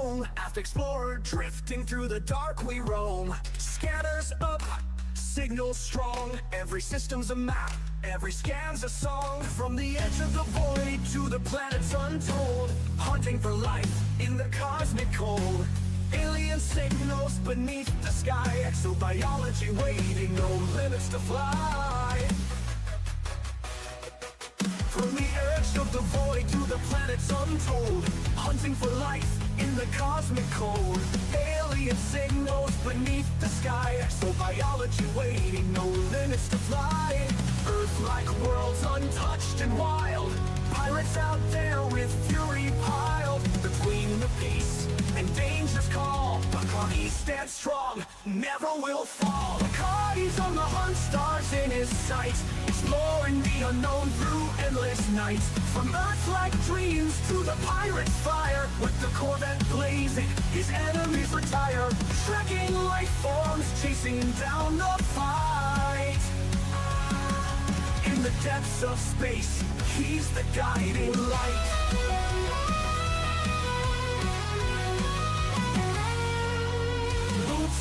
home. Aft explorer drifting through the dark we roam. Scanners up, signals strong. Every system's a map, every scan's a song. From the edge of the void to the planets untold, hunting for life in the cosmic cold. Alien signals beneath the sky, exobiology waiting, no limits to fly. From the edge of the void to the planets untold, hunting for life in the cosmic cold. Alien signals beneath the sky, exobiology waiting, no limits to fly. Earth-like worlds untouched and wild, pirates out there with fury piled. Between the peace and danger's call, Bacardi stands strong, never will fall. Bacardi's on the hunt, stars in his sight, exploring the unknown through endless nights. From Earth-like dreams to the pirate's fire, with the Corvette blazing, his enemies retire. Tracking life forms, chasing down the fight. In the depths of space, he's the guiding light.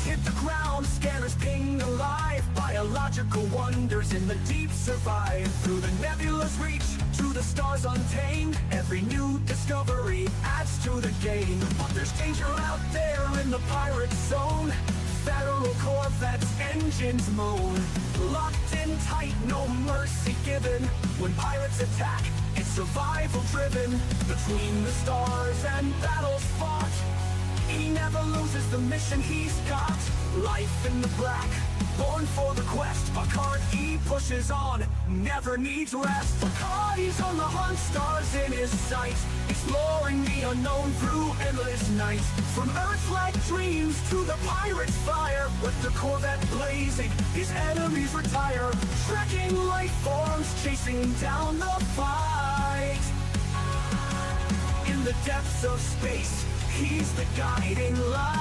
Hit the ground, scanners ping alive. Biological wonders in the deep survive. Through the nebula's reach, to the stars untamed, every new discovery adds to the game. But there's danger out there in the pirate zone. Federal Corvettes, engines moan. Locked in tight, no mercy given. When pirates attack, it's survival driven. Between the stars and battles fought, he never loses the mission he's got. Life in the black, born for the quest. Bacardi pushes on, never needs rest. Bacardi's on the hunt, stars in his sight, exploring the unknown through endless nights. From Earth-like dreams to the pirate's fire, with the Corvette blazing, his enemies retire. Tracking life forms, chasing down the fight. In the depths of space, he's the guiding light.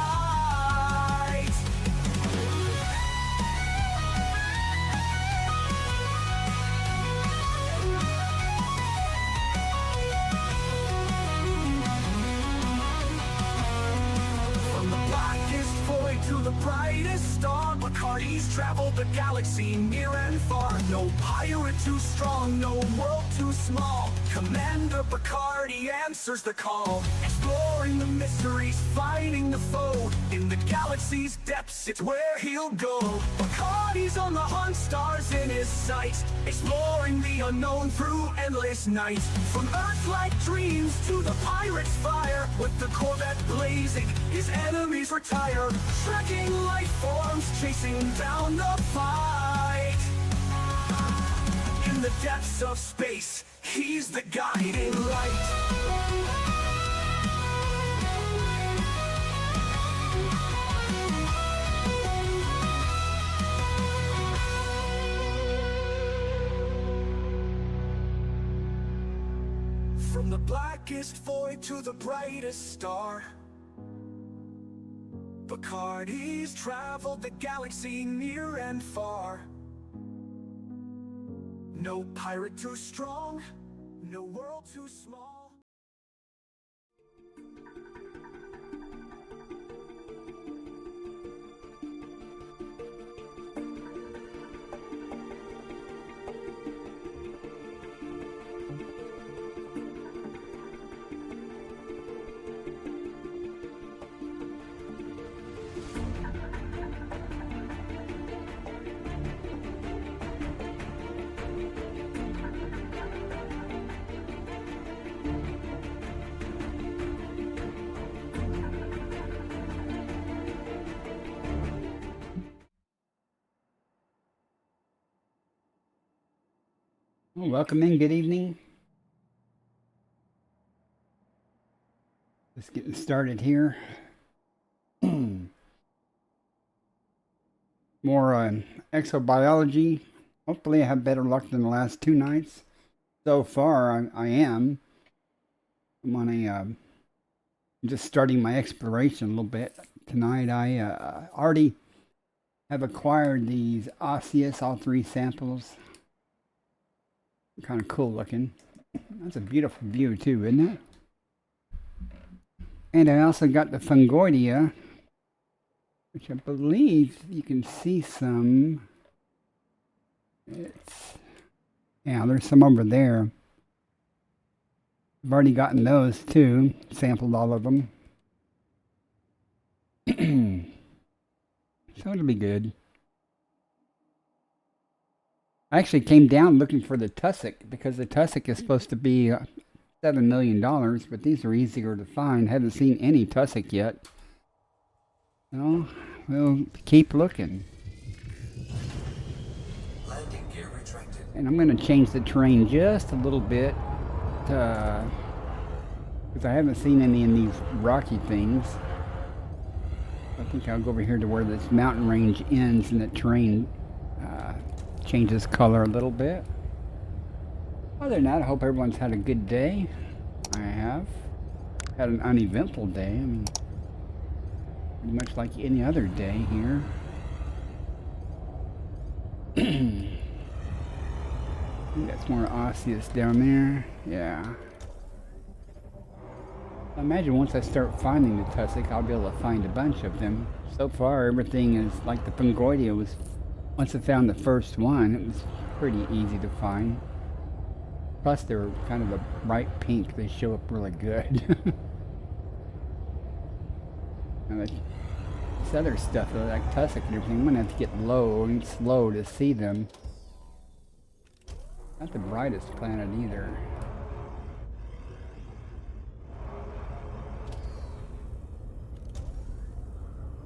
From the blackest void to the brightest star, Bacardi's traveled the galaxy near and far. No pirate too strong, no world too small. Commander Bacardi answers the call, exploring the mysteries, fighting the foe. In the galaxy's depths, it's where he'll go. Bacardi's on the hunt, stars in his sight, exploring the unknown through endless nights. From Earth-like dreams to the pirate's fire, with the Corvette blazing, his enemies retire. Tracking life forms, chasing down the fight. In the depths of space, he's the guiding light. From the blackest void to the brightest star, Bacardi's traveled the galaxy near and far. No pirate too strong, no world too small. Well, welcome in, good evening. Just getting started here. More exobiology. Hopefully I have better luck than the last two nights. So far, I am. I'm on a, just starting my exploration a little bit. Tonight I already have acquired these osseous, all three samples. Kind of cool looking. That's a beautiful view too, isn't it? And I also got the Fungoidia, which I believe you can see some. Yeah, there's some over there. I've already gotten those too, sampled all of them. So it'll be good. I actually came down looking for the tussock because the tussock is supposed to be $7 million, but these are easier to find. Haven't seen any tussock yet. So we'll keep looking. Landing gear retracted. And I'm going to change the terrain just a little bit because I haven't seen any in these rocky things. I think I'll go over here to where this mountain range ends and the terrain changes color a little bit. Other than that, I hope everyone's had a good day. I have had an uneventful day. I mean, pretty much like any other day here. I think that's more osseous down there. Yeah. I imagine once I start finding the tussock, I'll be able to find a bunch of them. So far, everything is like the Fungoidia was. Once I found the first one, it was pretty easy to find. Plus, they're kind of a bright pink. They show up really good. Now, this other stuff, though, like tussock and everything, I'm gonna have to get low and slow to see them. Not the brightest planet either.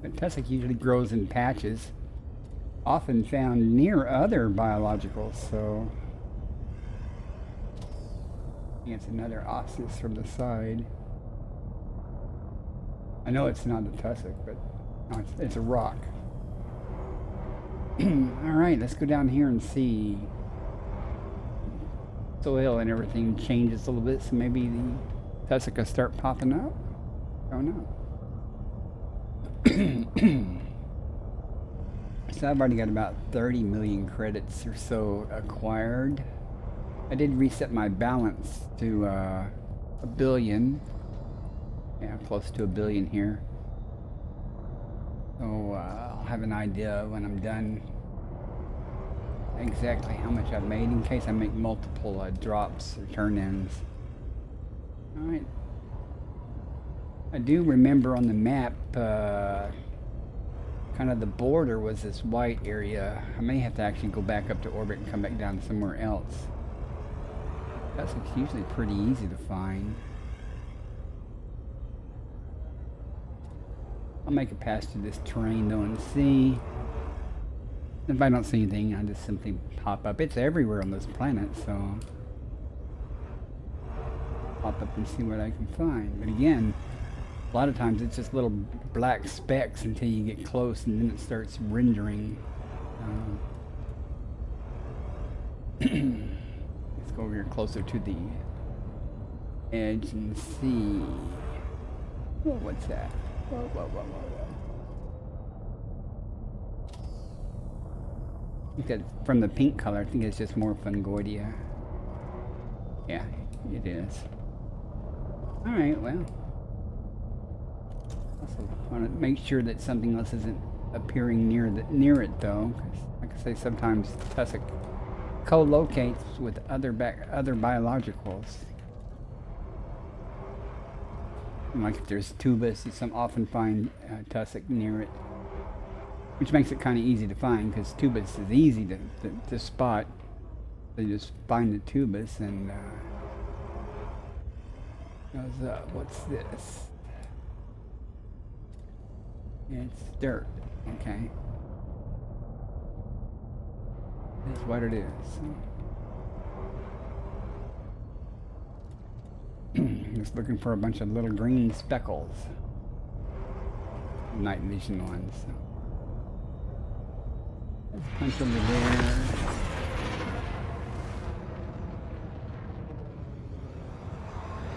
But tussock usually grows in patches, often found near other biologicals, so I think it's another osseous from the side. I know it's not a tussock, but no, it's a rock. Alright, let's go down here and see. Soil and everything changes a little bit, so maybe the tussock will start popping up. I don't know. So I've already got about 30 million credits or so acquired. I did reset my balance to 1 billion. Yeah, close to 1 billion here. So I'll have an idea when I'm done exactly how much I've made in case I make multiple drops or turn-ins. Alright. I do remember on the map kind of the border was this white area. I may have to actually go back up to orbit and come back down somewhere else. That's usually pretty easy to find. I'll make it past to this terrain though and see. If I don't see anything, I just simply pop up. It's everywhere on this planet, so pop up and see what I can find. But again, a lot of times it's just little black specks until you get close and then it starts rendering. Let's go over here closer to the edge and see. Oh, what's that? Whoa. I think that from the pink color, I think it's just more Fungoidia. Yeah, it is. Alright, well. Also want to make sure that something else isn't appearing near it though, because like I say, sometimes tussock co-locates with other biologicals. And like if there's tubus, you often find tussock near it, which makes it kind of easy to find because tubus is easy to spot. So you just find the tubus and goes up. What's this? It's dirt. Okay. That's what it is. Just looking for a bunch of little green speckles. Night vision ones. Let's punch over there.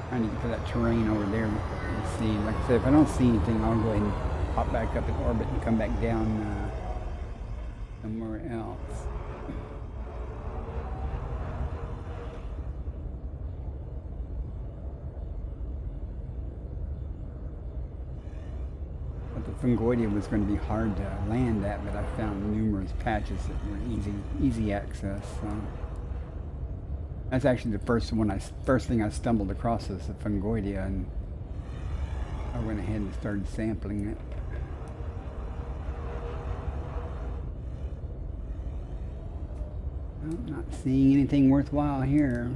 Trying to get to that terrain over there and see. Like I said, if I don't see anything, I'll go ahead and pop back up in orbit and come back down somewhere else. Fungoidia was going to be hard to land at, but I found numerous patches that were easy access. So that's actually the first thing I stumbled across was the Fungoidia, and I went ahead and started sampling it. Well, not seeing anything worthwhile here.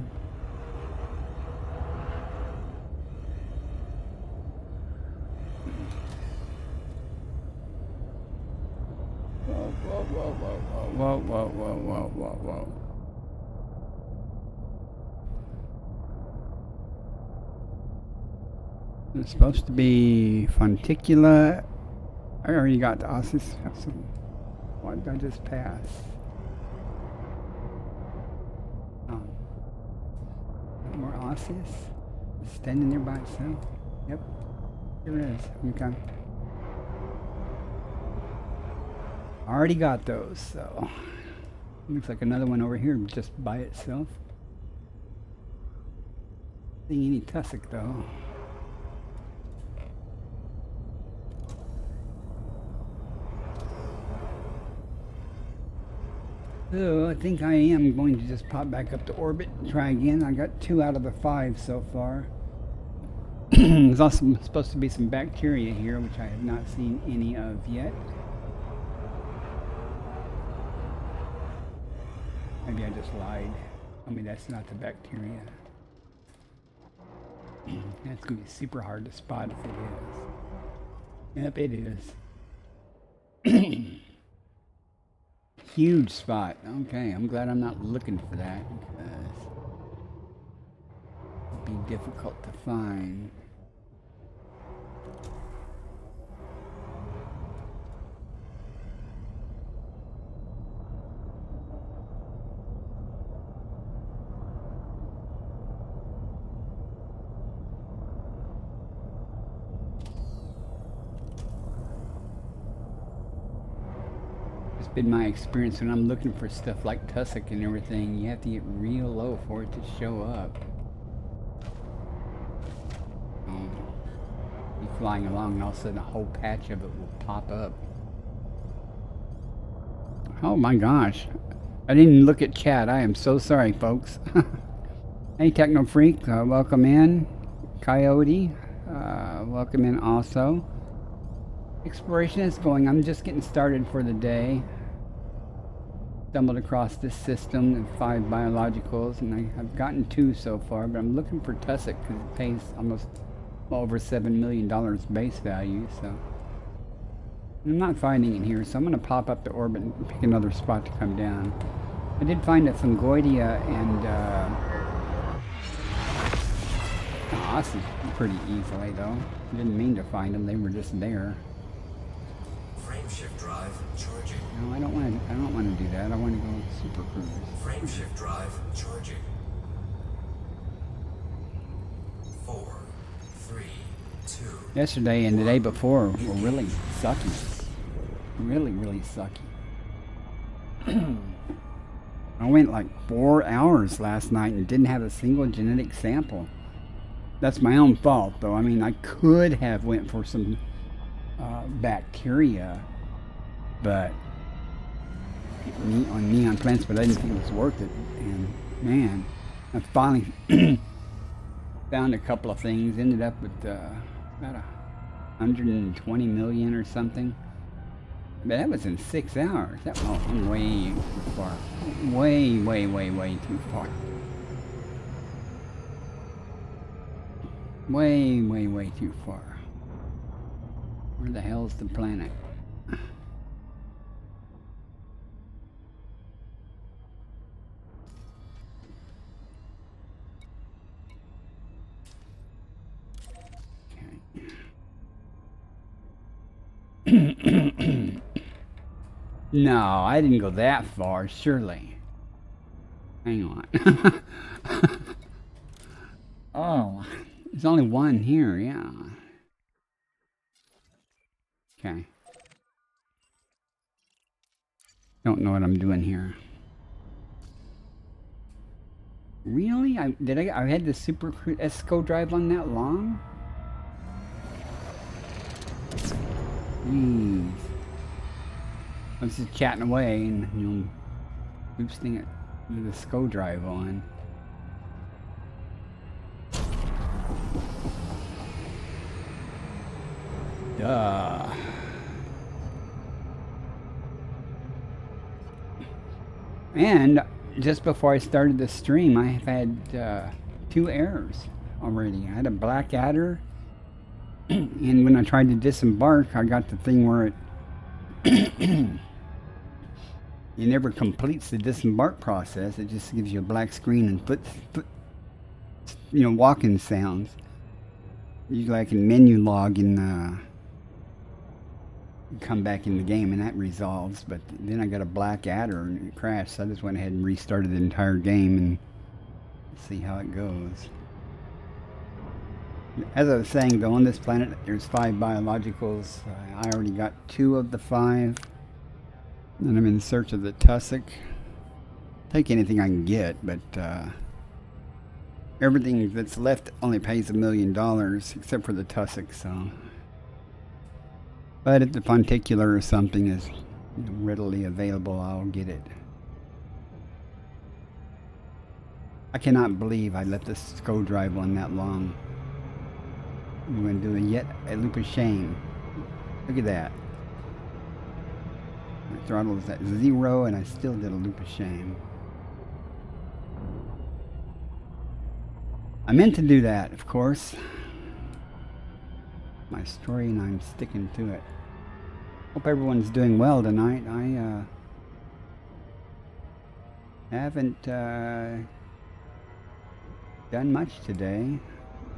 Whoa. It's supposed to be Fonticula. I already got the Ossis. What did I just pass? Oh. More Ossis? Standing there by itself? Yep. Here it is. Okay. Already got those, so looks like another one over here just by itself. Seeing any tussock though. So I think I am going to just pop back up to orbit and try again. I got 2 out of the 5 so far. There's also supposed to be some bacteria here, which I have not seen any of yet. Maybe I just lied. I mean, that's not the bacteria. That's going to be super hard to spot if it is. Yep, it is. Huge spot. Okay, I'm glad I'm not looking for that because it'd be difficult to find. Been my experience when I'm looking for stuff like tussock and everything, you have to get real low for it to show up. Be flying along and all of a sudden a whole patch of it will pop up. Oh my gosh, I didn't even look at chat. I am so sorry, folks. Hey Techno Freak, welcome in. Coyote, welcome in also. Exploration is going. I'm just getting started for the day. Stumbled across this system and 5 biologicals, and I've gotten 2 so far, but I'm looking for tussock because it pays almost over $7 million base value, so I'm not finding it here, so I'm going to pop up to orbit and pick another spot to come down. I did find a Fungoidia and Ossis pretty easily though. I didn't mean to find them, they were just there. Frameshift drive charging. No, I don't want to do that. I want to go super cruise. Frameshift drive charging. 4, 3, 2. Yesterday and the day before were really sucky. Really sucky. I went like 4 hours last night and didn't have a single genetic sample. That's my own fault, though. I mean, I could have went for some bacteria, but on neon plants, but I didn't think it was worth it. And man, I finally found a couple of things. Ended up with about 120 million or something. But that was in 6 hours. That went way too far. Way too far. Way too far. Where the hell's the planet? Okay. No, I didn't go that far, surely. Hang on. Oh, there's only one here, yeah. Okay. Don't know what I'm doing here. Really? I had the Super Esco drive on that long? Jeez. I was just chatting away and, you know, boosting it with the SCO drive on. Duh. And just before I started the stream, I have had 2 errors already. I had a black adder, and when I tried to disembark, I got the thing where it never completes the disembark process. It just gives you a black screen and walking sounds. Usually I can menu log and come back in the game, and that resolves. But then I got a black adder and it crashed, so I just went ahead and restarted the entire game and see how it goes. As I was saying, though, on this planet there's 5 biologicals. I already got 2 of the 5, and I'm in search of the tussock. Take anything I can get, but everything that's left only pays $1 million except for the tussock. So, but if the Ponticular or something is readily available, I'll get it. I cannot believe I let this SCO drive on that long. I'm going to do yet a loop of shame. Look at that. My throttle is at 0 and I still did a loop of shame. I meant to do that, of course. My story, and I'm sticking to it. Hope everyone's doing well tonight. I haven't done much today.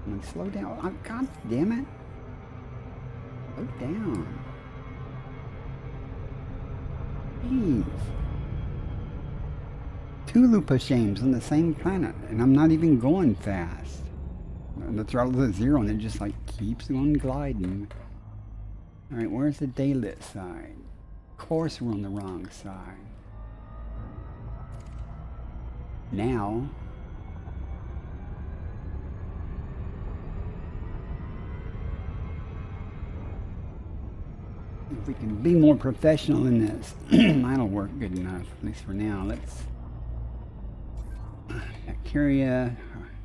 I'm gonna slow down. Oh, God damn it. Slow down. Jeez. 2 loop of shames on the same planet, and I'm not even going fast. The throttle's at 0 and it just like keeps on gliding. Alright, where's the daylit side? Of course we're on the wrong side. Now, if we can be more professional in this, that'll work good enough, at least for now. Let's bacteria,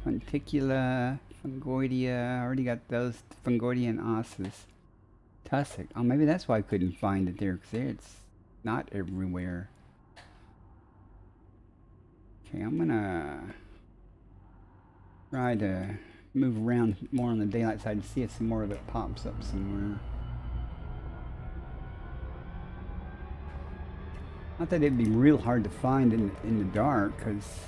Funticula, Fungoidia. I already got those, Fungoidia and ossus. Tussock. Oh, maybe that's why I couldn't find it there, because it's not everywhere. Okay, I'm gonna try to move around more on the daylight side to see if some more of it pops up somewhere. Not that it'd be real hard to find in the dark, because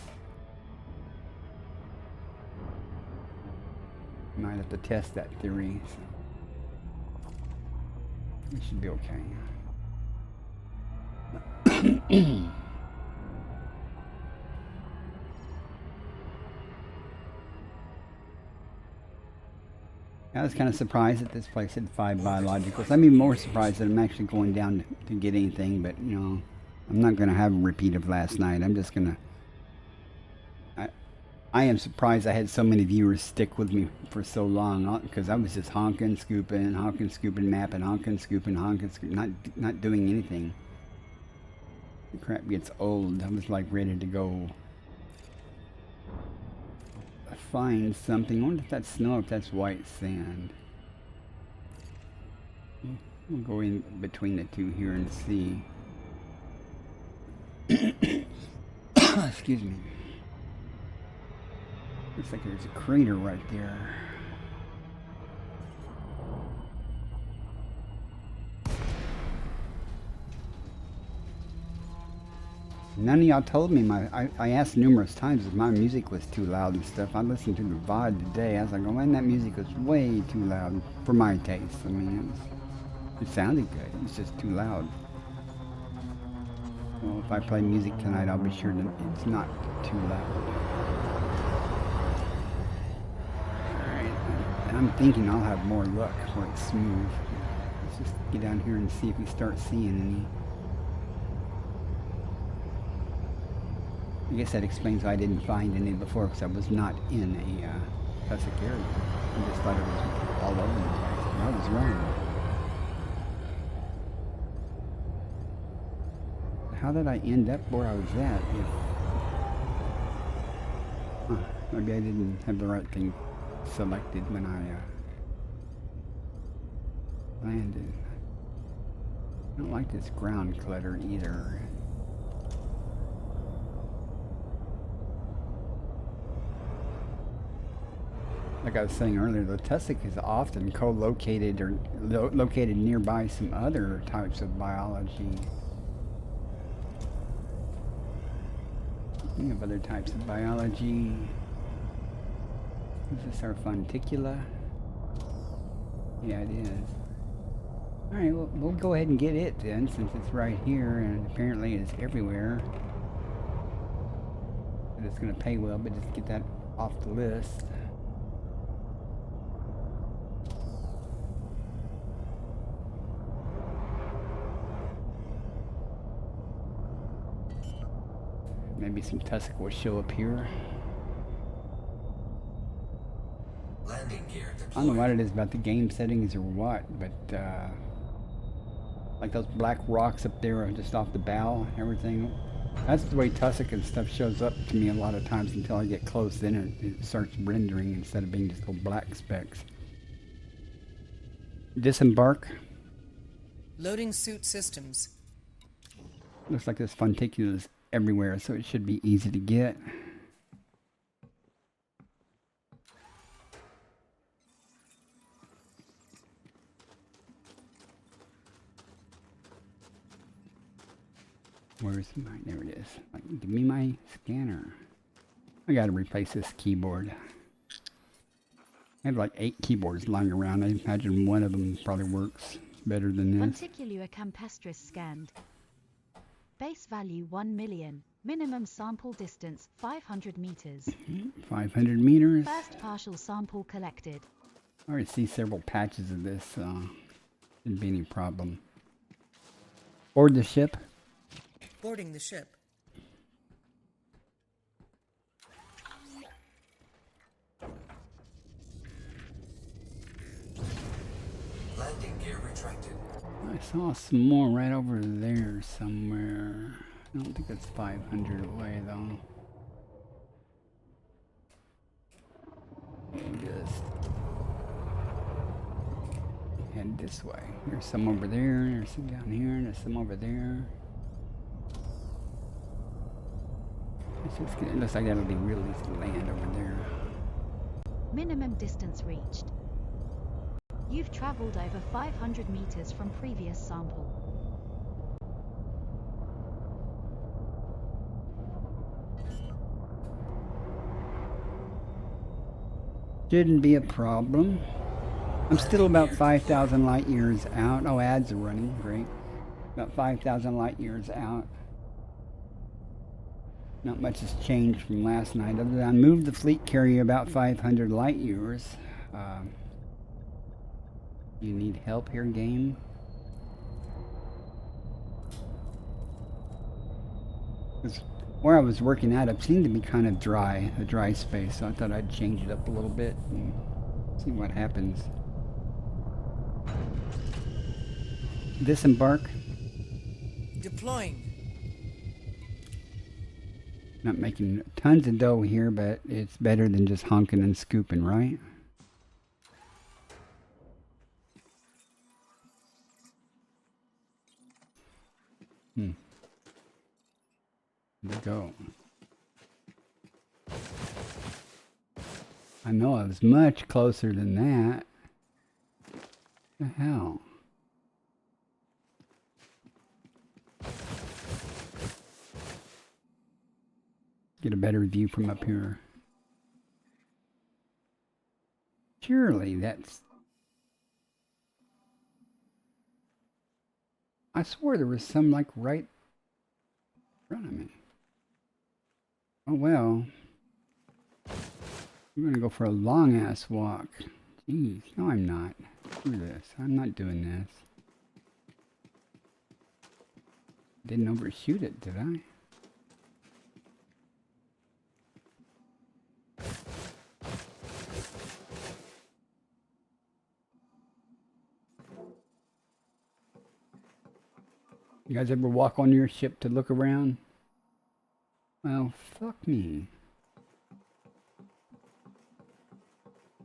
you might have to test that theory. So we should be okay. I was kind of surprised that this place had 5 biologicals. I'm even more surprised that I'm actually going down to get anything, but you know, I'm not going to have a repeat of last night. I'm just going to... I am surprised I had so many viewers stick with me for so long, because I was just honking, scooping, mapping, honking, scooping, not doing anything. The crap gets old. I was like ready to go find something. I wonder if that's snow, if that's white sand. We'll go in between the two here and see. Excuse me. Looks like there's a crater right there. None of y'all told me I asked numerous times if my music was too loud and stuff. I listened to the VOD today. I was like, oh man, that music was way too loud for my taste. I mean, it sounded good. It's just too loud. Well, if I play music tonight, I'll be sure that it's not too loud. Alright, and I'm thinking I'll have more luck where it's smooth. Let's just get down here and see if we start seeing any. I guess that explains why I didn't find any before, because I was not in a Tussock area. I just thought it was all over the place. I was wrong. how did I end up where I was at? Maybe I didn't have the right thing selected when I landed. I don't like this ground clutter either. Like I was saying earlier, the tussock is often co-located or located nearby some other types of biology. Speaking of other types of biology, is this our funticula? Yeah, it is. Alright, well, we'll go ahead and get it then, since it's right here, and apparently it's everywhere. But it's going to pay well, but just get that off the list. Maybe some tussock will show up here. Landing gear deployed. I don't know what it is about the game settings or what, but like those black rocks up there just off the bow, everything. That's the way tussock and stuff shows up to me a lot of times until I get close. Then it starts rendering instead of being just little black specks. Disembark. Loading suit systems. Looks like this funticula is everywhere, so it should be easy to get. Where's my, there it is. Like, give me my scanner. I gotta replace this keyboard. I have like 8 keyboards lying around. I imagine one of them probably works better than this. Funticulua campestris scanned. Base value 1 million. Minimum sample distance 500 meters. 500 meters. First partial sample collected. I already see several patches of this, so shouldn't be any problem. Board the ship. Boarding the ship. Landing gear retracted. I saw some more right over there somewhere. I don't think that's 500 away though. Just head this way. There's some over there, there's some down here, and there's some over there. It looks like that'll be real easy to land over there. Minimum distance reached. You've traveled over 500 meters from previous sample. Shouldn't be a problem. I'm still about 5,000 light years out. Oh, ads are running. Great. About 5,000 light years out. Not much has changed from last night, other than I moved the fleet carrier about 500 light years. You need help here, game? Because where I was working at, it seemed to be kind of dry, a dry space, so I thought I'd change it up a little bit and see what happens. Disembark. Deploying. Not making tons of dough here, but it's better than just honking and scooping, right? There we go. I know I was much closer than that. What the hell? Get a better view from up here. Surely that's... I swore there was some like right in front of me. Oh well. We're gonna go for a long ass walk. Jeez, no I'm not. Screw this. I'm not doing this. Didn't overshoot it, did I? You guys ever walk on your ship to look around? Well, fuck me.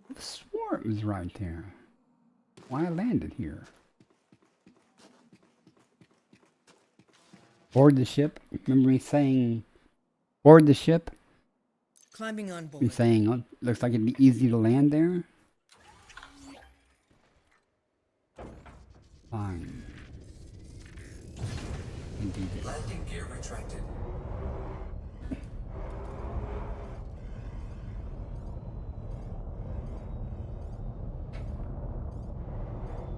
I swore it was right there. Why I landed here? Board the ship. Remember me saying, board the ship? Climbing on Me board. saying, oh, looks like it'd be easy to land there. Fine. Indeed. Landing gear retracted.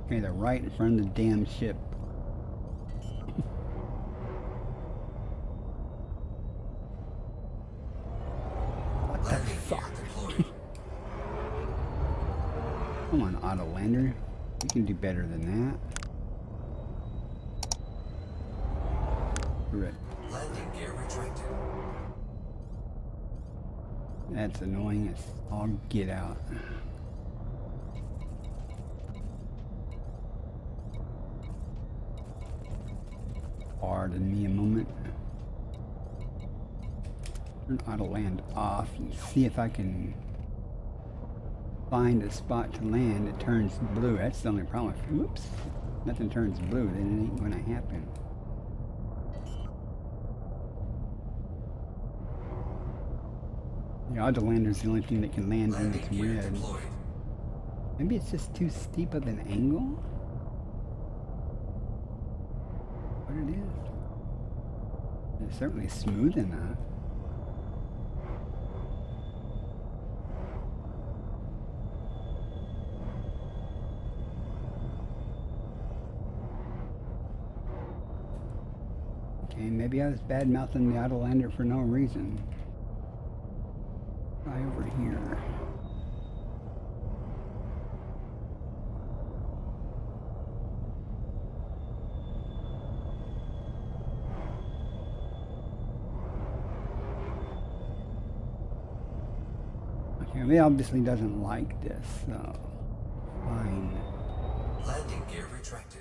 Okay, they're right in front of the damn ship. What the Landing gear fuck? deployed. Come on, auto lander. You can do better than that. Right. Landing gear retracted. That's annoying. It's all get out. Pardon me a moment. Turn auto land off and see if I can find a spot to land. It turns blue. That's the only problem. Whoops. Nothing turns blue, then it ain't gonna happen. The auto lander's the only thing that can land when Landing it's gear red. deployed. Maybe it's just too steep of an angle? What it is? It's certainly smooth enough. Okay, maybe I was bad-mouthing the auto lander for no reason. Try over here. Okay, he obviously doesn't like this, so fine. Landing gear retracted.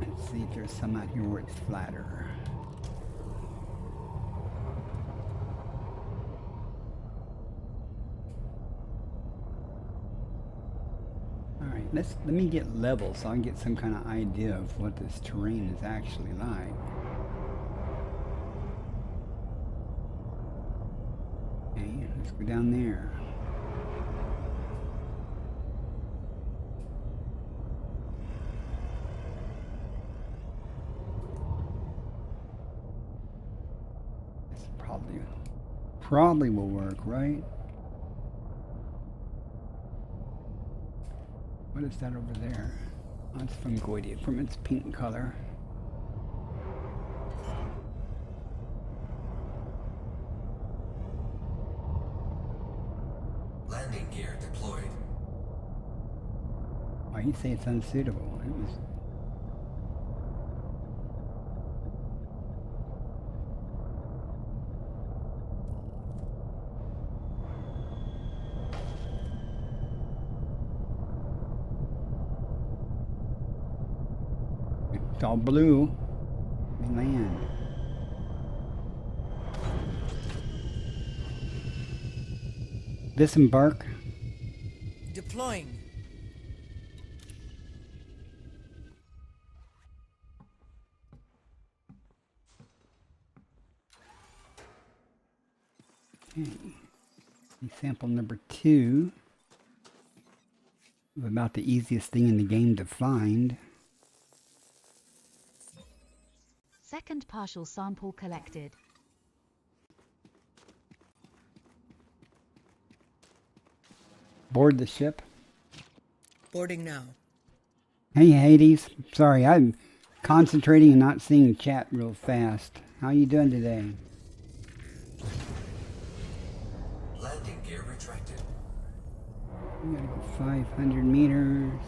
Let's see if there's some out here where it's flatter. Alright, let me get level so I can get some kind of idea of what this terrain is actually like. Okay, let's go down there. This probably will work, right? What is that over there? Oh, it's fungoidia from its pink color. Landing gear deployed. Why you say it's unsuitable? It was. It's all blue. We land. Disembark. Deploying. Okay. Sample number 2. About the easiest thing in the game to find. Second partial sample collected. Board the ship. Boarding now. Hey Hades. Sorry, I'm concentrating and not seeing chat real fast. How you doing today? Landing gear retracted. We gotta go 500 meters.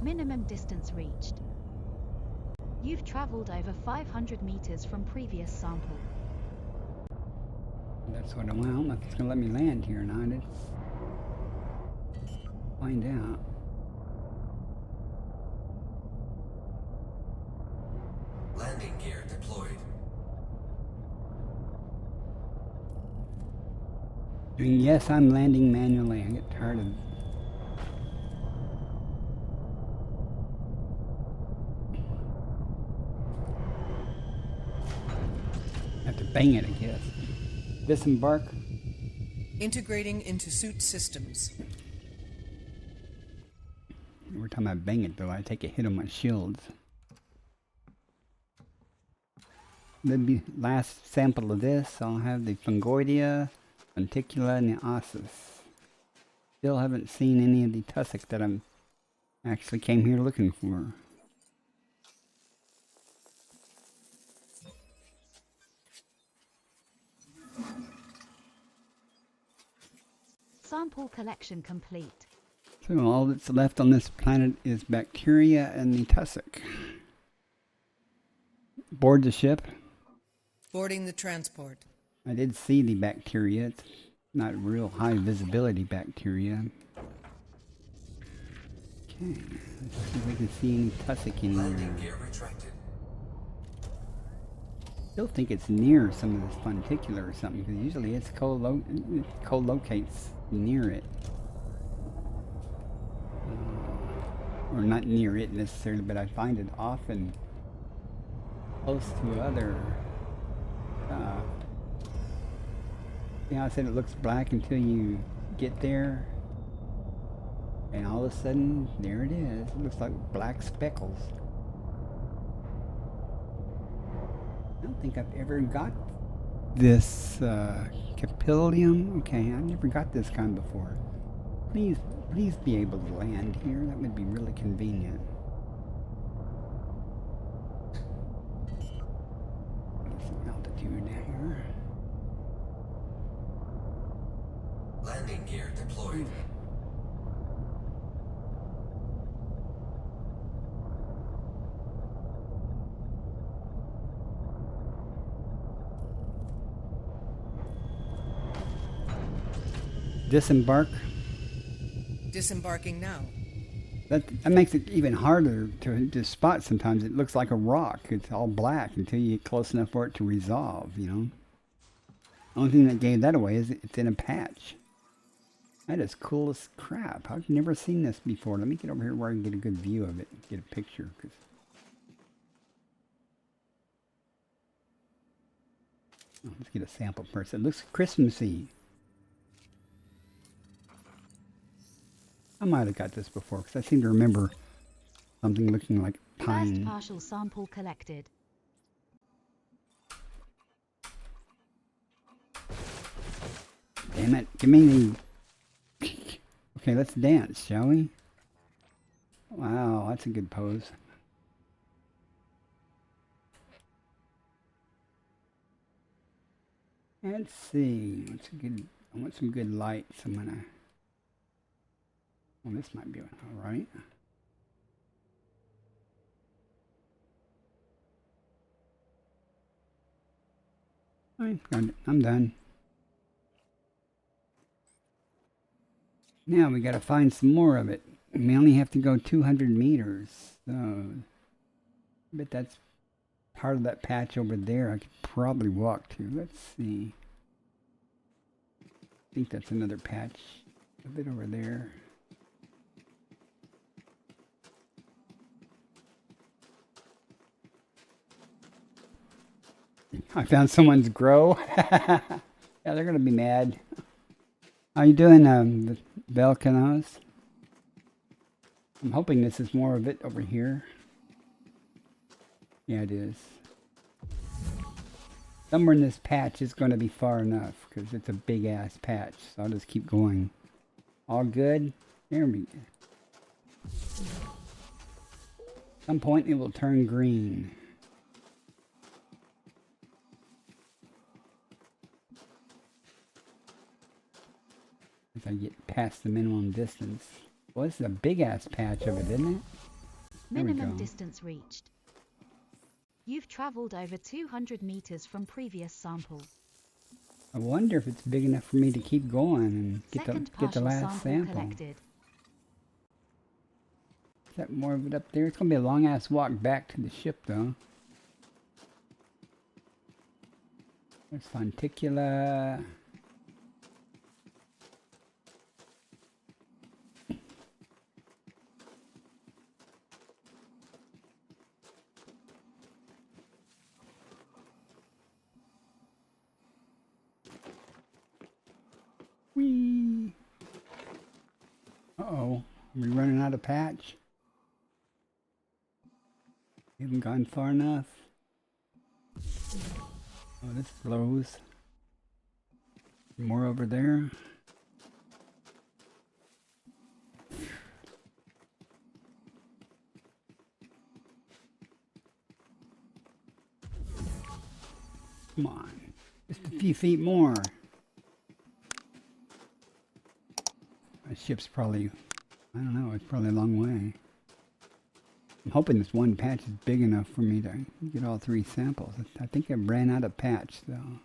Minimum distance reached. You've traveled over 500 meters from previous sample. That's what I want. I don't know if it's gonna let me land here or not. Let's find out. Landing gear deployed. And yes, I'm landing manually. I get tired of. Have to bang it, I guess. Disembark. Integrating into suit systems. Every time I bang it, though, I take a hit on my shields. The last sample of this, I'll have the Fungoidia, Lenticula, and the Ossus. Still haven't seen any of the tussock that I'm actually came here looking for. Sample collection complete. So all that's left on this planet is bacteria and the tussock. Board the ship. Boarding the transport. I did see the bacteria. It's not real high visibility bacteria. Okay, let's see if we can see any tussock in Landing here. gear retracted. Still think it's near some of this funticular or something, because usually it's co-locates near it. Or not near it necessarily, but I find it often close to other. See how I said it looks black until you get there? And all of a sudden, there it is. It looks like black speckles. I don't think I've ever got this capillium. Okay, I've never got this kind before. Please be able to land here. That would be really convenient. Some altitude here. Landing gear deployed. Disembark. Disembarking now. That makes it even harder to spot sometimes. It looks like a rock. It's all black until you get close enough for it to resolve, you know? Only thing that gave that away is it's in a patch. That is cool as crap. I've never seen this before. Let me get over here where I can get a good view of it. Get a picture. Let's get a sample first. It looks Christmassy. I might have got this before because I seem to remember something looking like pine. First partial sample collected. Damn it. Give me the... Okay, let's dance, shall we? Wow, that's a good pose. Let's see. What's a good... I want some good lights. I'm gonna... Well, this might be alright. I'm done. Now we gotta find some more of it. We only have to go 200 meters. So, I bet that's part of that patch over there I could probably walk to. Let's see. I think that's another patch. A bit over there. I found someone's grow. Yeah, they're gonna be mad. How you doing, the Belcanos? I'm hoping this is more of it over here. Yeah, it is. Somewhere in this patch is going to be far enough because it's a big ass patch. So I'll just keep going. All good. There we go. At some point it will turn green. As I get past the minimum distance. Well, this is a big ass patch of it, isn't it? There we Minimum go. distance reached. You've traveled over 200 meters from previous sample. I wonder if it's big enough for me to keep going and get Second the partial last sample. collected. Is that more of it up there? It's gonna be a long ass walk back to the ship though. There's Fonticula. Whee! Uh-oh. Are we running out of patch? Haven't gone far enough. Oh, this blows. More over there. Come on. Just a few feet more. My ship's probably, I don't know, it's probably a long way. I'm hoping this one patch is big enough for me to get all 3 samples. I think I ran out of patch though.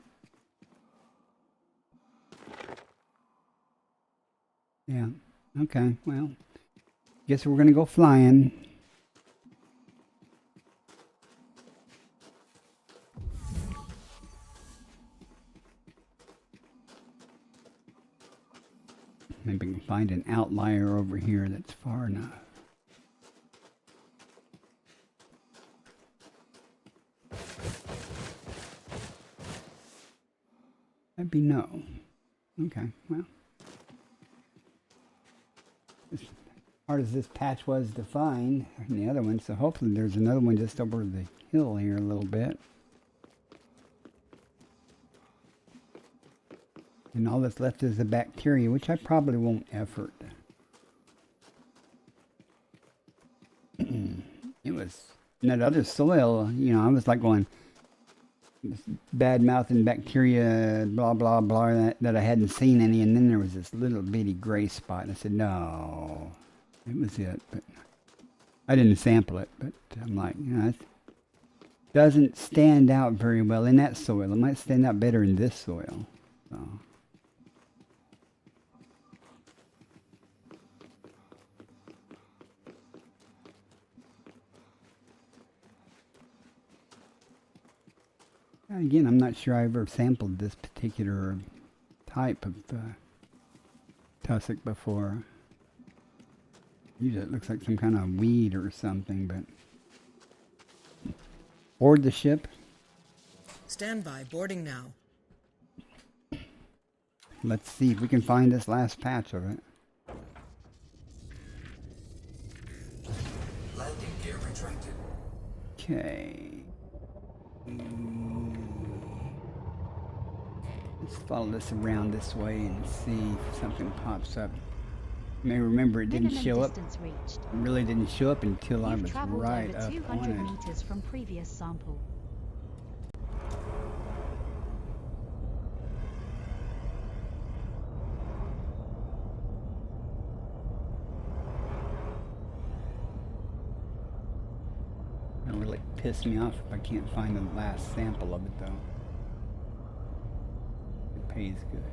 Yeah, okay, well, guess we're gonna go flying. Maybe we can find an outlier over here that's far enough. That'd be no. Okay, well. As hard as this patch was to find, and the other one, so hopefully there's another one just over the hill here a little bit. And all that's left is the bacteria, which I probably won't effort. It was in that other soil, you know, I was like going, bad mouthing bacteria, blah, blah, blah, that I hadn't seen any. And then there was this little bitty gray spot. And I said, no, it was it. But I didn't sample it, but I'm like, you know, it doesn't stand out very well in that soil. It might stand out better in this soil. So. Again, I'm not sure I ever sampled this particular type of tussock before. Usually it looks like some kind of weed or something, but... Board the ship. Stand by. Boarding now. Let's see if we can find this last patch of it. Landing gear retracted. Okay. Let's follow this around this way and see if something pops up. You may remember it didn't show up. It really didn't show up until I was right up on it. 200 meters from previous sample. It'll really piss me off if I can't find the last sample of it though. It pays good.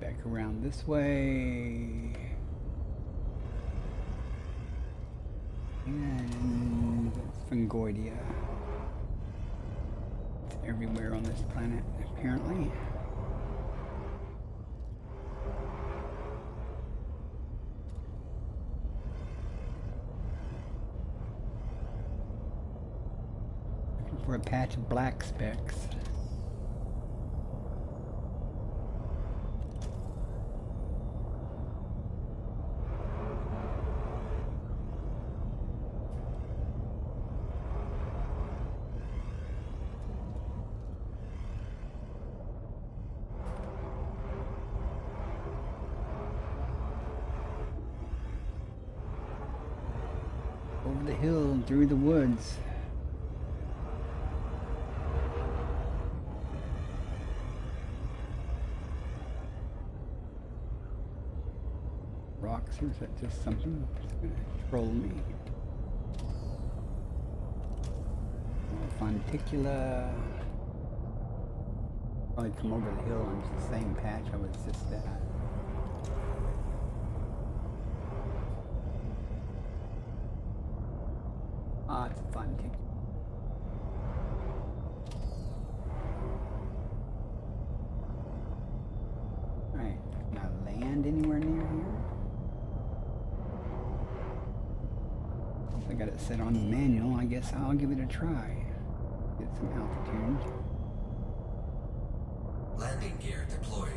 Back around this way. And that's Fungoidia. It's everywhere on this planet, apparently. Looking for a patch of black specks. hill and through the woods. Rocks, or is that just something that's gonna troll me? Fonticula. Probably come over the hill on the same patch I was just at. Ah, it's a fonticula. Alright, can I land anywhere near here? I got it set on manual. I guess I'll give it a try. Get some altitude. Landing gear deployed.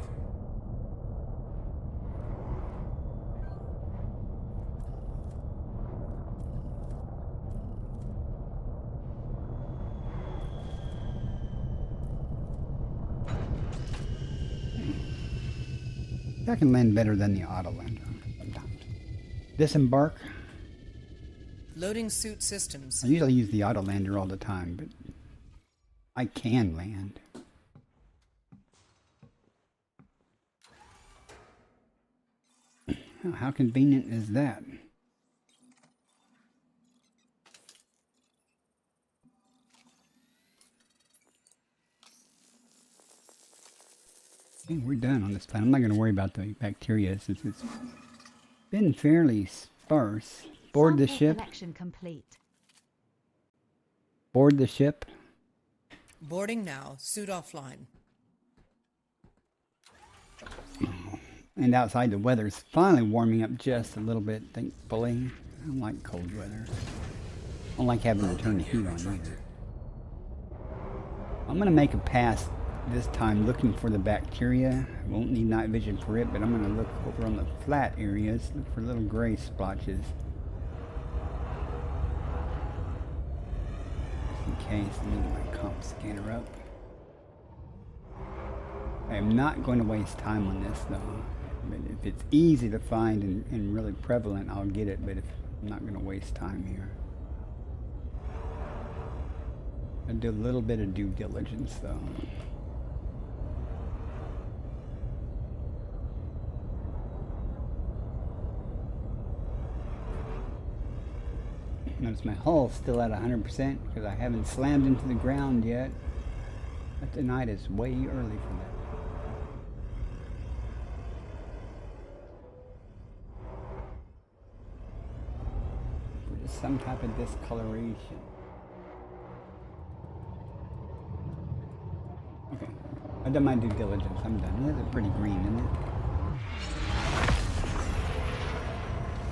I can land better than the auto lander sometimes. Disembark. Loading suit systems. I usually use the auto lander all the time, but I can land. Oh, how convenient is that? Okay, we're done on this planet. I'm not going to worry about the bacteria since it's been fairly sparse. Board the Sample ship. collection complete. Board the ship. Boarding now. Suit offline. And outside the weather's finally warming up just a little bit, thankfully. I don't like cold weather. I don't like having to turn the heat on either. I'm going to make a pass this time looking for the bacteria. I won't need night vision for it, but I'm going to look over on the flat areas, look for little gray splotches. In case. Let me get my comp scanner up. I am not going to waste time on this though. But if it's easy to find and really prevalent, I'll get it, but if I'm not going to waste time here. I'll do a little bit of due diligence though. Notice my hull's still at 100% because I haven't slammed into the ground yet. But the night is way early for that. For just some type of discoloration. Okay, I've done my due diligence. I'm done. This is pretty green, isn't it?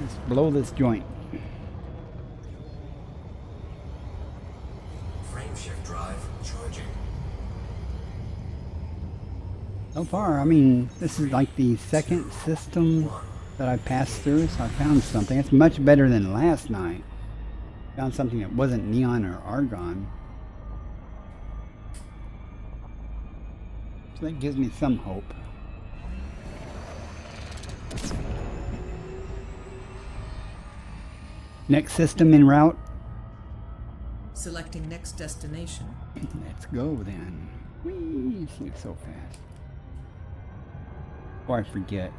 Let's blow this joint. Frameshift drive charging. So far, I mean, this is like the second system that I passed through, so I found something. It's much better than last night. Found something that wasn't neon or argon. So that gives me some hope. Next system en route. Selecting next destination. Let's go then. Whee! It's so fast. Before I forget.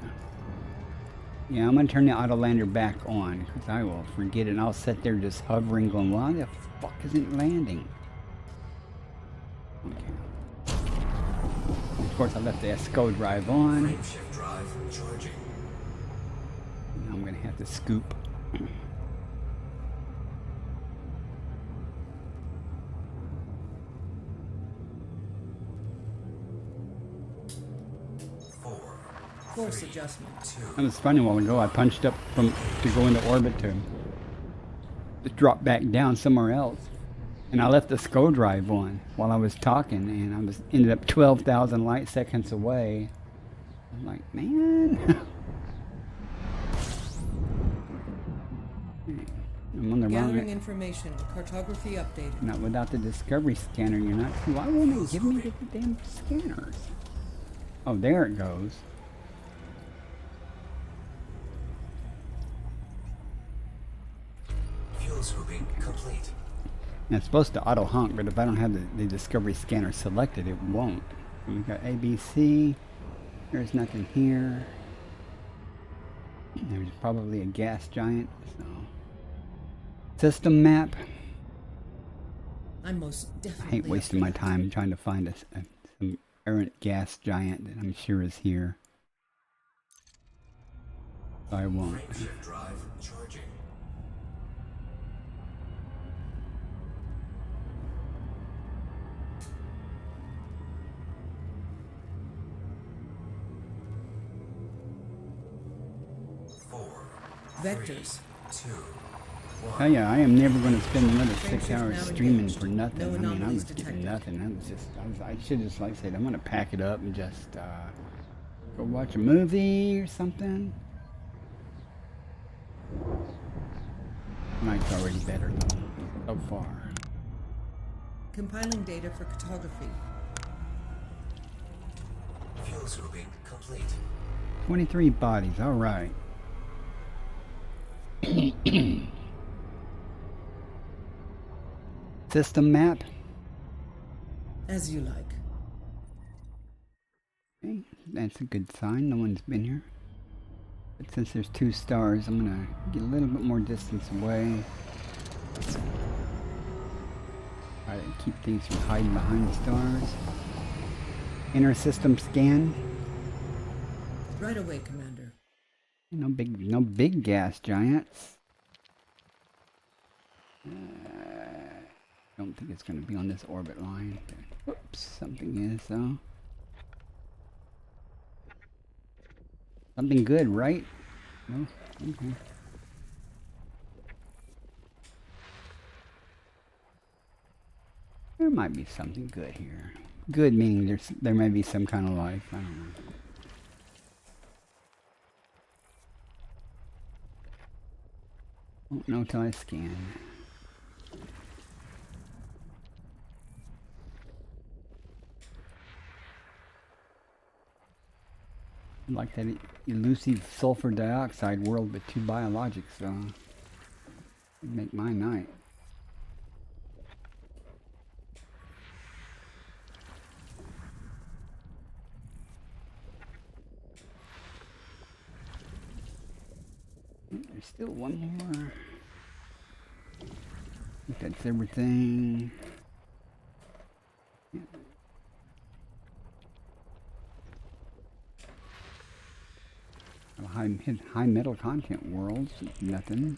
Yeah, I'm going to turn the auto lander back on because I will forget it and I'll sit there just hovering going, why the fuck isn't landing? Okay. Of course, I left the ESCO drive on. Frameshift drive charging. Now I'm going to have to scoop. 4, Course adjustment. 'That was funny a while ago. I punched up to go into orbit to drop back down somewhere else. And I left the SCO drive on while I was talking, and I ended up 12,000 light seconds away. I'm like, man. I'm on the Gathering wrong. information. Cartography updated. Not without the discovery scanner. You're not. Why won't it give me the damn scanners? Oh, there it goes. Fuel swooping complete. And it's supposed to auto honk, but if I don't have the discovery scanner selected, it won't. We've got ABC. There's nothing here. There's probably a gas giant. So, system map. I'm most I definitely. hate wasting my time trying to find some errant gas giant that I'm sure is here. So I won't. Frameshift drive charging. Vectors. 2, Oh yeah, I am never going to spend another 6 Frameshift hours now streaming engaged. for nothing. No I mean, I anomalies was getting detected. nothing. I should just like said, I'm going to pack it up and just go watch a movie or something. Night's already better though, so far. Compiling data for cartography. fuel swooping complete. 23 bodies, all right. System map. As you like. Okay, that's a good sign. No one's been here. But since there's 2 stars, I'm gonna get a little bit more distance away. Try to keep things from hiding behind the stars. Inner system scan. Right away, Commander. No big gas giants. Don't think it's going to be on this orbit line. Whoops, something is though. Something good, right? No? Okay. There might be something good here. Good meaning there may be some kind of life. I don't know. Won't know till I scan. Like that elusive sulfur dioxide world with 2 biologics, so it'd make my night. There's still one more. I think that's everything. Yeah. High metal content worlds, nothing.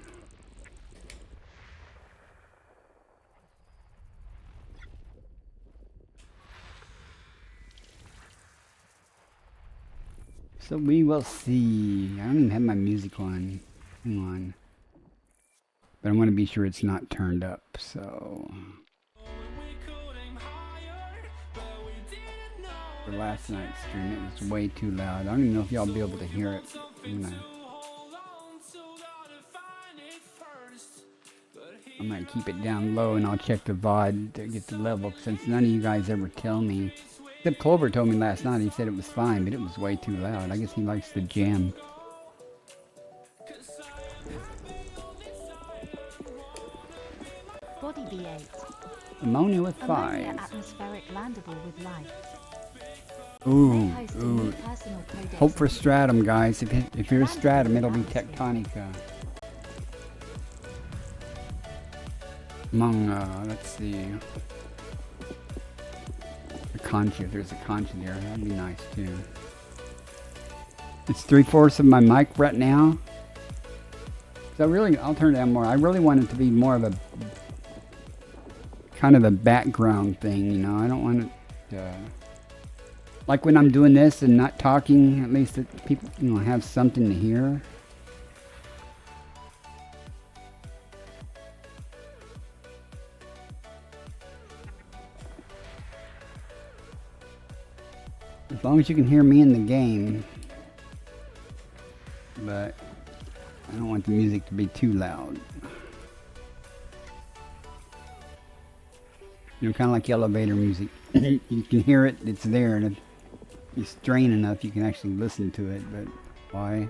So we will see. I don't even have my music on. Hang on. But I want to be sure it's not turned up, so. For last night's stream, it was way too loud. I don't even know if y'all will be able to hear it. I'm gonna keep it down low and I'll check the VOD to get the level, since none of you guys ever tell me. Except Clover told me last night, he said it was fine, but it was way too loud. I guess he likes the jam. Body B8. Ammonia with Ammonia 5. atmospheric landable with life. Ooh, May host a new ooh. personal codex. Hope for Stratum, guys. If you're a Stratum, it'll be Tectonica. Among, let's see. A Concha. If there's a Concha there, that'd be nice too. It's 3/4 of my mic right now. So I'll turn it down more. I really want it to be more of a kind of a background thing, you know. I don't want it like when I'm doing this and not talking, at least that people, you know, have something to hear. As long as you can hear me in the game. But I don't want the music to be too loud. You know, kind of like elevator music. You can hear it, it's there, and if you strain enough, you can actually listen to it, but why?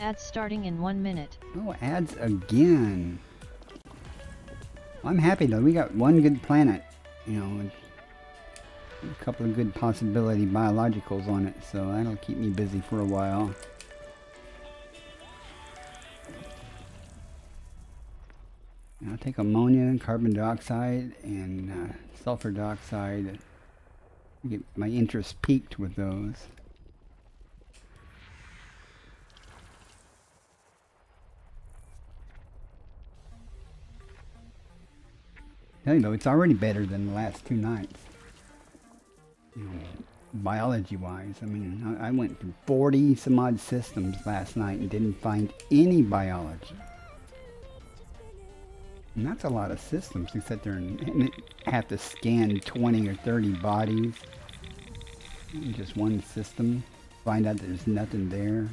Ads starting in 1 minute. Oh, ads again. I'm happy though. We got one good planet, you know, and a couple of good possibility biologicals on it, so that'll keep me busy for a while. I'll take ammonia, carbon dioxide, and sulfur dioxide. Get my interest peaked with those. Tell you though, it's already better than the last 2 nights. You know, biology-wise, I mean, I went through 40 some odd systems last night and didn't find any biology. And that's a lot of systems. You sit there and have to scan 20 or 30 bodies in just one system. Find out there's nothing there.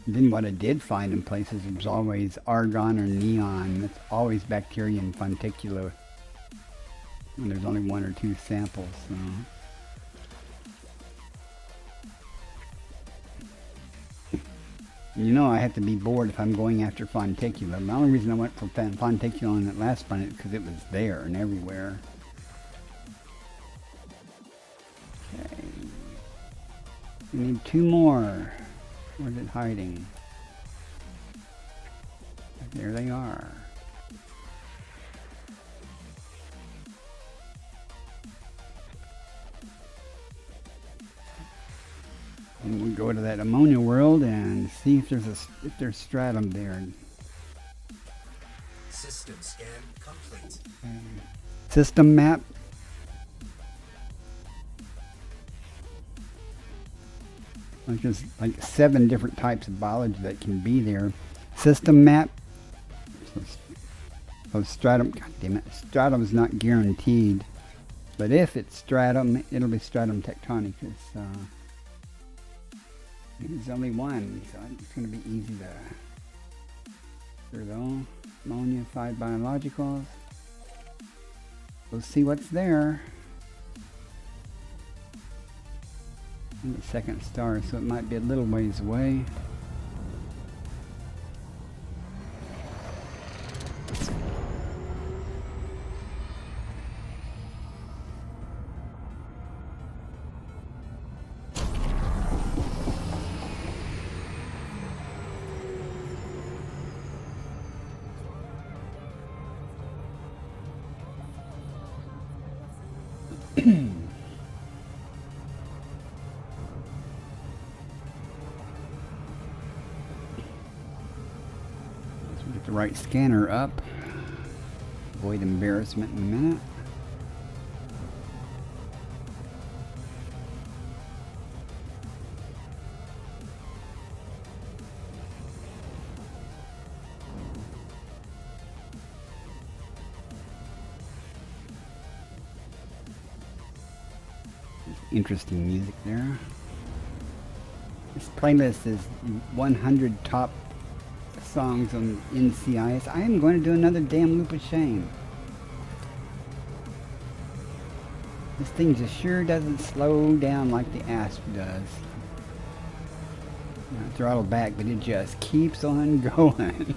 And then what I did find in places was always argon or neon. It's always bacteria and funticula. And there's only 1 or 2 samples. So. You know I have to be bored if I'm going after Fonticula. The only reason I went for Fonticula on that last planet is because it was there and everywhere. Okay. We need 2 more. Where's it hiding? There they are. And we go to that ammonia world and see if there's stratum there. System scan complete. System map. There's like 7 different types of biology that can be there. System map. So stratum. God damn it! Stratum is not guaranteed, but if it's stratum, it'll be stratum tectonicus. There's only 1, so it's going to be easy to. There we go. Ammonia, 5 biologicals. We'll see what's there. And the 2nd star, so it might be a little ways away. Get the right scanner up. Avoid embarrassment in a minute. Interesting music there. This playlist is 100 top songs on NCIS. I am going to do another damn loop of shame. This thing just sure doesn't slow down like the Asp does. I throttle back, but it just keeps on going.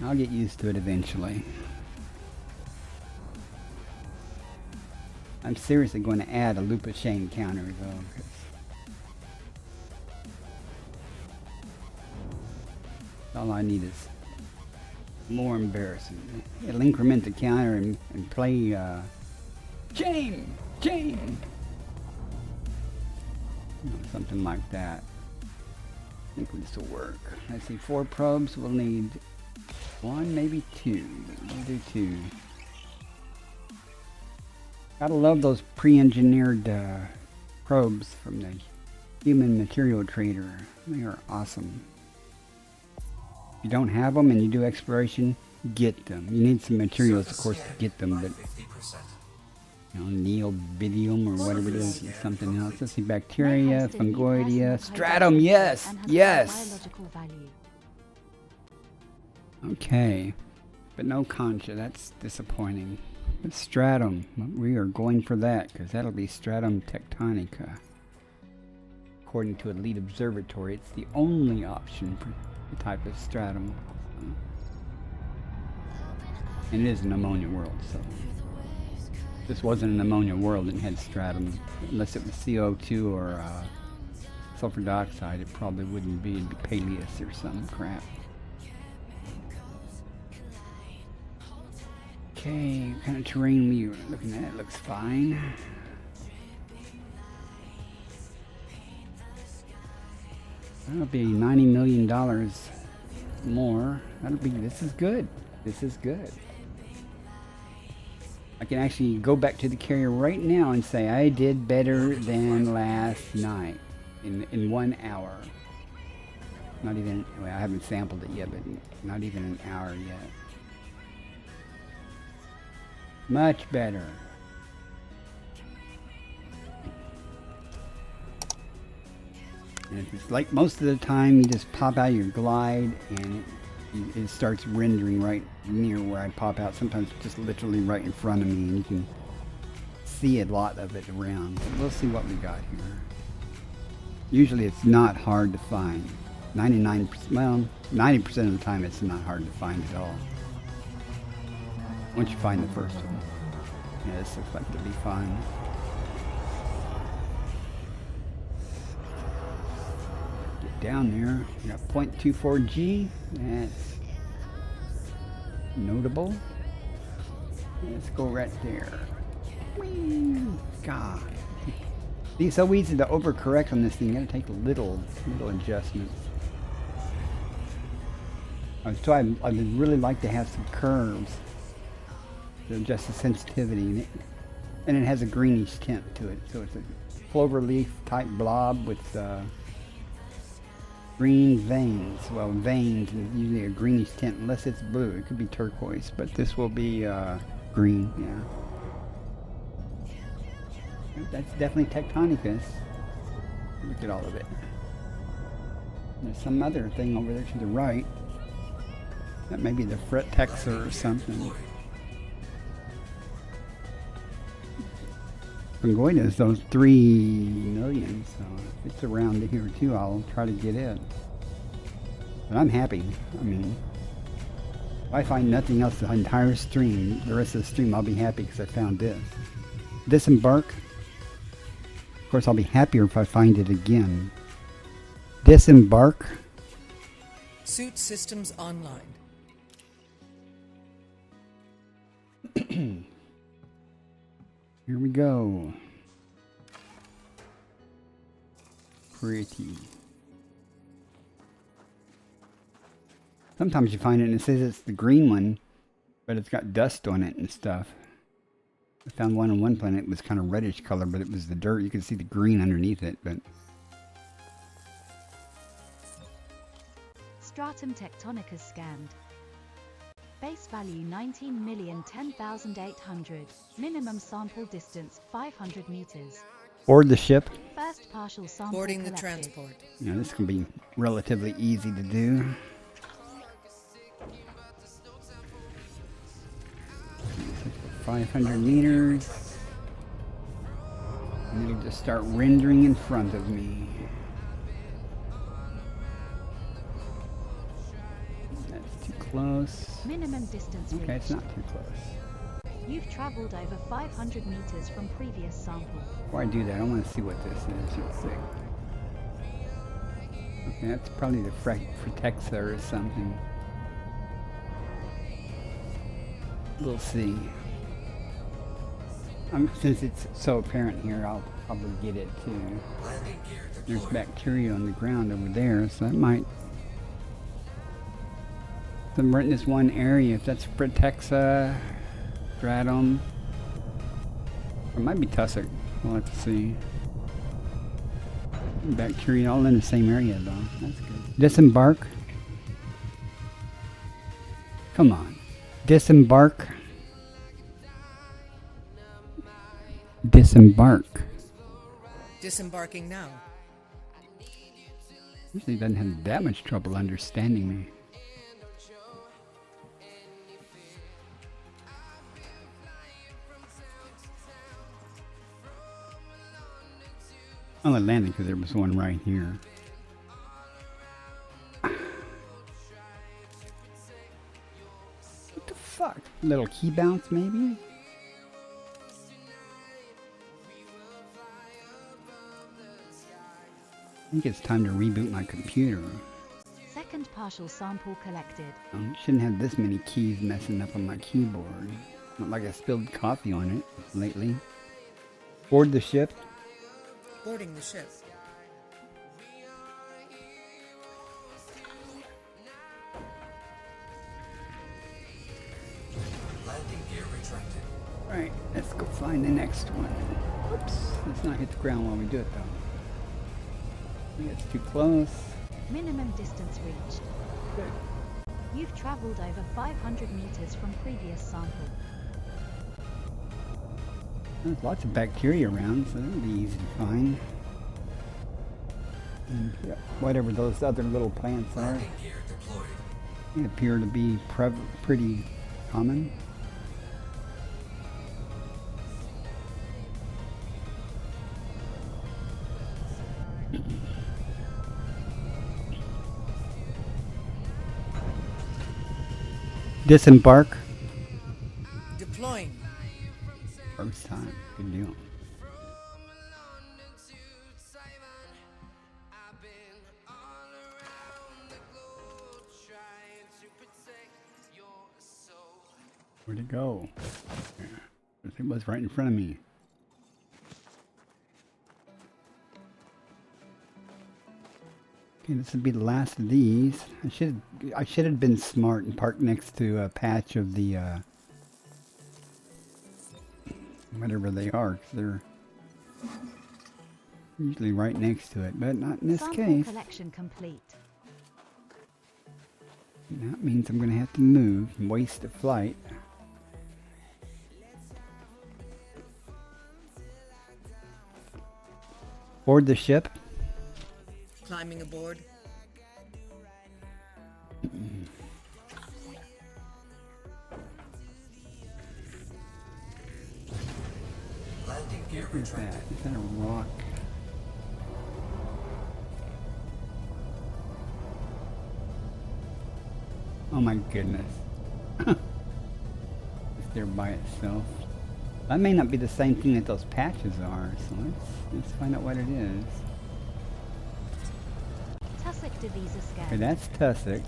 I'll get used to it eventually. I'm seriously going to add a loop of shame counter though, because all I need is more embarrassing. It'll increment the counter and play shame, shame, something like that. I think this will work. I see 4 probes. We'll need 1, maybe 2. We'll do 2. Gotta love those pre-engineered probes from the Human Material Trader. They are awesome. If you don't have them and you do exploration, get them. You need some materials, of course, to get them, but neobidium or whatever it is, something else. Let's see, bacteria, fungoidia, stratum, yes, yes. Okay, but no concha. That's disappointing. It's stratum. We are going for that because that'll be stratum tectonica. According to Elite Observatory, it's the only option for the type of stratum. And it is an ammonia world, so if this wasn't an ammonia world and had stratum, unless it was CO2 or sulfur dioxide, it probably wouldn't be. It'd be Peleus or some crap. Okay, what kind of terrain we were looking at? It looks fine. That'll be $90 million more. That'll be, this is good. This is good. I can actually go back to the carrier right now and say I did better than last night in 1 hour. Not even, well, I haven't sampled it yet, but not even an hour yet. Much better. And it's like most of the time, you just pop out your glide and it starts rendering right near where I pop out. Sometimes just literally right in front of me, and you can see a lot of it around. But we'll see what we got here. Usually it's not hard to find. 99%, well, 90% of the time it's not hard to find at all. Once you find the first one. Yeah, this looks like it'll be fine. Get down there. We got 0.24 G. That's notable. Let's go right there. Whee! God. It's so easy to overcorrect on this thing. You gotta take little adjustments. So I would really like to have some curves to adjust the sensitivity, and it has a greenish tint to it. So it's a clover leaf type blob with green veins. Well, veins is usually a greenish tint unless it's blue. It could be turquoise, but this will be green. Yeah, that's definitely tectonicus. Look at all of it. There's some other thing over there to the right. That may be the fret texer or something. Congoida is those 3 million, so if it's around here too, I'll try to get it. But I'm happy. I mean, if I find nothing else the entire stream, the rest of the stream, I'll be happy because I found this. Disembark. Of course, I'll be happier if I find it again. Disembark. Suit systems online. Here we go. Pretty. Sometimes you find it and it says it's the green one, but it's got dust on it and stuff. I found one on one planet. It was kind of reddish color, but it was the dirt. You can see the green underneath it, but Stratum tectonicus scanned. Base value 19,010,800. Minimum sample distance 500 meters. board the ship. First partial sample Boarding the collected. transport. You know, this can be relatively easy to do. 500 meters. And it'll just start rendering in front of me. That's too close. Minimum distance Okay, reached. it's not too close. You've traveled over 500 meters from previous sample. Before I do that, I want to see what this is. Let's see. Okay, that's probably the Fretexa or something. We'll see. Since it's so apparent here, I'll probably get it too. There's bacteria on the ground over there, so that might... So right in this one area, if that's Fretexa, stratum, or it might be tussock. We'll have to see. Bacteria all in the same area though. That's good. Disembark. Come on. Disembark. Disembark. Disembarking now. Usually doesn't have that much trouble understanding me. Well, it landed because there was one right here. What the fuck? Little key bounce, maybe? I think it's time to reboot my computer. Second partial sample collected. Shouldn't have this many keys messing up on my keyboard. Not like I spilled coffee on it lately. Board the ship. Boarding the ship. Landing gear retracted. Alright, let's go find the next one. Whoops, let's not hit the ground while we do it though. I think it's too close. Minimum distance reached. Good. You've traveled over 500 meters from previous sample. There's lots of bacteria around, so that'll be easy to find. And yeah, whatever those other little plants are, Landing gear deployed. they appear to be pretty common. Disembark. Deploying. First time. Good deal. Where'd it go? It was right in front of me. Okay, this would be the last of these. I should have been smart and parked next to a patch of the whatever they are, 'cause they're usually right next to it, but not in this Sample case. collection complete. That means I'm going to have to move and waste a flight. Board the ship. Climbing aboard. Landing gear What is that? retracted. Is that a rock? Oh my goodness. It's there by itself. That may not be the same thing that those patches are, so let's find out what it is. Tussock disease Okay, scan. that's tussock.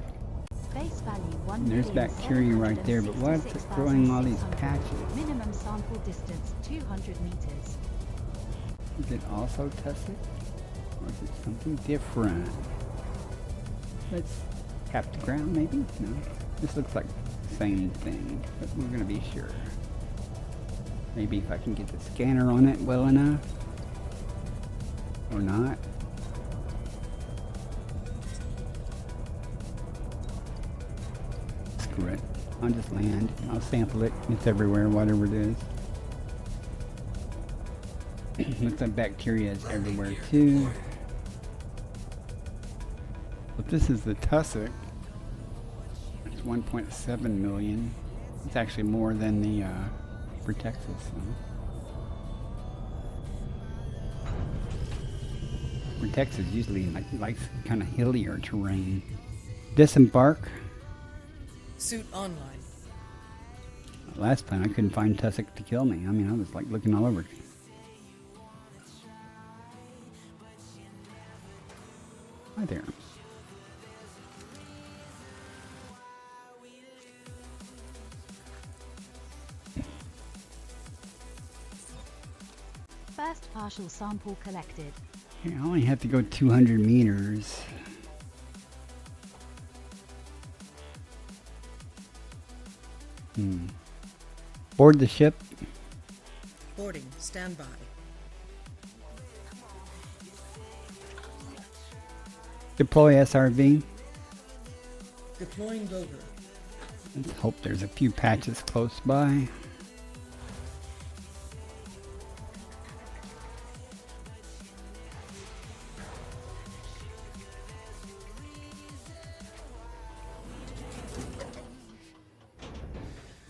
Base value And there's bacteria right there, but what's it throwing all these 1,766,600. patches? Minimum sample distance 200 meters. Is it also tussock? Or is it something different? Let's tap the ground maybe? No. This looks like the same thing, but we're gonna be sure. Maybe if I can get the scanner on it well enough. Or not. Screw it. I'll just land. I'll sample it. It's everywhere, whatever it is. Looks like bacteria is everywhere too. But this is the tussock. It's 1.7 million. It's actually more than the Texas. Texas usually likes kind of hillier terrain. Disembark. Suit online. Last time I couldn't find tussock to kill me. I mean, I was like looking all over. Hi there. First partial sample collected. Okay, I only have to go 200 meters. Board the ship. Boarding. Standby. Deploy SRV. Deploying rover. Let's hope there's a few patches close by.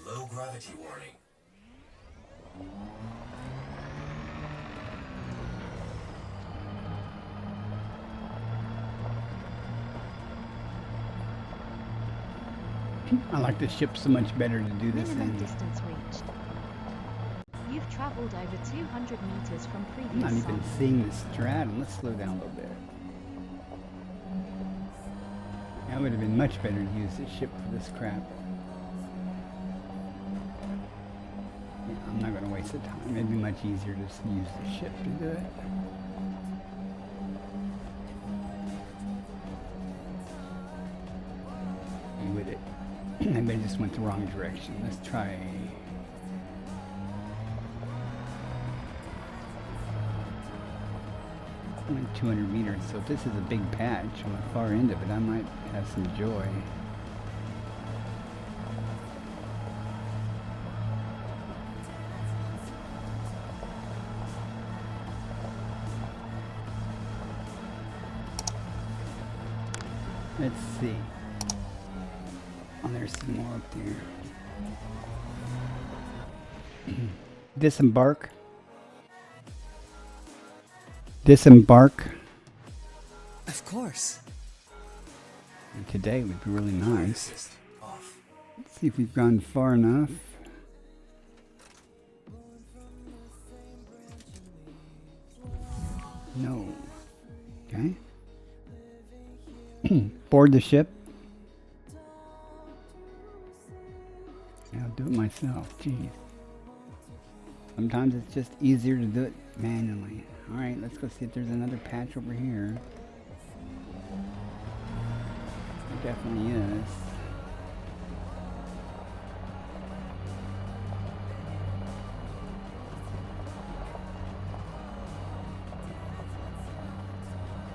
Low gravity warning. I like the ship so much better to do this Minimum thing. distance reached. You've traveled over 200 meters from I'm previous not even sample. seeing the stratum. Let's slow down a little bit. That would have been much better to use the ship for this crap. Yeah, I'm not going to waste the time. It'd be much easier to just use the ship to do it. With it. Maybe I just went the wrong direction. Let's try. Only 200 meters, so if this is a big patch on the far end of it, I might have some joy. Let's see. Oh, there's some more up there. Disembark. Disembark. Of course. And today would be really nice. Assist off. Let's see if we've gone far enough. No. Okay. Board the ship. Yeah, I'll do it myself. Jeez. Sometimes it's just easier to do it manually. Alright, let's go see if there's another patch over here. There definitely is.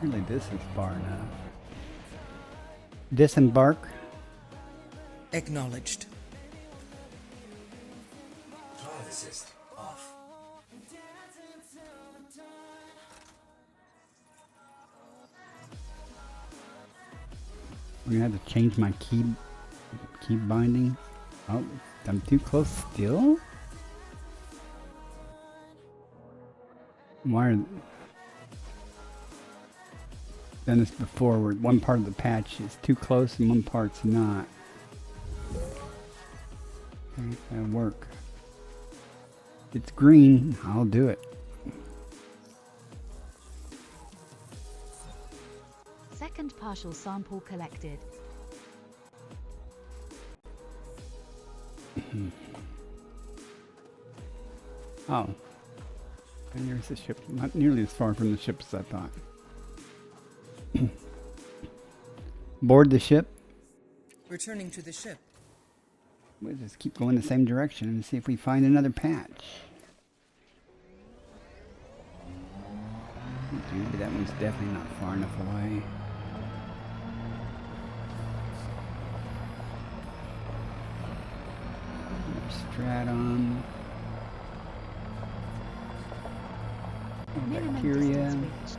Really, this is far enough. Disembark. Acknowledged. Drive assist off. I'm gonna have to change my key binding. Oh, I'm too close still? Why are done this before where one part of the patch is too close and one part's not. Okay, that'll work. It's green, I'll do it. Second partial sample collected. Oh. And here's the ship. Not nearly as far from the ship as I thought. Board the ship. Returning to the ship. We'll just keep going the same direction and see if we find another patch. Maybe that one's definitely not far enough away. Stratum. Minimum Bacteria. distance reached.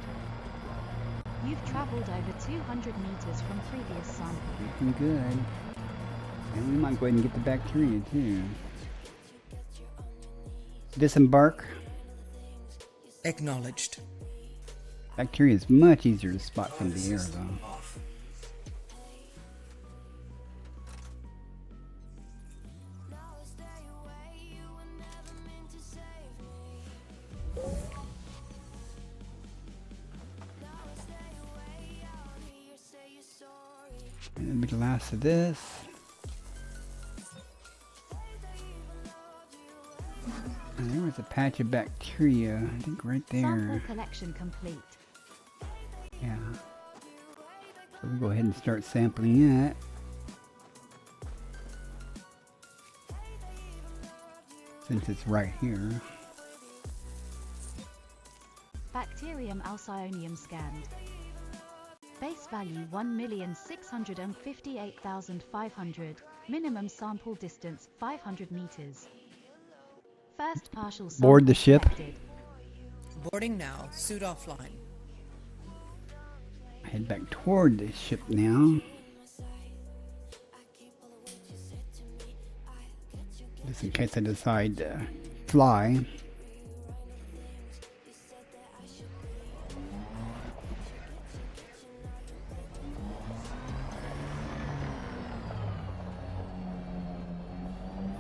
You've traveled over 200 meters from previous sample. Looking good. And we might go ahead and get the bacteria too. Disembark. Acknowledged. Bacteria is much easier to spot from the air though. Off. And that'll be the last of this. And there was a patch of bacteria, I think right Sample there. collection complete. Yeah. So we'll go ahead and start sampling it. Since it's right here. Bacterium alcyonium scanned. Base value 1,658,500. Minimum sample distance 500 meters. First partial sample Board the ship. collected. Boarding now. Suit offline. Head back toward the ship now. Just in case I decide to fly.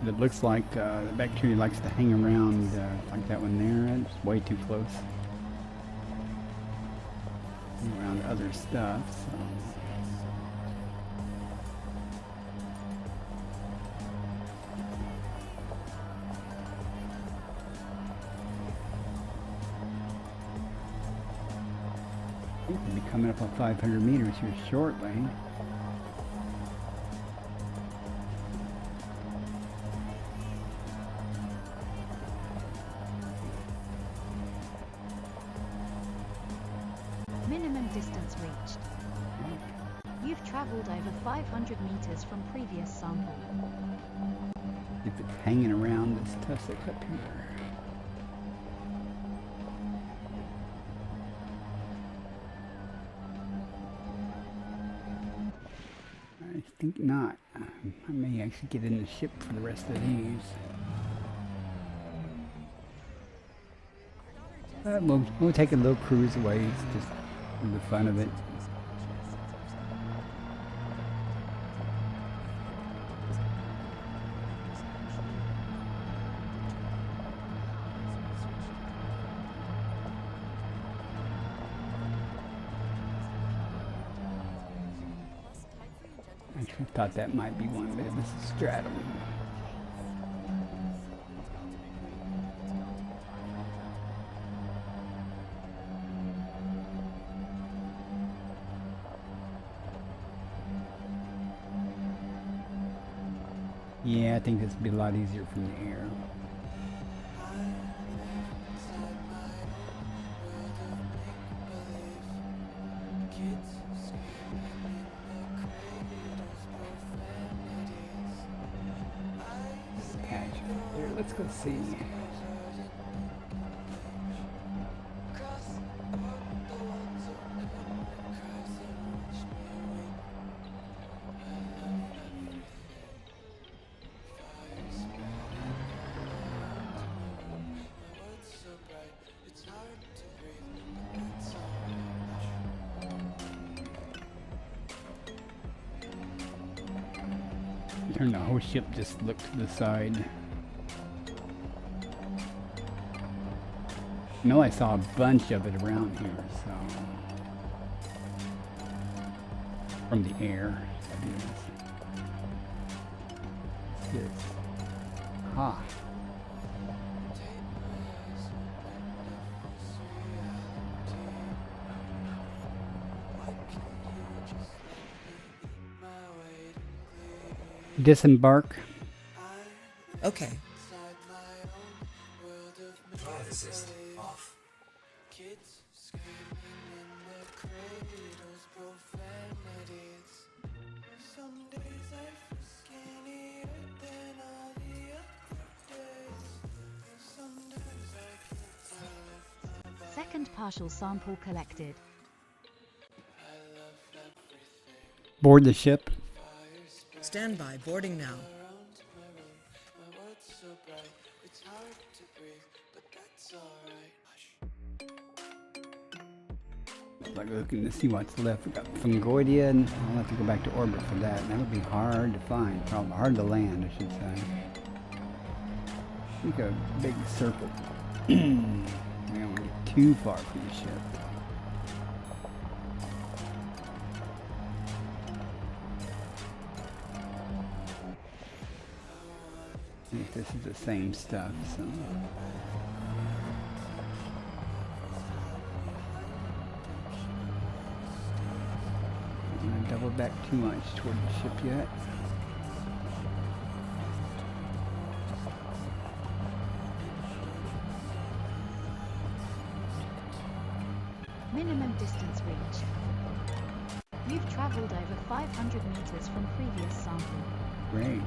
It looks like the bacteria likes to hang around like that one there. It's way too close. Around other stuff. So. I think we'll be coming up on 500 meters here shortly. Minimum distance reached. You've traveled over 500 meters from previous sample. If it's hanging around this tussock up here. I think not. I may actually get in the ship for the rest of these. We'll take a little cruise away, just for the fun of it. I thought that might be one, but this is stratum. Yeah, I think this would be a lot easier from the air. Let's go see. Turn the whole ship, just look to the side. I know I saw a bunch of it around here, so from the air. Yes. Ha. Disembark. Okay. Drive assist off. Second partial sample collected. Board the ship. Stand by. Boarding now. Like looking to see what's left. We got Fungoidia, and I'll have to go back to orbit for that. And that'll be hard to find, probably hard to land, I should say. I think a big circle. We don't want to get too far from the ship. See if this is the same stuff. So. Double back too much toward the ship yet. Minimum distance reached. You've traveled over 500 meters from previous sample. Great.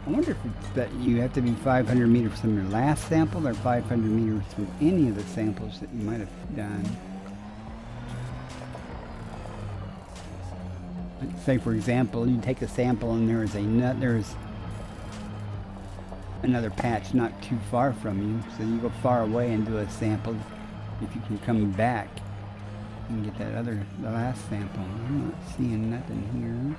I wonder if it's that you have to be 500 meters from your last sample or 500 meters from any of the samples that you might have done. Say, for example, you take a sample and there's another patch not too far from you, so you go far away and do a sample. If you can come back and get that the last sample. I'm not seeing nothing here.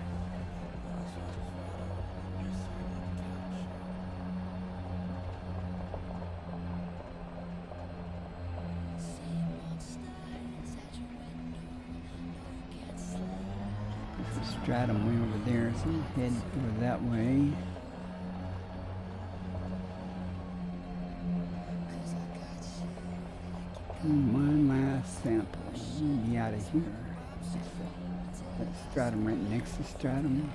stratum way over there, so we'll head over that way. And one last sample. We'll be out of here. That stratum right next to stratum.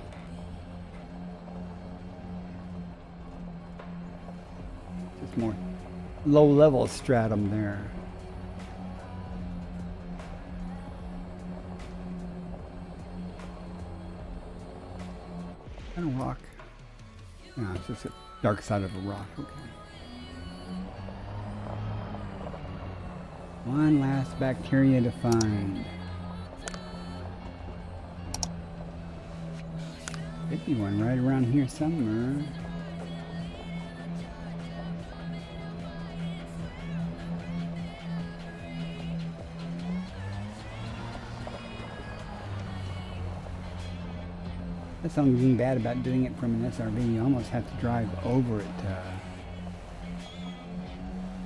Just more low-level stratum there. Kind of rock. No, it's just a dark side of a rock. Okay. One last bacteria to find. Could be one right around here somewhere. That's something bad about doing it from an SRV. You almost have to drive over it to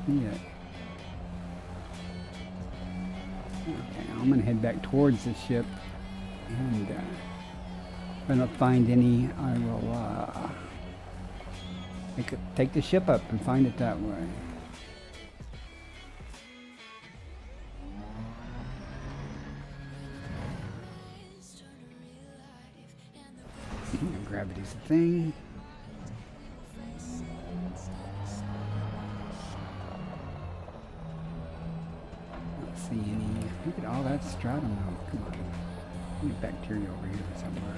see it. Okay, I'm gonna head back towards the ship, and if I don't find any, I will take the ship up and find it that way. Gravity's a thing. Don't see any. Look at all that stratum now. Come on. There's bacteria over here somewhere.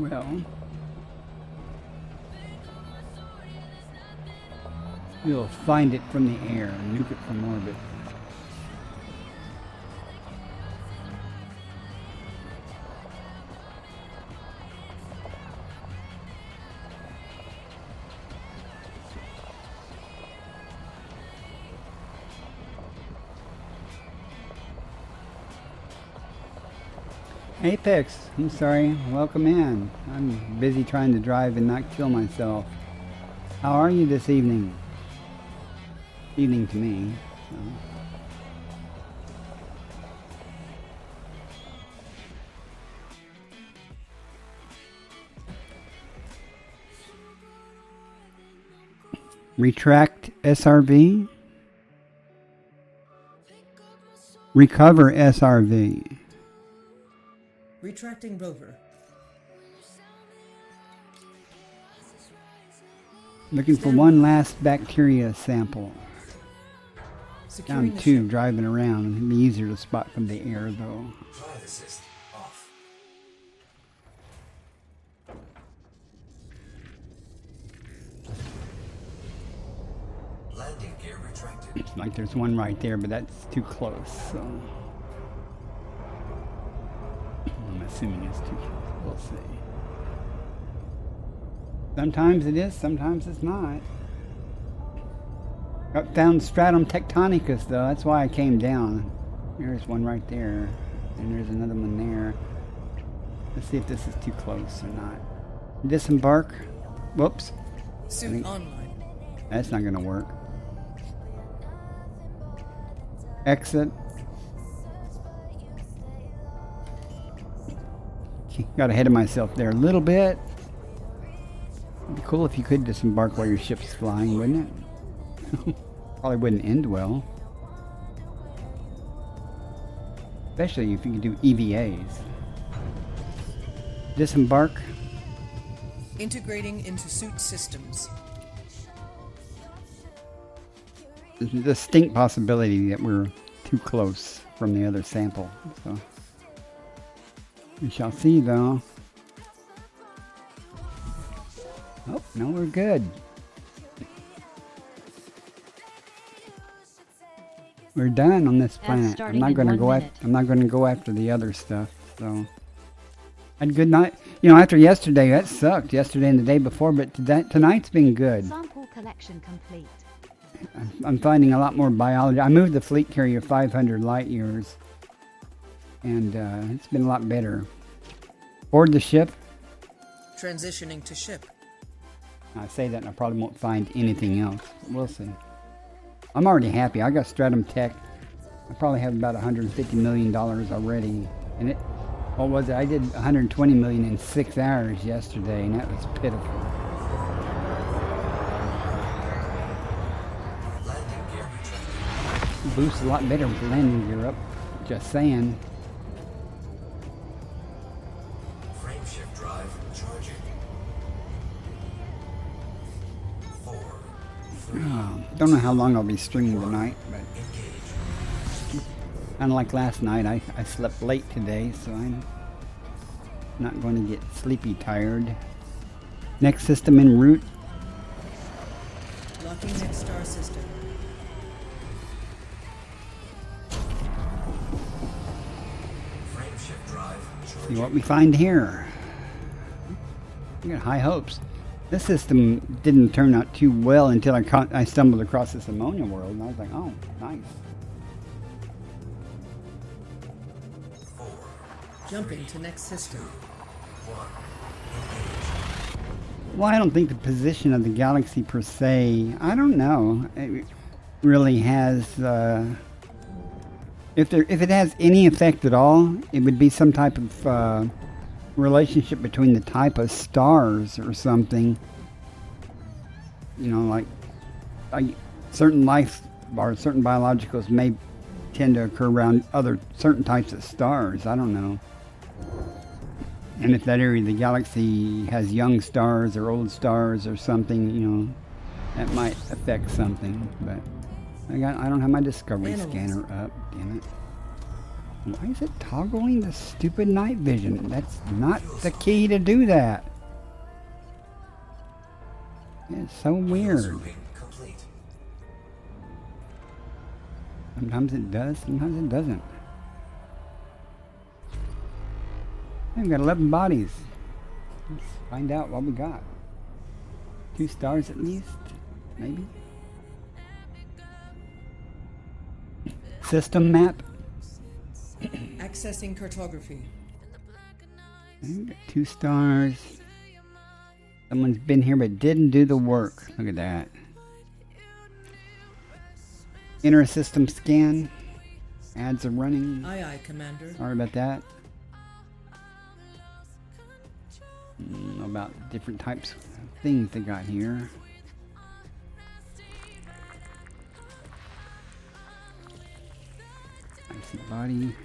Well, we'll find it from the air and nuke it from orbit. Apex, I'm sorry, welcome in. I'm busy trying to drive and not kill myself. How are you this evening? Evening to me. So. Retract SRV. Recover SRV. Retracting rover. Looking for one last bacteria sample. Securing Down the two, ship. driving around. It'd be easier to spot from the air, though. Drive assist off. Landing gear retracted. Like there's one right there, but that's too close, so... I'm assuming it's too close. We'll see. Sometimes it is, sometimes it's not. Got down stratum tectonicus, though. That's why I came down. There's one right there. And there's another one there. Let's see if this is too close or not. Disembark. Whoops. Suit online. That's not going to work. Exit. Got ahead of myself there a little bit. It'd be cool if you could disembark while your ship's flying, wouldn't it? Probably wouldn't end well. Especially if you can do EVAs. Disembark. Integrating into suit systems. There's a distinct possibility that we're too close from the other sample. So we shall see, though. Oh, no, we're good. We're done on this planet. I'm starting not in going to 1 go. minute. I'm not going to go after the other stuff. So, had a good night. You know, after yesterday, that sucked. Yesterday and the day before, but tonight's been good. Sample collection complete. I'm finding a lot more biology. I moved the fleet carrier 500 light years, and it's been a lot better. Board the ship. Transitioning to ship. I say that and I probably won't find anything else. We'll see. I'm already happy. I got Stratum Tech. I probably have about $150 million already. And it, what was it? I did 120 million in 6 hours yesterday, and that was pitiful. Landing gear retracted. Boosts a lot better with landing gear up. Just saying. Frame shift drive charging. 4, 3, Don't know how long I'll be streaming tonight, but engage. unlike last night, I slept late today, so I'm not going to get sleepy tired. Next system en route. Locking next star system. Frame shift drive See charging. what we find here. We got high hopes. This system didn't turn out too well until I stumbled across this ammonia world, and I was like, oh, nice. 4, Jumping to next system. 1, engage. Well, I don't think the position of the galaxy per se, I don't know, it really has, if it has any effect at all, it would be some type of relationship between the type of stars or something. You know, like certain life or certain biologicals may tend to occur around other certain types of stars. I don't know. And if that area of the galaxy has young stars or old stars or something, you know, that might affect something. But I don't have my discovery Analyze. scanner up. Damn it. Why is it toggling the stupid night vision? That's not the key to do that. It's so weird. Grouping complete. Sometimes it does, sometimes it doesn't. We've got 11 bodies. Let's find out what we got. 2 stars at least, maybe. System map. Accessing cartography. We've got 2 stars. Someone's been here but didn't do the work. Look at that. Inner system scan. Ads are running. Aye, aye, Commander. Sorry about that. About different types of things they got here. I see body.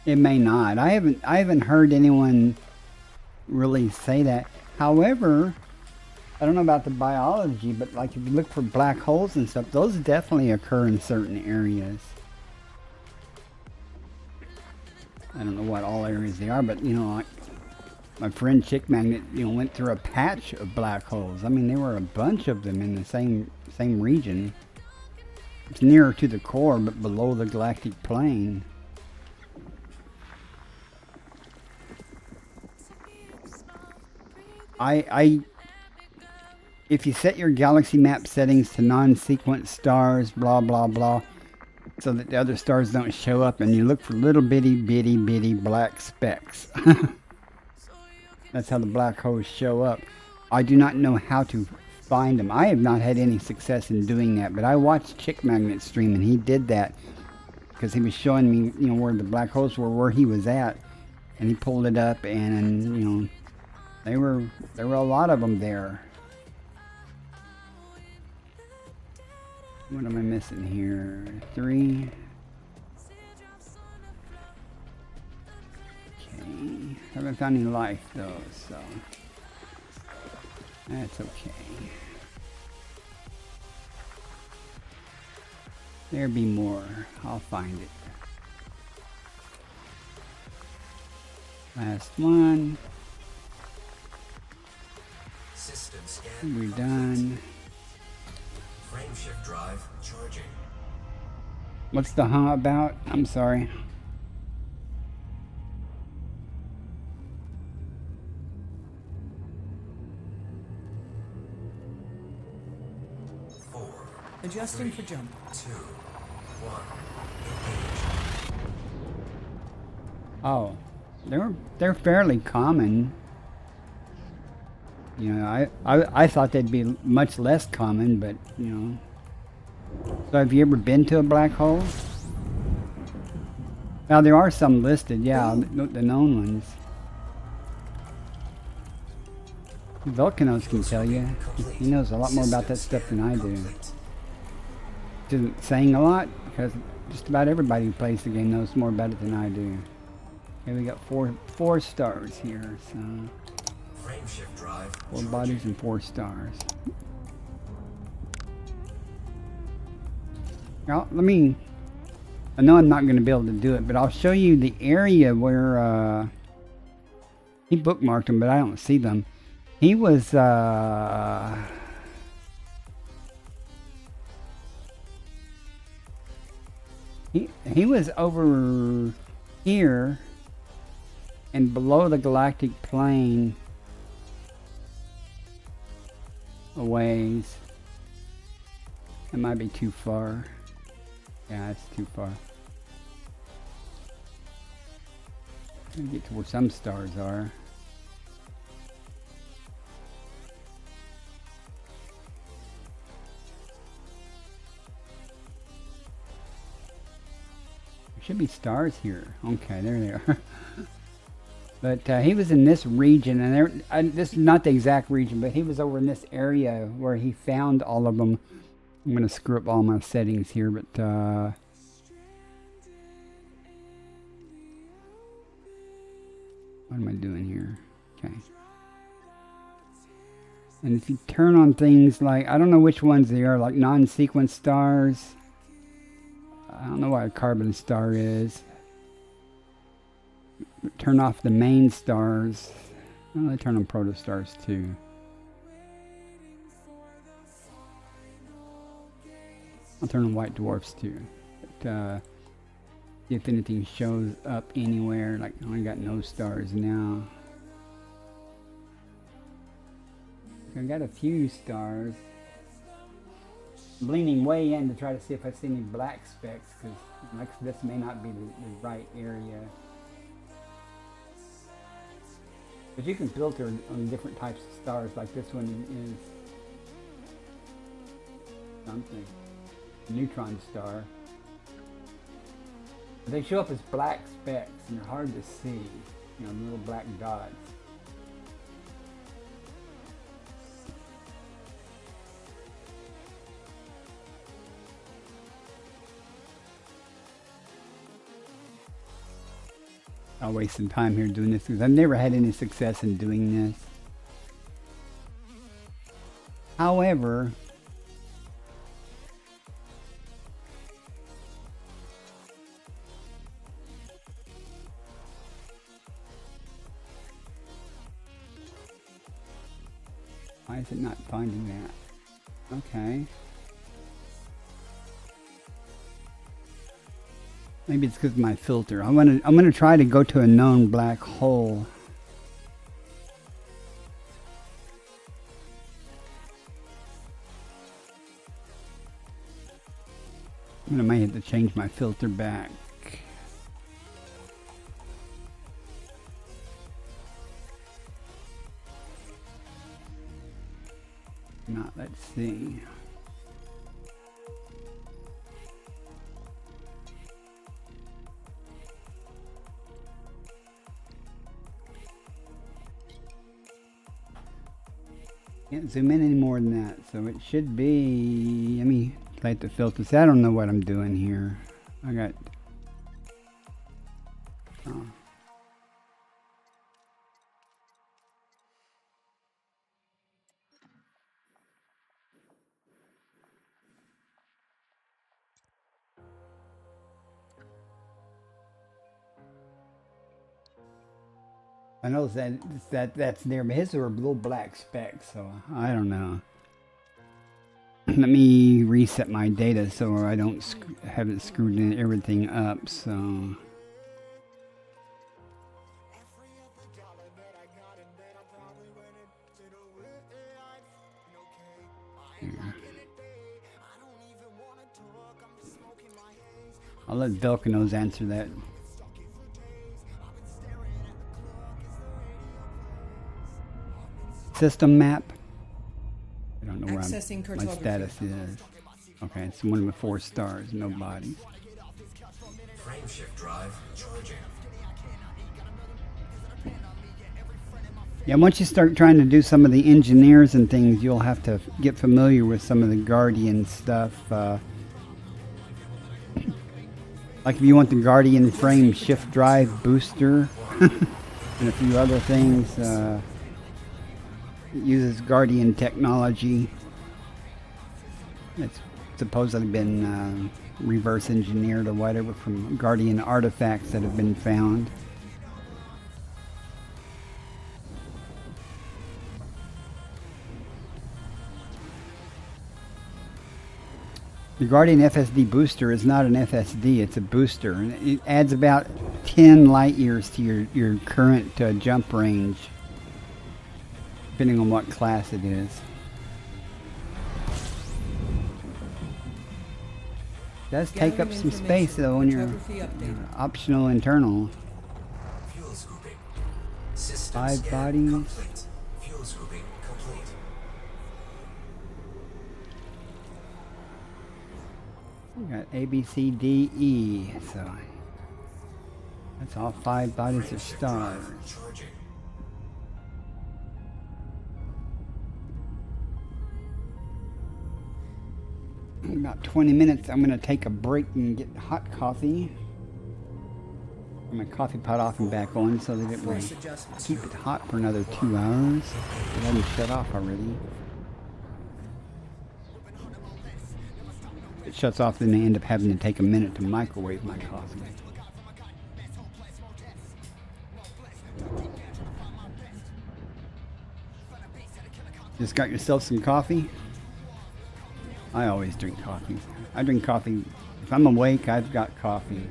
It may not. I haven't heard anyone really say that. However, I don't know about the biology, but like if you look for black holes and stuff, those definitely occur in certain areas. I don't know what all areas they are, but you know, like my friend Chick Magnet, you know, went through a patch of black holes. I mean, there were a bunch of them in the same region. It's nearer to the core, but below the galactic plane. If you set your galaxy map settings to non-sequence stars, blah blah blah, so that the other stars don't show up, and you look for little bitty black specks. That's how the black holes show up. I do not know how to find them. I have not had any success in doing that, but I watched Chick Magnet stream, and he did that because he was showing me, you know, where the black holes were, where he was at, and he pulled it up, and you know, there were a lot of them there. What am I missing here? 3. Okay. Haven't found any life though, so that's okay. There be more. I'll find it. Last one. System scan. We're done. Frame shift drive charging. What's the huh about? I'm sorry. Adjusting for jump. 2, 1. Engage. Oh, they're fairly common. You know, I thought they'd be much less common, but you know. So have you ever been to a black hole? Now there are some listed, yeah, the known ones. Volcanos can tell you. He knows a lot more about that stuff than I do. Isn't saying a lot because just about everybody who plays the game knows more about it than I do. Okay, we got four stars here, so Frameshift drive. 4 bodies and 4 stars. Now, I know I'm not going to be able to do it, but I'll show you the area where he bookmarked them, but I don't see them. He was he was over here and below the galactic plane a ways. It might be too far. Yeah, it's too far. Let me get to where some stars are. There should be stars here. Okay, there they are. But he was in this region, and this is not the exact region, but he was over in this area where he found all of them. I'm going to screw up all my settings here, but what am I doing here? Okay. And if you turn on things like, I don't know which ones they are, like non-sequence stars. I don't know what a carbon star is. Turn off the main stars. Well, I turn on protostars too. I'll turn on white dwarfs too. But, if anything shows up anywhere, like I got no stars now. I got a few stars. I'm leaning way in to try to see if I see any black specks, because like this may not be the right area. But you can filter on different types of stars, like this one is something. A neutron star. But they show up as black specks and they're hard to see. You know, little black dots. I'll waste some time here doing this because I've never had any success in doing this. However, why is it not finding that? Okay. Maybe it's because of my filter. I'm gonna try to go to a known black hole. I might have to change my filter back. Not, let's see. Can't zoom in any more than that, so it should be. Let me light the filter. See, I don't know what I'm doing here. I got. Oh. I know that's there, but his are little black specks, so I don't know. Let me reset my data so I don't have it screwed in everything up. So here. I'll let Velcanos answer that. System map. I don't know where Accessing my cartography. status is. Okay, it's one with 4 stars, no bodies. Frameshift drive charging. Yeah, once you start trying to do some of the engineers and things, you'll have to get familiar with some of the Guardian stuff. Like if you want the Guardian frame shift drive booster and a few other things, it uses Guardian technology. It's supposedly been reverse engineered or whatever from Guardian artifacts that have been found. The Guardian FSD booster is not an FSD, it's a booster. And it adds about 10 light years to your current jump range, depending on what class it is. It does take up some space though when you're optional internal. Fuel scooping. System 5 scan bodies. complete. Fuel scooping complete. We got A, B, C, D, E. So that's all 5 bodies of Frameshift stars. drive charging. In about 20 minutes, I'm going to take a break and get hot coffee. Put my coffee pot off and back on so that it will Force adjustment. keep it hot for another 2 hours. It hasn't shut off already. If it shuts off, then I end up having to take a minute to microwave my coffee. Just got yourself some coffee? I always drink coffee. I drink coffee. If I'm awake, I've got coffee.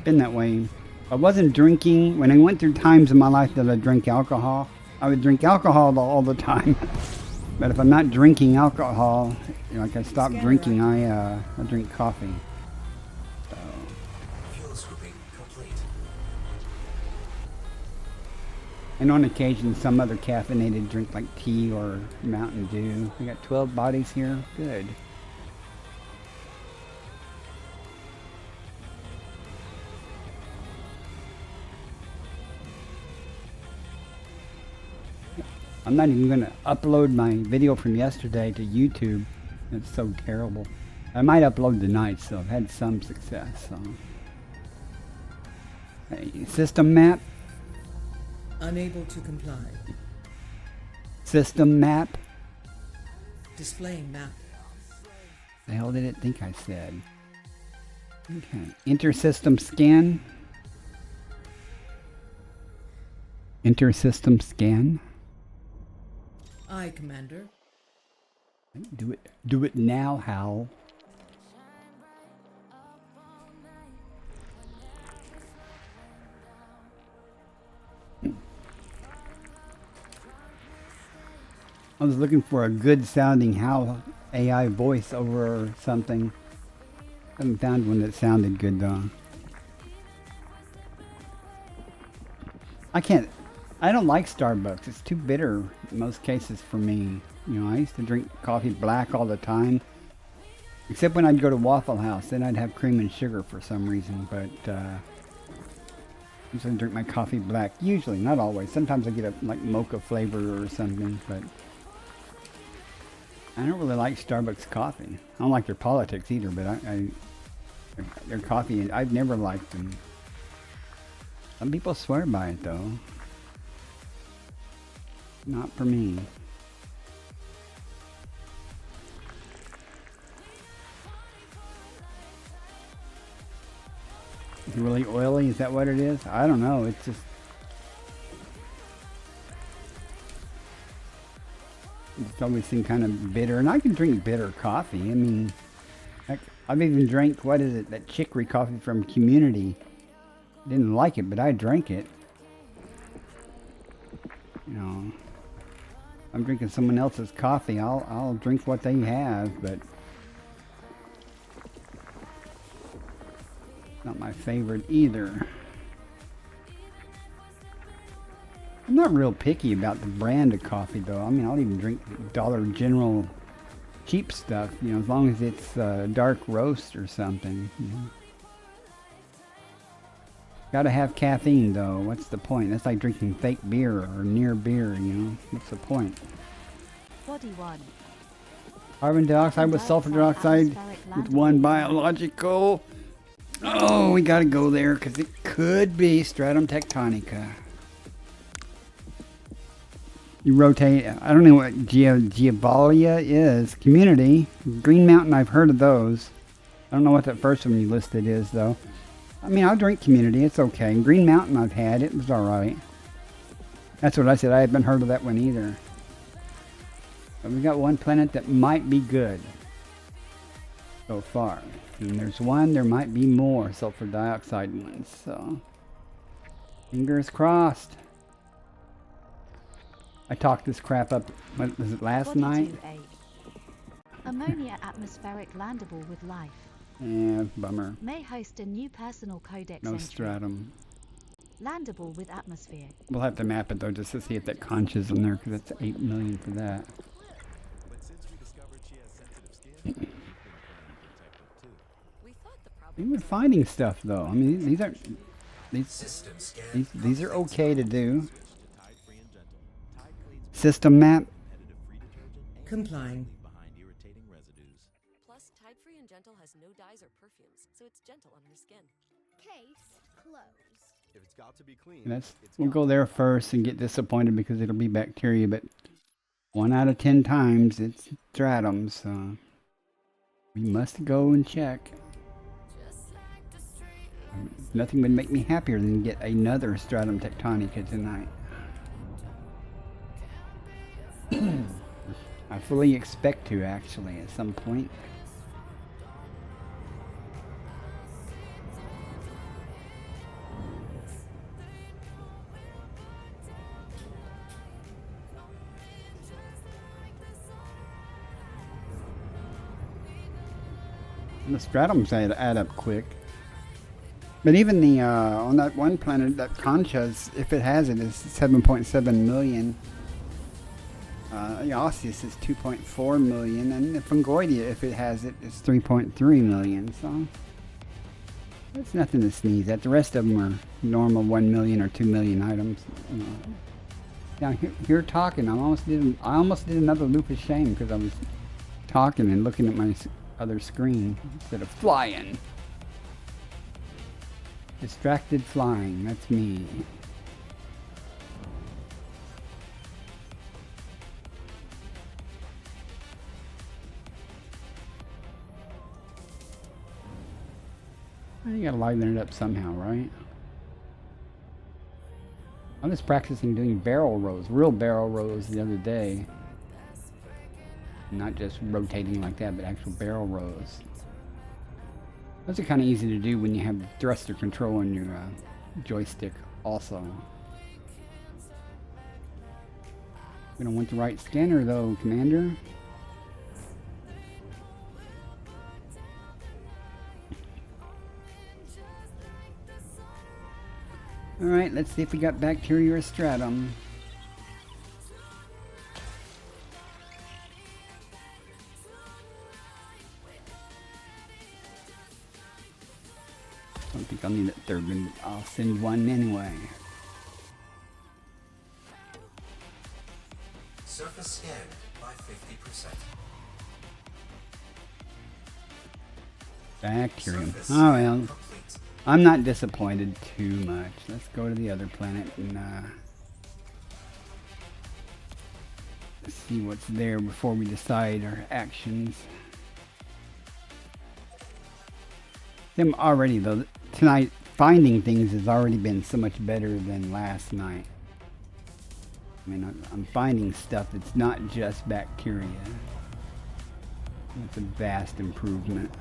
Been that way. I wasn't drinking. When I went through times in my life that I drank alcohol, I would drink alcohol all the time. But if I'm not drinking alcohol, like I stopped drinking, I drink coffee. Fuel scooping complete. And on occasion, some other caffeinated drink like tea or Mountain Dew. We got 12 bodies here. Good. I'm not even going to upload my video from yesterday to YouTube. It's so terrible. I might upload tonight, so I've had some success. So. Hey, system map. Unable to comply. System map. Displaying map. The hell did it think I said? Okay. Enter system scan. Enter system scan. Aye, Commander. Do it. Do it now, Hal. I was looking for a good sounding HAL AI voice over something. Haven't found one that sounded good though. I don't like Starbucks. It's too bitter in most cases for me. You know, I used to drink coffee black all the time. Except when I'd go to Waffle House, then I'd have cream and sugar for some reason. But usually I drink my coffee black. Usually, not always. Sometimes I get a like mocha flavor or something. But I don't really like Starbucks coffee. I don't like their politics either. But their coffee, I've never liked them. Some people swear by it though. Not for me. It's really oily, is that what it is? I don't know, it's just... It's always seemed kind of bitter, and I can drink bitter coffee. I mean, I've even drank, what is it, that chicory coffee from Community. Didn't like it, but I drank it. You know... I'm drinking someone else's coffee. I'll drink what they have, but not my favorite either. I'm not real picky about the brand of coffee though. I mean, I'll even drink Dollar General cheap stuff, you know, as long as it's dark roast or something. You know. Gotta have caffeine though. What's the point? That's like drinking fake beer or near beer, you know. What's the point? Body 1. Carbon dioxide with sulfur dioxide with one biological. Oh, we gotta go there because it could be stratum tectonica. You rotate. I don't know what Giavalia is. Community. Green Mountain, I've heard of those. I don't know what that first one you listed is, though. I mean, I'll drink Community. It's okay. Green Mountain I've had. It was alright. That's what I said. I haven't heard of that one either. But we got one planet that might be good. So far. And there's one, there might be more sulfur dioxide ones. So, fingers crossed. I talked this crap up, what was it, last Body night? 2A. Ammonia atmospheric landable with life. Yeah, bummer. May host a new personal codex No entry. stratum. Landable with atmosphere. We'll have to map it though just to see if that conch is in there because it's 8 million for that. But since we discovered she has sensitive skin, We thought the problem We're finding stuff though. I mean, these aren't System scan. these are okay to do. tide-free and gentle. Tide cleans System map. competitive-free detergent and Complying. leave behind irritating residues. Plus, Tide Free and Gentle has no dyes or perfumes, so it's gentle on your skin. Case closed. If it's got to be clean, That's we'll go there first and get disappointed because it'll be bacteria, but 1 out of 10 times it's stratum, so we must go and check. Nothing would make me happier than get another stratum tectonica tonight. I fully expect to actually at some point. And the stratums add up quick. But even the on that one planet, that Concha's, if it has it, is 7.7 million. Osseous is 2.4 million, and the Fungoidia, if it has it, is 3.3 million. So that's nothing to sneeze at. The rest of them are normal 1 million or 2 million items. You know. Now here talking, I almost did another loop of shame because I was talking and looking at my other screen instead of flying. Distracted flying, that's me. You gotta liven it up somehow, right? I'm just practicing doing barrel rows, real barrel rows the other day. Not just rotating like that, but actual barrel rows. Those are kind of easy to do when you have thruster control on your joystick also. We don't want the right scanner though, Commander. Alright, let's see if we got bacteria or stratum. I don't think I'll need a third one. I'll send one anyway. Surface scanned by 50%. Bacterium. Surface Oh well. complete. I'm not disappointed too much. Let's go to the other planet and see what's there before we decide our actions. Them already though, tonight finding things has already been so much better than last night. I mean, I'm finding stuff that's not just bacteria. It's a vast improvement.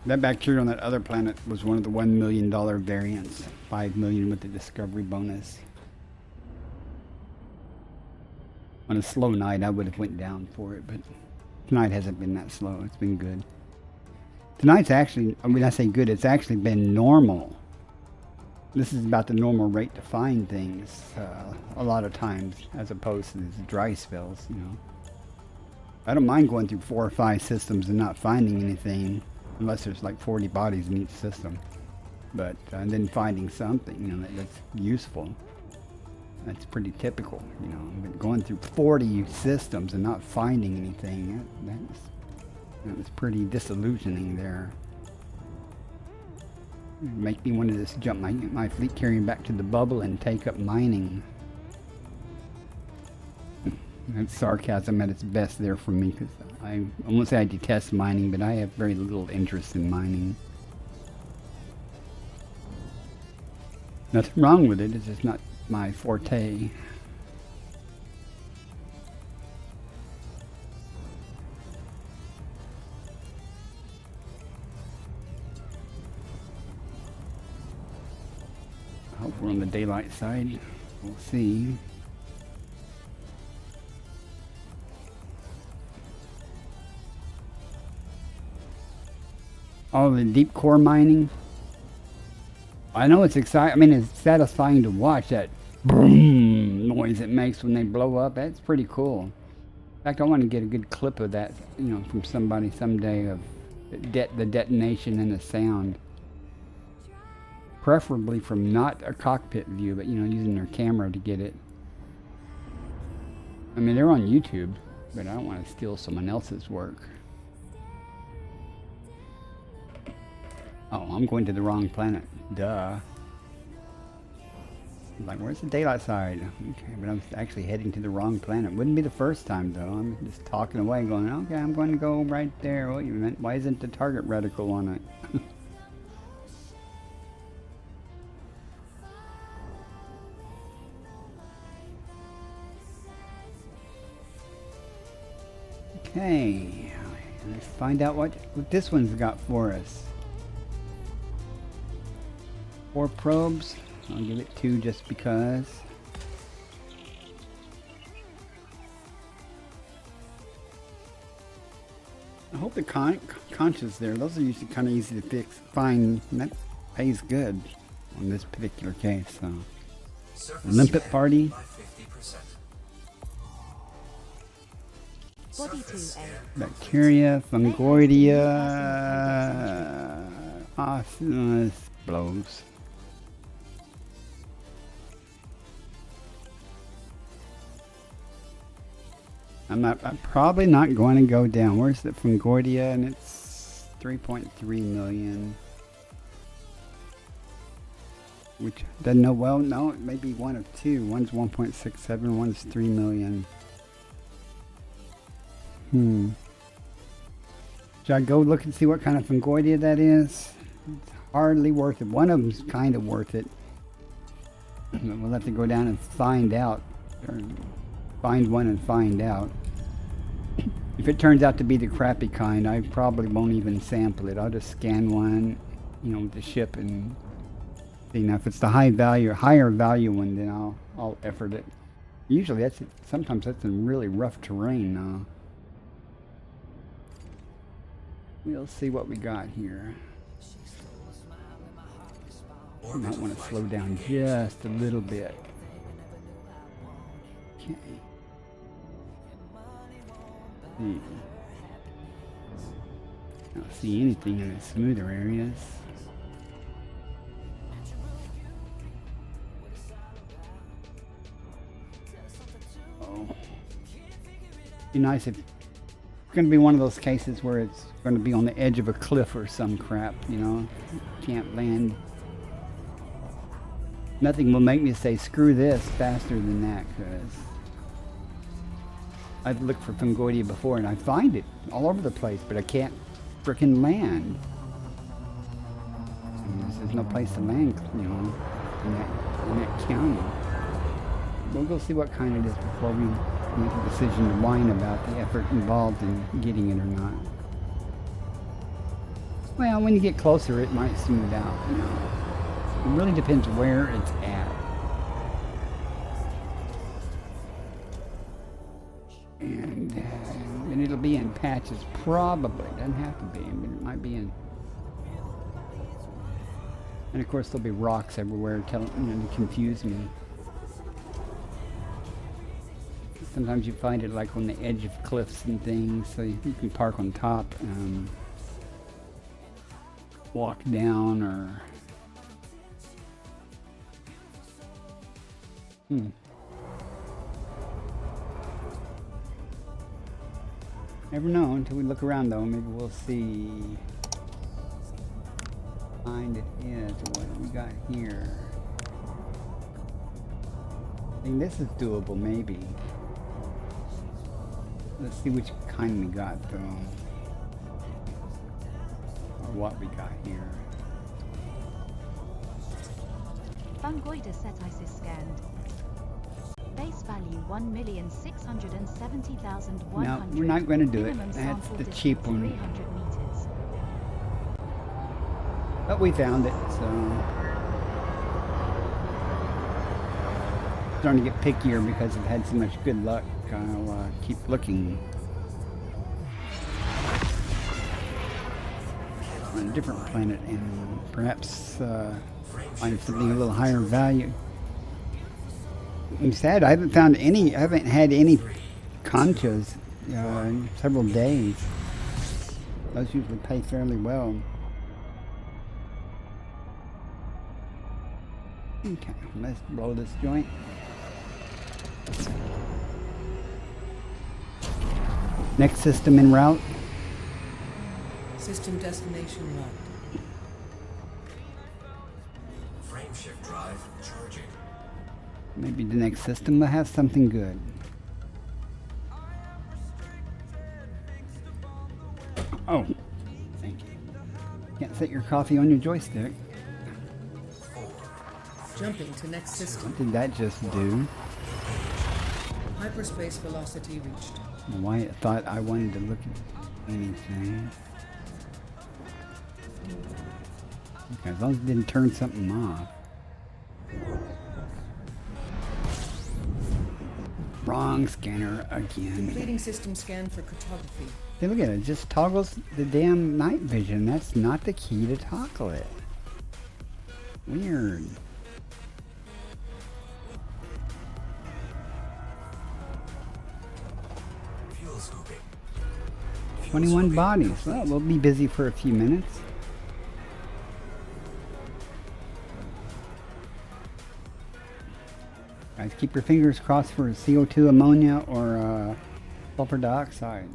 That bacteria on that other planet was one of the $1 million variants. 5 million with the discovery bonus. On a slow night, I would have went down for it, but tonight hasn't been that slow. It's been good. Tonight's actually, I mean, I say good, it's actually been normal. This is about the normal rate to find things a lot of times, as opposed to these dry spells, you know. I don't mind going through 4 or 5 systems and not finding anything, unless there's like 40 bodies in each system. But and then finding something, you know, that's useful. That's pretty typical, you know. But going through 40 systems and not finding anything, that was pretty disillusioning there. Make me want to just jump my fleet carrier back to the bubble and take up mining. That's sarcasm at its best there for me, because I won't say I detest mining, but I have very little interest in mining. Nothing wrong with it, it's just not my forte. I hope we're on the daylight side. We'll see. Oh, the deep core mining. I know it's exciting. I mean, it's satisfying to watch that boom noise it makes when they blow up. That's pretty cool. In fact, I want to get a good clip of that, you know, from somebody someday, of the detonation and the sound. Preferably from not a cockpit view, but, you know, using their camera to get it. I mean, they're on YouTube, but I don't want to steal someone else's work. Oh, I'm going to the wrong planet. Duh. Like, where's the daylight side? Okay, but I'm actually heading to the wrong planet. Wouldn't be the first time, though. I'm just talking away, going, okay, I'm going to go right there. What you meant? Why isn't the target reticle on it? Okay, let's find out what this one's got for us. 4 probes. I'll give it 2 just because. I hope the conch's there. Those are usually kind of easy to find, and that pays good on this particular case. So, limpet party. Body 2A. Bacteria, fungoidea, blows. I'm probably not going to go down. Where's the fungoidea? And it's 3.3 million. Which doesn't know, well, no, it may be one of 2. One's 1.67, one's 3 million. Should I go look and see what kind of fungoidea that is? It's hardly worth it. One of them's kind of worth it. We'll have to go down and find out. Or find one and find out. If it turns out to be the crappy kind, I probably won't even sample it. I'll just scan one, you know, with the ship and see. Now, if it's the higher value one, then I'll effort it. Usually, sometimes that's in really rough terrain now. We'll see what we got here. I might want to slow down just a little bit. Okay. I don't see anything in the smoother areas. Oh. Be nice if it's going to be one of those cases where it's going to be on the edge of a cliff or some crap, you know. Can't land. Nothing will make me say screw this faster than that, because I've looked for fungoidea before and I find it all over the place, but I can't frickin' land. There's no place to land, you know, in that county. We'll go see what kind it is before we make a decision to whine about the effort involved in getting it or not. Well, when you get closer, it might smooth out, you know. It really depends where it's at. And it'll be in patches, probably. Doesn't have to be, but it might be in. And of course, there'll be rocks everywhere, to confuse me. Sometimes you find it like on the edge of cliffs and things, so you can park on top, walk down, or never know until we look around, though. Maybe we'll see. Find it is. What do we got here? I think this is doable, maybe. Let's see which kind we got, though. Or what we got here. Fungoida Cetisis scanned. Base value 1,670,100. No, we're not going to do it. Minimum That's sample the distance cheap one. 300 meters. But we found it, so. Starting to get pickier because I've had so much good luck. I'll keep looking. On a different planet and perhaps find something a little higher value. I'm sad I haven't found any, I haven't had any conchas in several days. Those usually pay fairly well. Okay, let's blow this joint. Next system en route. System destination locked. Frameshift drive charging. Maybe the next system will have something good. Oh, thank you. Can't set your coffee on your joystick. Jumping to next system. What did that just do? Hyperspace velocity reached. Why it thought I wanted to look at anything. Okay, as long as it didn't turn something off. Wrong scanner again. Completing system scan for cartography. Hey, look at it. It just toggles the damn night vision. That's not the key to toggle it. Weird. Fuel scooping. 21 bodies. Well, we'll be busy for a few minutes. Guys, keep your fingers crossed for CO2 ammonia or sulfur dioxide.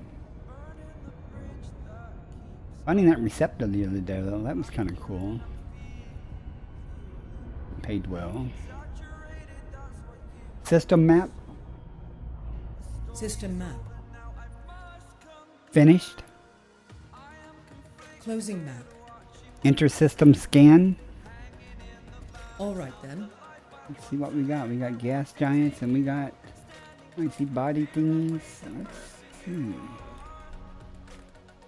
Finding that receptor the other day, though, that was kind of cool. Paid well. System map System map. finished. Closing map. Inter-system scan. All right then. Let's see what we got. We got gas giants and we got, I see body thingies. Let's see.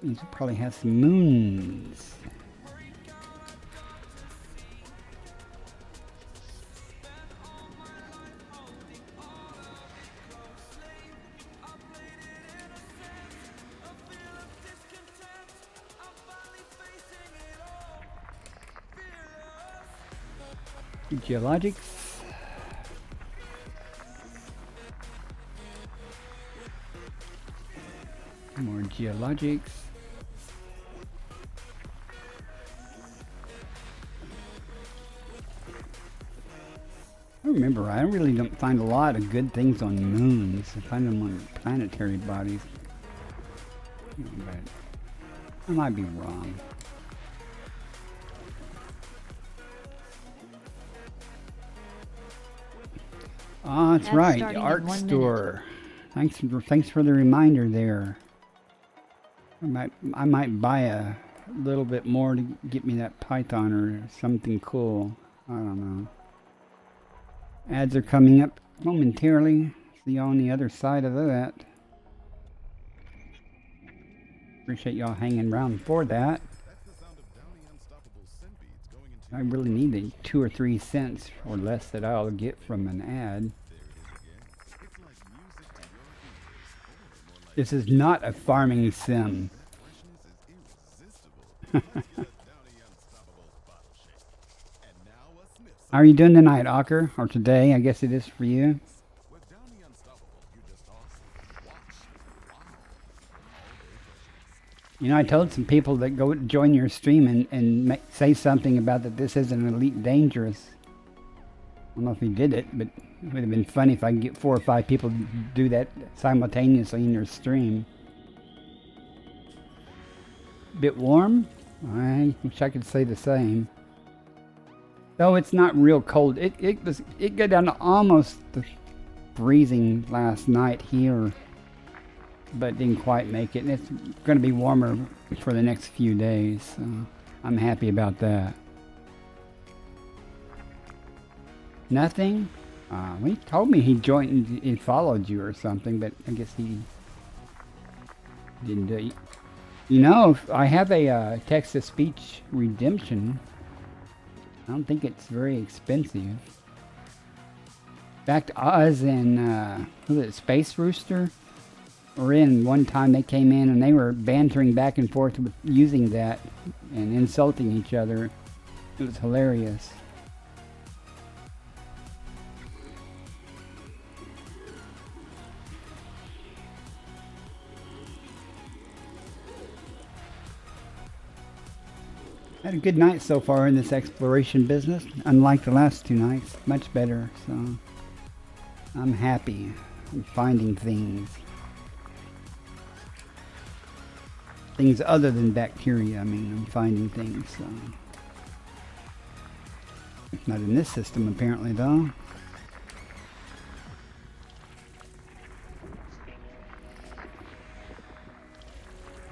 These will probably have some moons. Geologics. More geologics. I remember, I really don't find a lot of good things on moons. I find them on planetary bodies. But I might be wrong. Ah, that's right, the starting in art 1 minute. store. Thanks for the reminder there. I might buy a little bit more to get me that python or something cool. I don't know. Ads are coming up momentarily. See you on the other side of that. Appreciate y'all hanging around for that. I really need the 2 or 3 cents or less that I'll get from an ad. This is not a farming sim. How are you doing tonight, Ocker? Or today, I guess it is for you. You know, I told some people that go join your stream and say something about that this isn't Elite Dangerous. I don't know if he did it, but it would have been funny if I could get 4 or 5 people to do that simultaneously in your stream. Bit warm? I wish I could say the same. Though it's not real cold. It got down to almost the freezing last night here, but didn't quite make it. And it's going to be warmer for the next few days, so I'm happy about that. Nothing? He told me he joined, he followed you or something, but I guess he didn't do it. You know, I have a text-to-speech redemption. I don't think it's very expensive. In fact, Oz and was it Space Rooster were in one time. They came in and they were bantering back and forth with using that and insulting each other. It was hilarious. Had a good night so far in this exploration business, unlike the last 2 nights. Much better, so I'm happy. I'm finding things. Things other than bacteria, I mean, I'm finding things, so. Not in this system, apparently, though.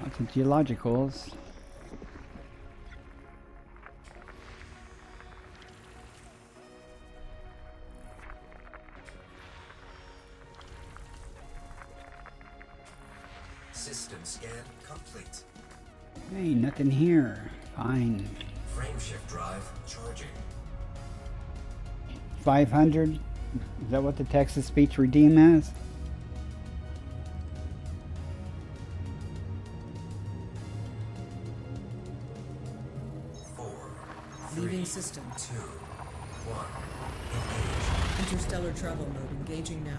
Lots of geologicals. System scan complete. Hey, nothing here. Fine. Frameshift drive charging. 500? Is that what the text-to-speech redeem is? Leaving system. 2, 1. Engage. Interstellar travel mode engaging now.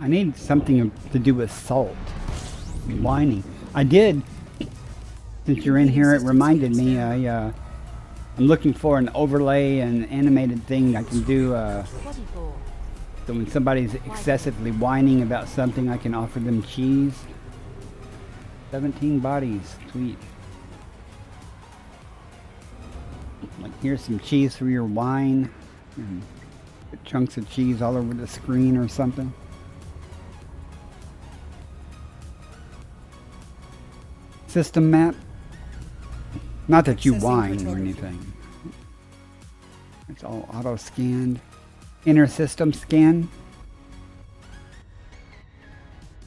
I need something to do with salt. Whining. I did. Since you're in here, it reminded me. I'm looking for an overlay and animated thing I can do. So when somebody's excessively whining about something, I can offer them cheese. 17 bodies. Sweet. Like, here's some cheese for your wine. And put chunks of cheese all over the screen or something. System map. Not that you whine or anything. It's all auto scanned. Inner system scan.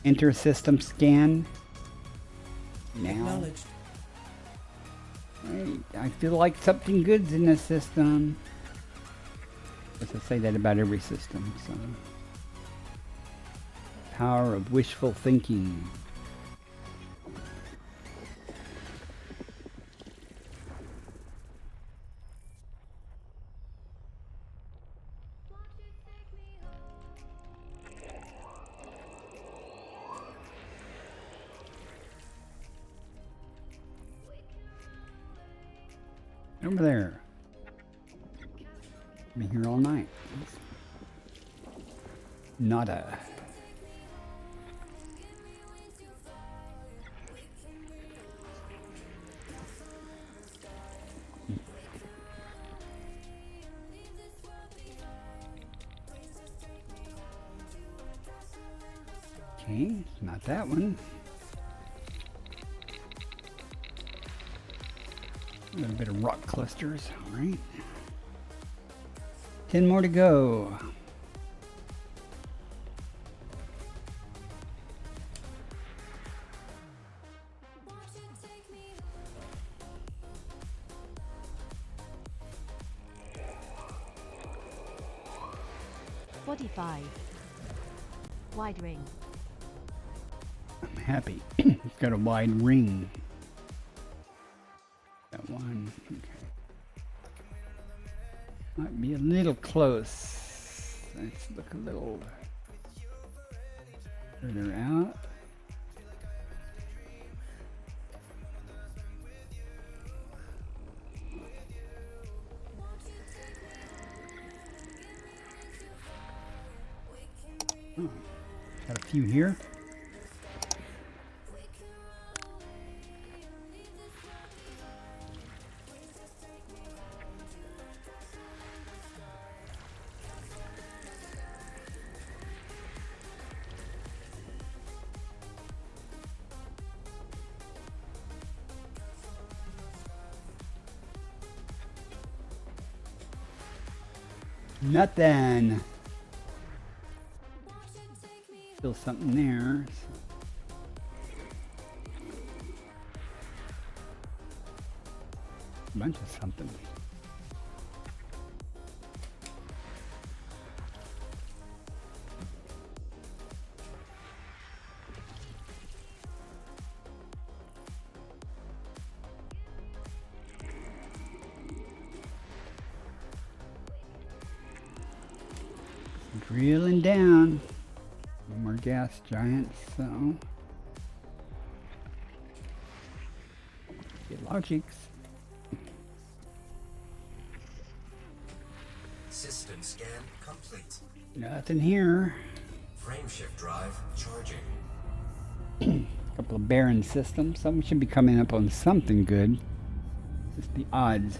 Enter system scan. Now. Acknowledged. I feel like something good's in this system. I guess I say that about every system. So. Power of wishful thinking. Over there. Be here all night. Nada. Okay, not that one. A little bit of rock clusters, all right. 10 more to go. Body 5. Wide ring. I'm happy. It's got a wide ring. That one. Okay. Might be a little close. Let's look a little further out. Oh, got a few here. Nothing. Still something there. Bunch of something. Drilling down. More gas giants, so get logics. System scan complete. Nothing here. Frameshift drive charging. Couple of barren systems. Something should be coming up on something good. Just the odds.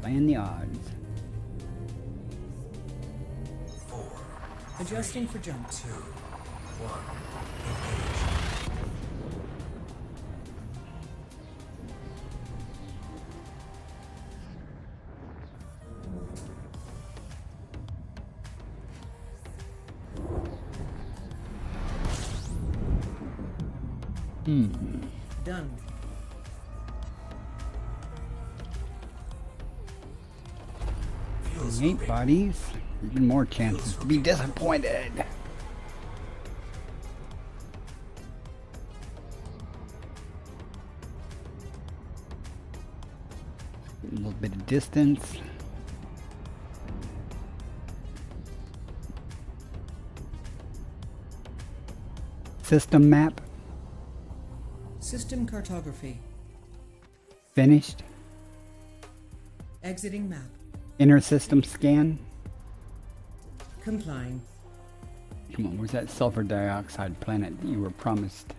Playing the odds. 4, Adjusting for jump. 2, 1. Done. Fuels 8 moving. bodies. Even more chances to be disappointed. A little bit of distance. System map System cartography. finished. Exiting map. Inner system scan. Complying. Come on, where's that sulfur dioxide planet that you were promised?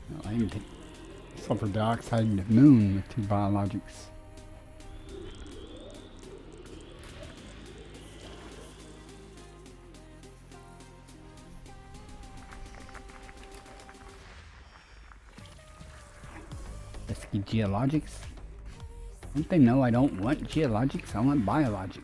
No, I didn't take sulfur dioxide to the moon with 2 biologics. Pesky geologics. Don't they know I don't want geologics? I want biologics.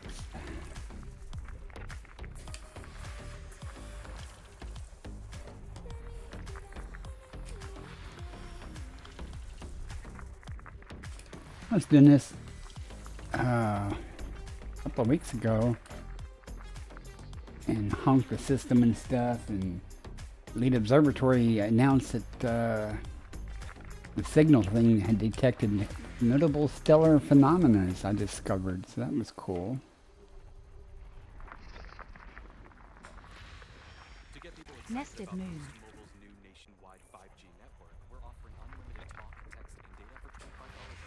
I was doing this a couple of weeks ago and Honk the system and stuff, and Elite Observatory announced that the signal thing had detected notable stellar phenomena, as I discovered, so that was cool. To get people Nested excited about moon. Boost Mobile's new nationwide 5G network, we're offering unlimited talk, text, and data for $25 a month.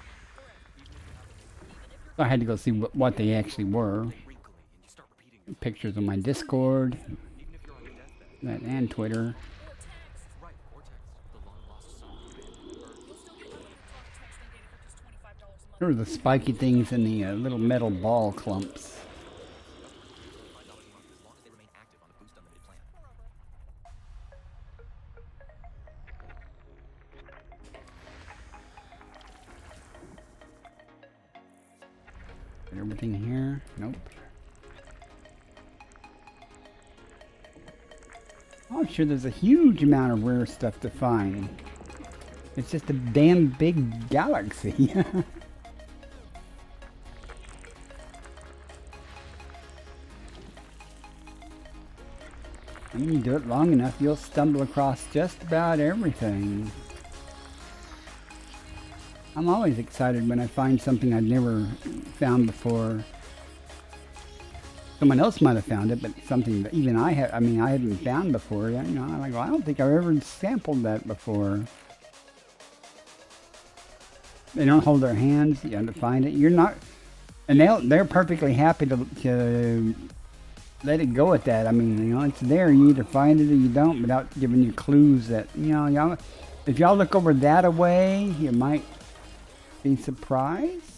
Even if you have a So I had to go see what they actually were. wrinkly and you start repeating Pictures on my Discord, even if you're on your deathbed. that, and Twitter. Right, or text. The long lost son of a bitch. There were the spiky things in the little metal ball clumps. $5 a month as long as they remain active on the Boost Unlimited plan. Everything here? Nope. I'm sure there's a huge amount of rare stuff to find. It's just a damn big galaxy. When you do it long enough, you'll stumble across just about everything. I'm always excited when I find something I've never found before. Someone else might have found it, but something that even I hadn't found before. You know, I'm like, well, I don't think I've ever sampled that before. They don't hold their hands. You have to find it. You're not, and they're perfectly happy to let it go at that. I mean, you know, it's there. You either find it or you don't, without giving you clues that, you know, y'all, if y'all look over that away, you might be surprised.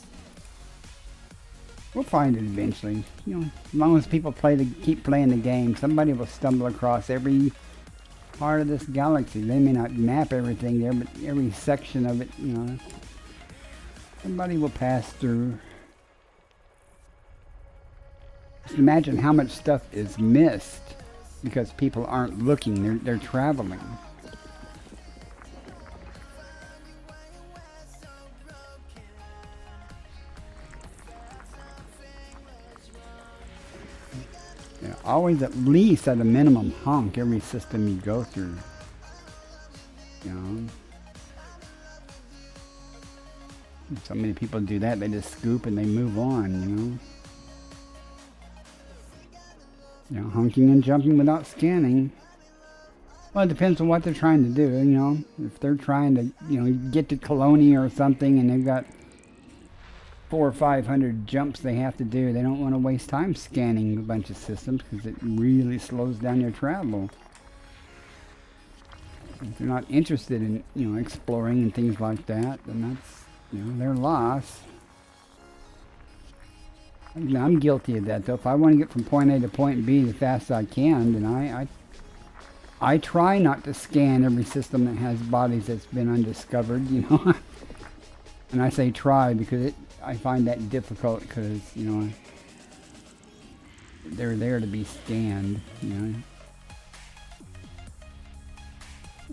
We'll find it eventually. You know, as long as people keep playing the game, somebody will stumble across every part of this galaxy. They may not map everything there, but every section of it, you know, somebody will pass through. Just imagine how much stuff is missed because people aren't looking, they're traveling. Yeah, always at least at a minimum honk every system you go through. You know? So many people do that, they just scoop and they move on, you know? You know, honking and jumping without scanning. Well, it depends on what they're trying to do, you know. If they're trying to, you know, get to Colonia or something and they've got 400 or 500 jumps they have to do, they don't want to waste time scanning a bunch of systems because it really slows down your travel. If they're not interested in, you know, exploring and things like that, then that's, you know, their loss. I'm guilty of that though. If I want to get from point A to point B as fast as I can, then I try not to scan every system that has bodies that's been undiscovered, you know. And I say try because I find that difficult because, you know, they're there to be scanned, you know.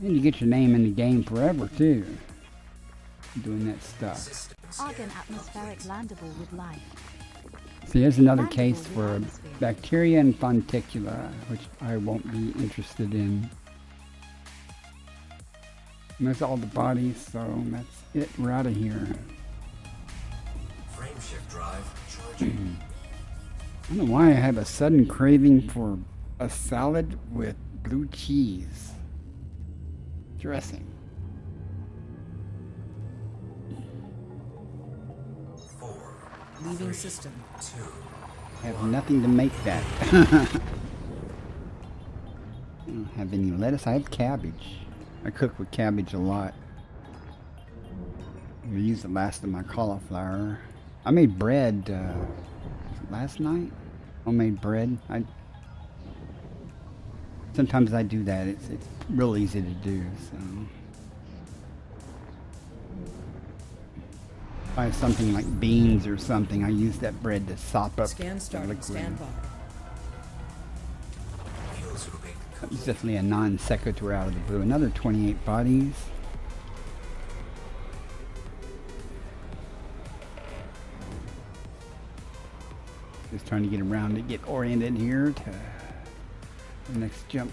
And you get your name in the game forever too, doing that stuff. Argon atmospheric landable with life. See, here's another case for bacteria and fonticula, which I won't be interested in. And that's all the bodies, so that's it. We're out of here. Frame shift drive charging. I don't know why I have a sudden craving for a salad with blue cheese dressing. 4, Leaving system. 2. I have nothing to make that. I don't have any lettuce. I have cabbage. I cook with cabbage a lot. I'm gonna use the last of my cauliflower. I made bread last night. Homemade bread. Sometimes I do that. It's real easy to do. So if I have something like beans or something, I use that bread to sop up Scan the start. liquid. Stand by. Fuels looping. It's definitely a non sequitur out of the blue. Another 28 bodies. Just trying to get around to get oriented here to the next jump.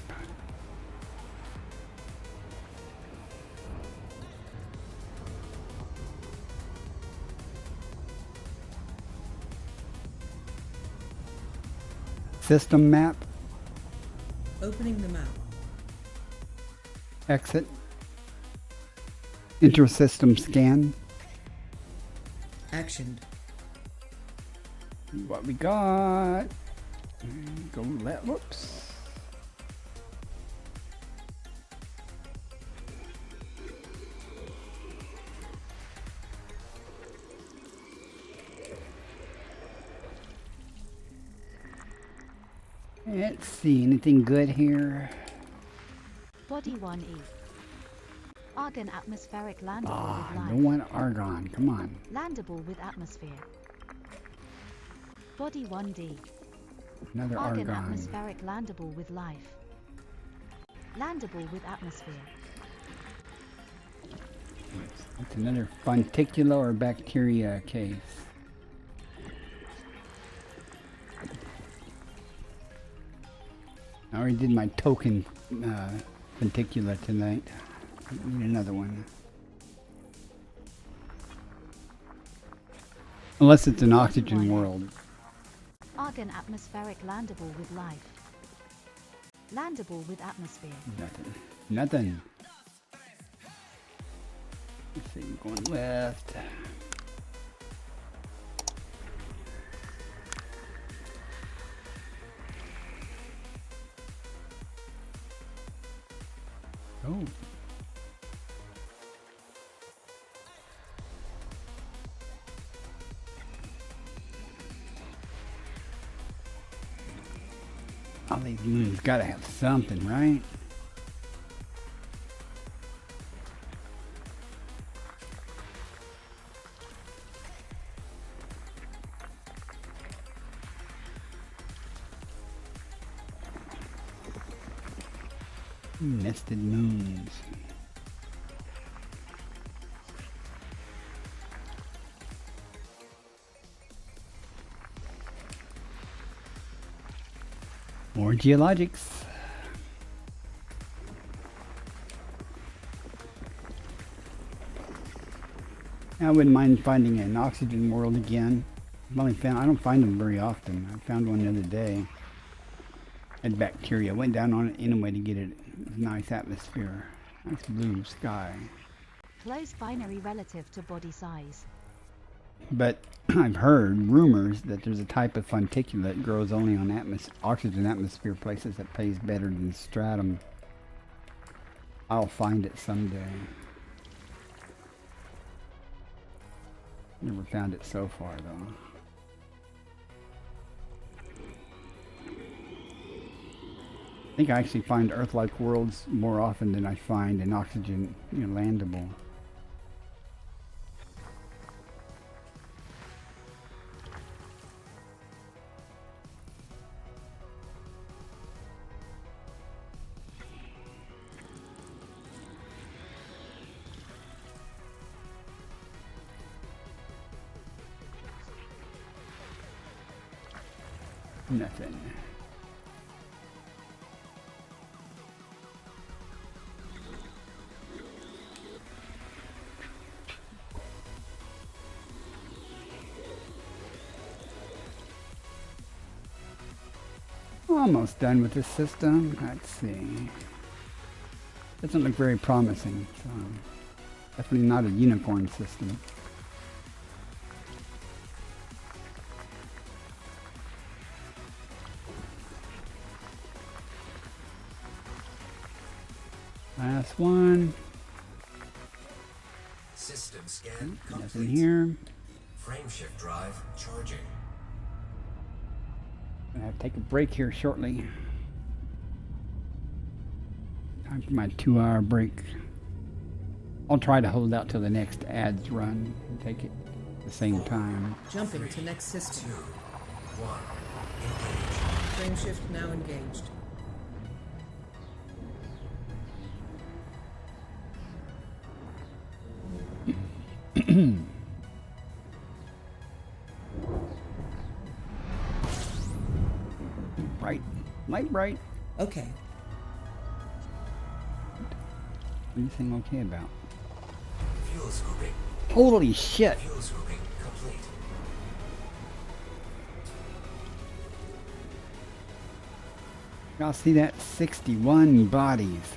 System map. Opening the map. Exit. Inter-system scan. Actioned. What we got. Go left. Whoops. Let's see, anything good here? Body 1E. Argon atmospheric landable Ah, with I life. don't want argon. Come on. Landable with atmosphere. Body 1D. Another Argon argon. atmospheric landable with life. Landable with atmosphere. It's another funticular or bacteria case. I already did my token funticula tonight. Need another one. Unless it's an oxygen world. Argon atmospheric landable with life. Landable with atmosphere. Nothing. Nothing. Let's see, going left. Oh. All these moons gotta have something, right? Nested moons. More geologics. I wouldn't mind finding an oxygen world again. I don't find them very often. I found one the other day. Had bacteria. Went down on it anyway to get it. Nice atmosphere. Nice blue sky. Close binary relative to body size. But I've heard rumors that there's a type of funticula that grows only on oxygen atmosphere places that pays better than stratum. I'll find it someday. Never found it so far though. I think I actually find Earth-like worlds more often than I find an oxygen, landable. Nothing. Almost done with this system. Let's see. Doesn't look very promising. So definitely not a unicorn system. Last one. System scan Nothing complete. here. Frameshift drive charging. I have to take a break here shortly. Time for my 2-hour break. I'll try to hold out till the next ads run and take it at the same time. Jumping to next system. 2, 1, engage. Frameshift now engaged. Bright. Light bright. Okay. Anything okay about? Fuel scooping. Holy shit! Fuel scooping complete. Y'all see that? 61 bodies.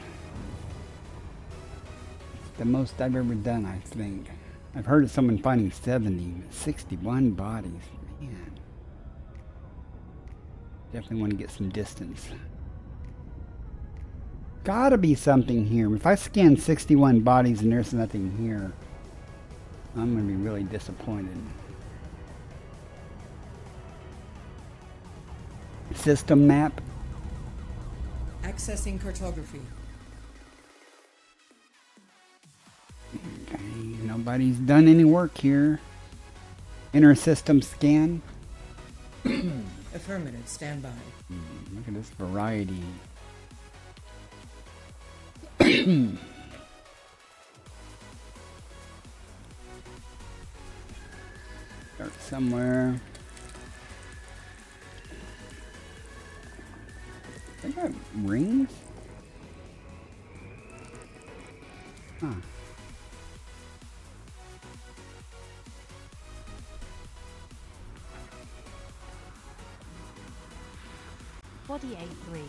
It's the most I've ever done, I think. I've heard of someone finding 70, but 61 bodies. Man. Definitely want to get some distance. Gotta be something here. If I scan 61 bodies and there's nothing here, I'm gonna be really disappointed. System map. Accessing cartography. Okay, nobody's done any work here. Inner system scan. Affirmative. Stand by. Look at this variety. Start somewhere. They got rings? Huh. Body A3.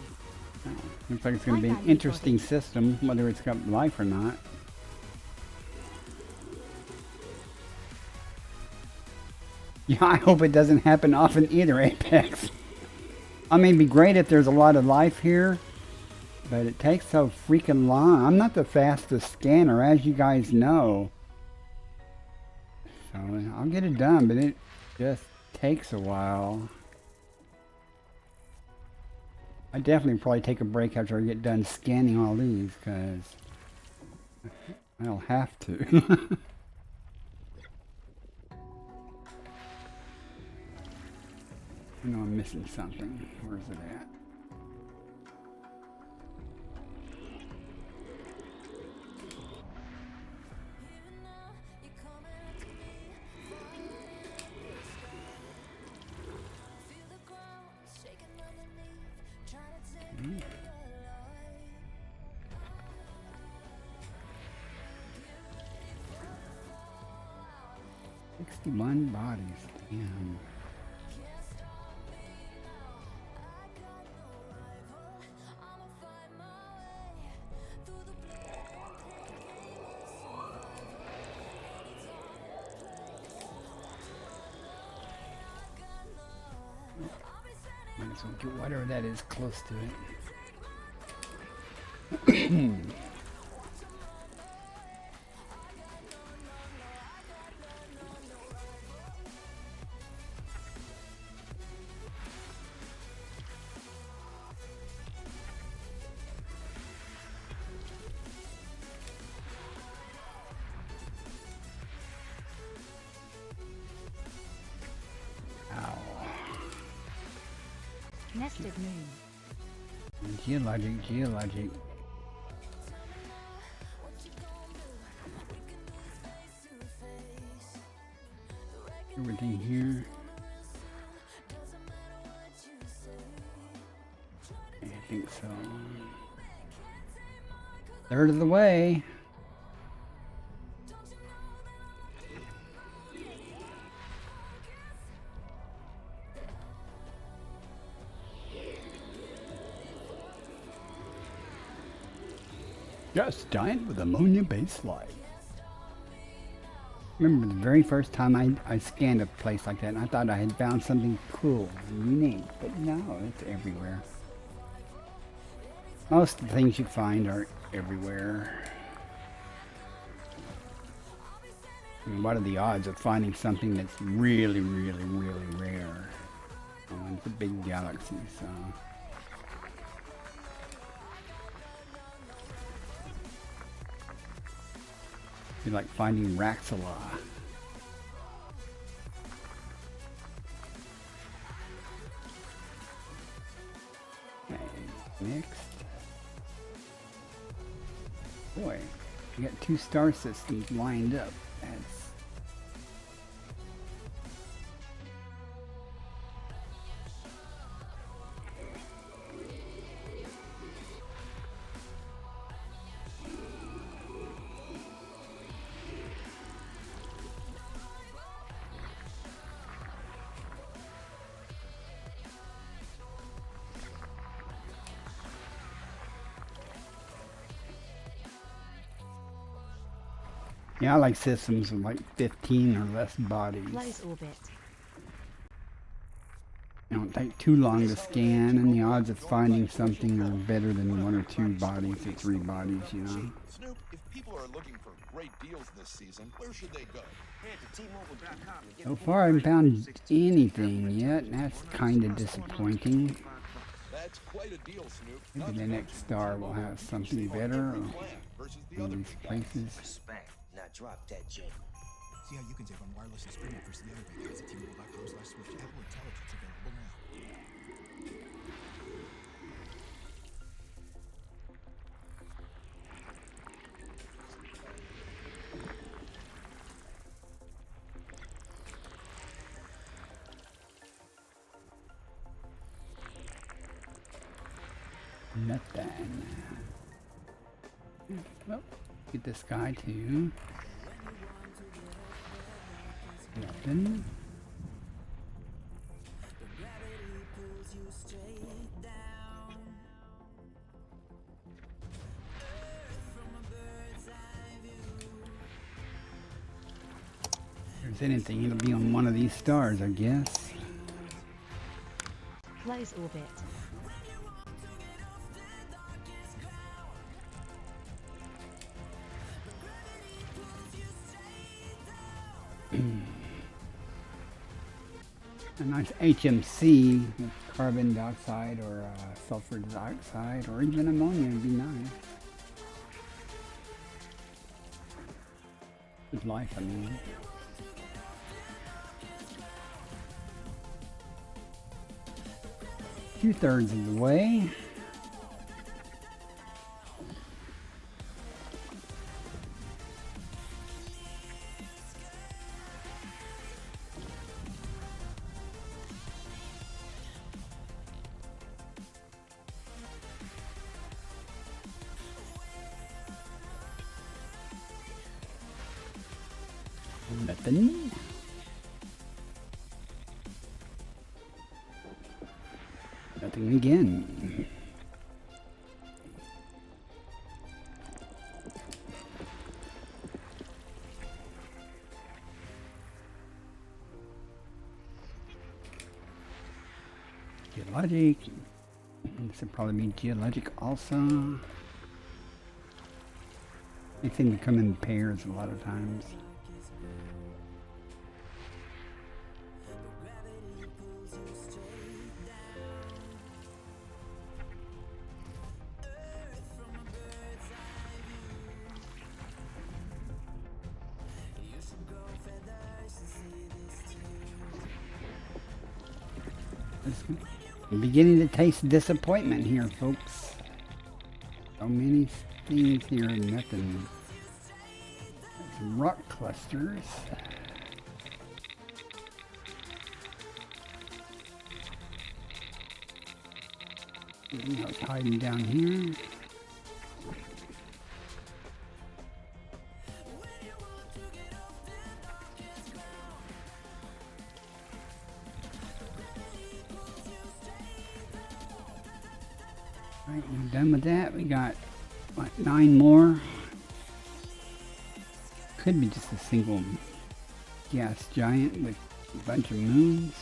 Oh, looks like it's going to be an interesting system, whether it's got life or not. Yeah, I hope it doesn't happen often either, Apex. I mean, it'd be great if there's a lot of life here, but it takes so freaking long. I'm not the fastest scanner, as you guys know. So, I'll get it done, but it just takes a while. I definitely probably take a break after I get done scanning all these, because I'll have to. I know I'm missing something. Where's it at? Hmm. 61 bodies. Damn. Might as well get whatever that is close to it. Nested moon. Geologic. Everything here. I think so. Third of the way. Just giant with ammonia-based life. Remember the very first time I scanned a place like that, and I thought I had found something cool and unique, but no, it's everywhere. Most of the things you find are everywhere. I mean, what are the odds of finding something that's really, really, really rare? Oh, it's a big galaxy, so... Be like finding Raxala. Okay, next. Boy, you got 2 star systems lined up. That's... Yeah, I like systems with like 15 or less bodies. Close orbit. It don't take too long to scan, and the odds of finding something are better than 1 or 2 bodies or 3 bodies, you know. Snoop, if people are looking for great deals this season, where should they go? So far I haven't found anything yet, and that's kind of disappointing. That's quite a deal, Snoop. Maybe the next star will have something better in these places. Respect. Now drop that gem. See how you can save on wireless and streaming versus the other big guys at T-Mobile.com/switch to Apple Intelligence available now. Nothing. Oh, get this guy too. Nothing. If there's anything, it'll be on one of these stars, I guess. Close orbit. A nice HMC with carbon dioxide or sulfur dioxide or even ammonia would be nice. With life, I mean. Two-thirds of the way. Nothing. Nothing again. Geologic. This would probably be geologic also. They seem to come in pairs a lot of times. I'm beginning to taste disappointment here, folks. So many things here and nothing. Some rock clusters. What's hiding down here? Alright, we're done with that. We got, what, 9 more? Could be just a single gas giant with a bunch of moons.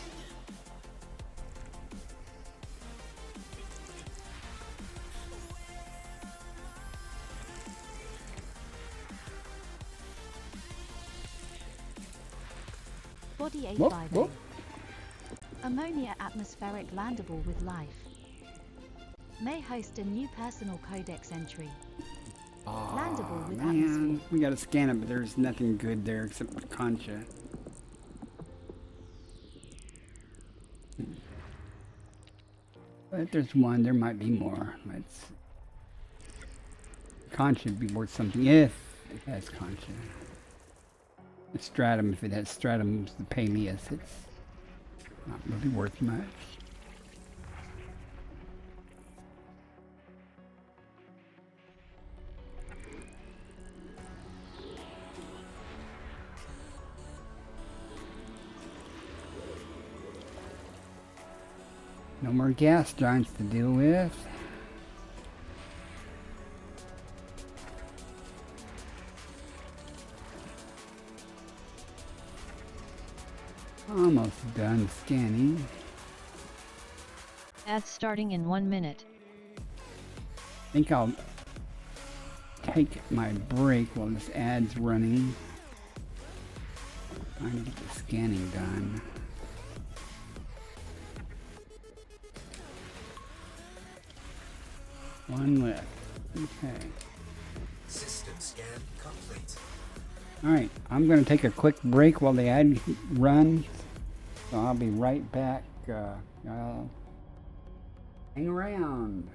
Body Whoop, 850. whoop. Ammonia atmospheric landable with life. May host a new personal codex entry. Landable with Man, atmosphere. we gotta scan it, but there's nothing good there except for Concha. But if there's one, there might be more. Let's. Concha would be worth something if it has Concha. The stratum, if it has stratum, the Peleus, it's not really worth much. No more gas giants to deal with. Almost done scanning. Ads starting in 1 minute. I think I'll take my break while this ad's running. Trying to get the scanning done. One left. Okay. System scan complete. Alright, I'm going to take a quick break while the ad runs. So I'll be right back. I'll hang around.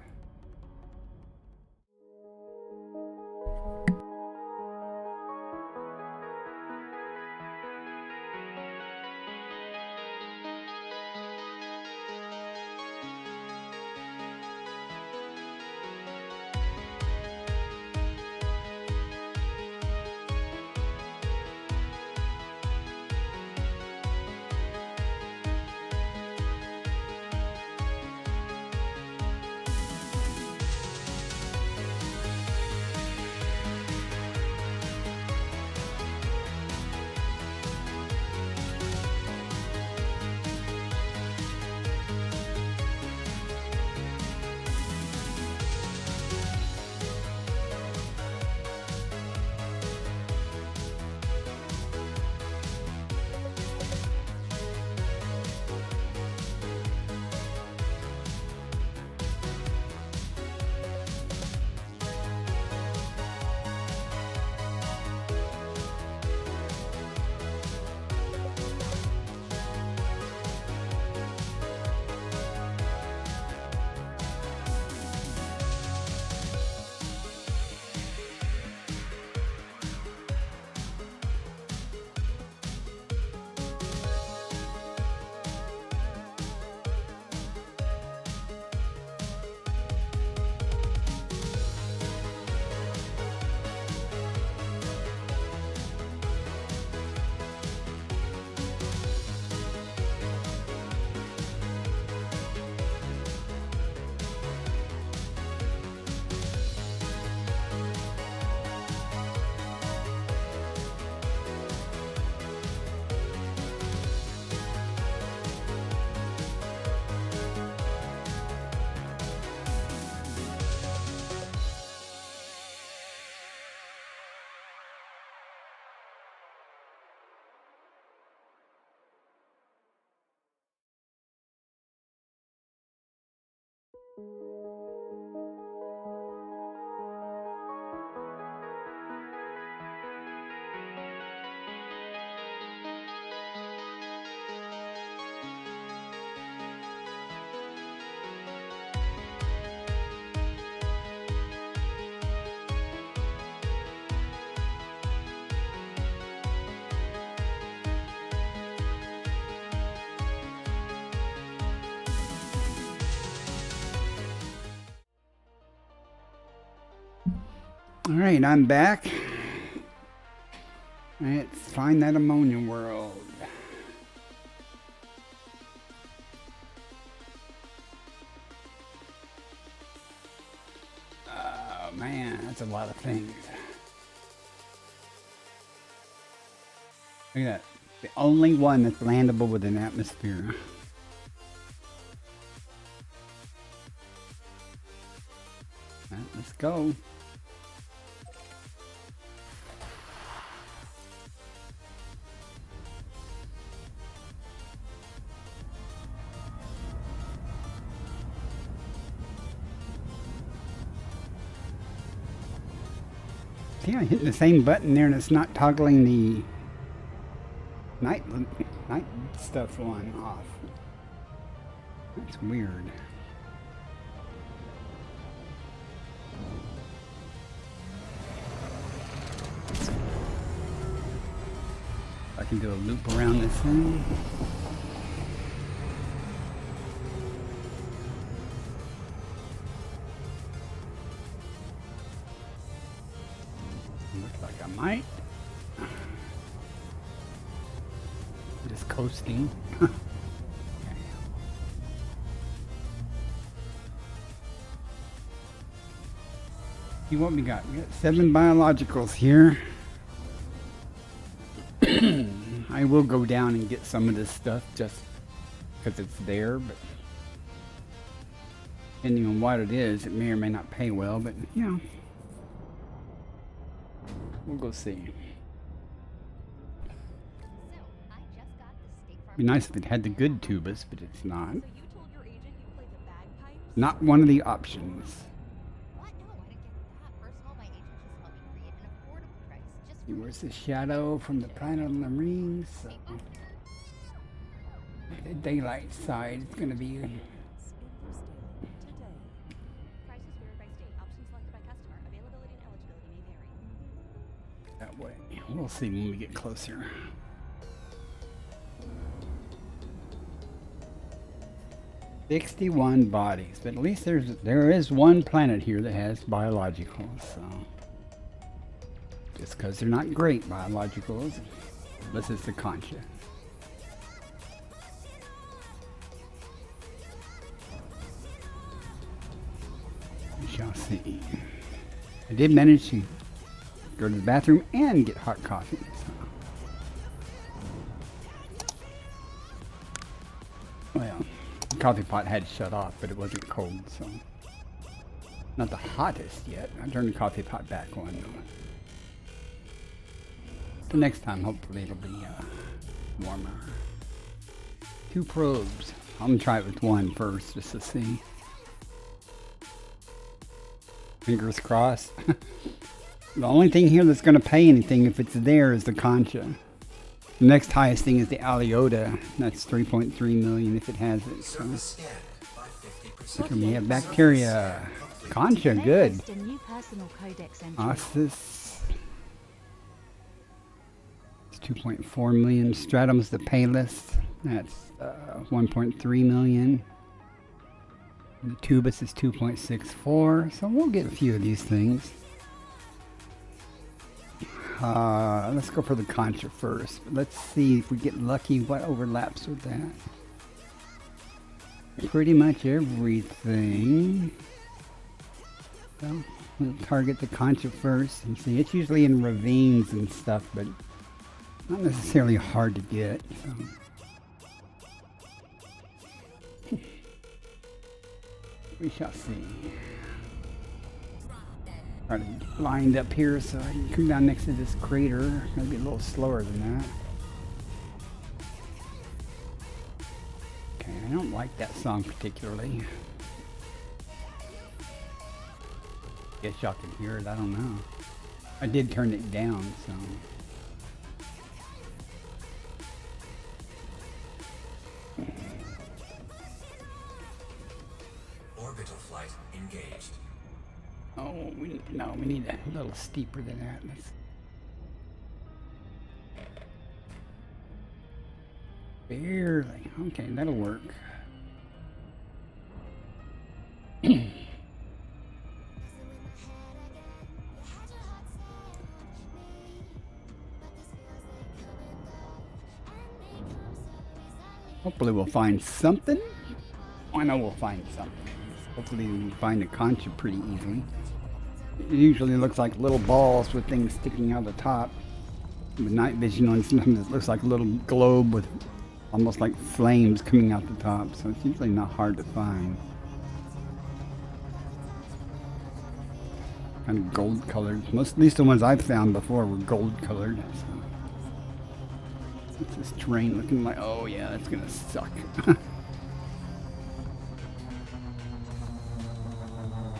Alright, I'm back. Let's find that ammonia world. Oh man, that's a lot of things. Look at that. The only one that's landable with an atmosphere. Alright, let's go. See, I hit the same button there and it's not toggling the night stuff on off. That's weird. I can do a loop around this thing. Looks like I might. Just coasting. Okay. See what we got. We got 7 biologicals here. I will go down and get some of this stuff just because it's there, but depending on what it is, it may or may not pay well, but you know, we'll go see. Be nice if it had the good tubas, but it's not. So you told your agent you played the bagpipes? Not one of the options. What? No, I didn't get that. First of all, my agent just helped me create an affordable price. Just See, where's the shadow from the planet on the rings? So, the daylight side is going to be. Prices vary by state. Options selected by customer. Availability and eligibility may vary. That way. We'll see when we get closer. "61 bodies, but at least there is one planet here that has biologicals. So just because they're not great biologicals, unless it's the Concha. We shall see. I did manage to go to the bathroom and get hot coffee. So. Well, the coffee pot had shut off, but it wasn't cold, so not the hottest yet. I turned the coffee pot back on. The next time, hopefully, it'll be warmer. 2 probes. I'm gonna try it with 1 first, just to see. Fingers crossed. The only thing here that's gonna pay anything if it's there is the Concha. The next highest thing is the Aliota. That's 3.3 million if it has it. So. Look, we have bacteria. Concha, good. Host a new personal codex entry. Ostis. It's 2.4 million. Stratum's the Palus. That's 1.3 million. And the Tubus is 2.64. So we'll get a few of these things. Let's go for the Concha first. But let's see if we get lucky what overlaps with that. Pretty much everything. So we'll target the Concha first and see. It's usually in ravines and stuff, but not necessarily hard to get. So. We shall see. Already lined up here so I can come down next to this crater. Maybe a little slower than that. Okay, I don't like that song particularly. Guess y'all can hear it. I don't know. I did turn it down, so. Orbital flight engaged. Oh, we need a little steeper than that. Barely. Okay, that'll work. Hopefully we'll find something. I know we'll find something. Hopefully we can find a concha pretty easily. It usually looks like little balls with things sticking out the top. With night vision on sometimes it looks like a little globe with almost like flames coming out the top, so it's usually not hard to find. Kind of gold colored. At least the ones I've found before were gold colored. So. What's this terrain looking like? Oh yeah, that's gonna suck.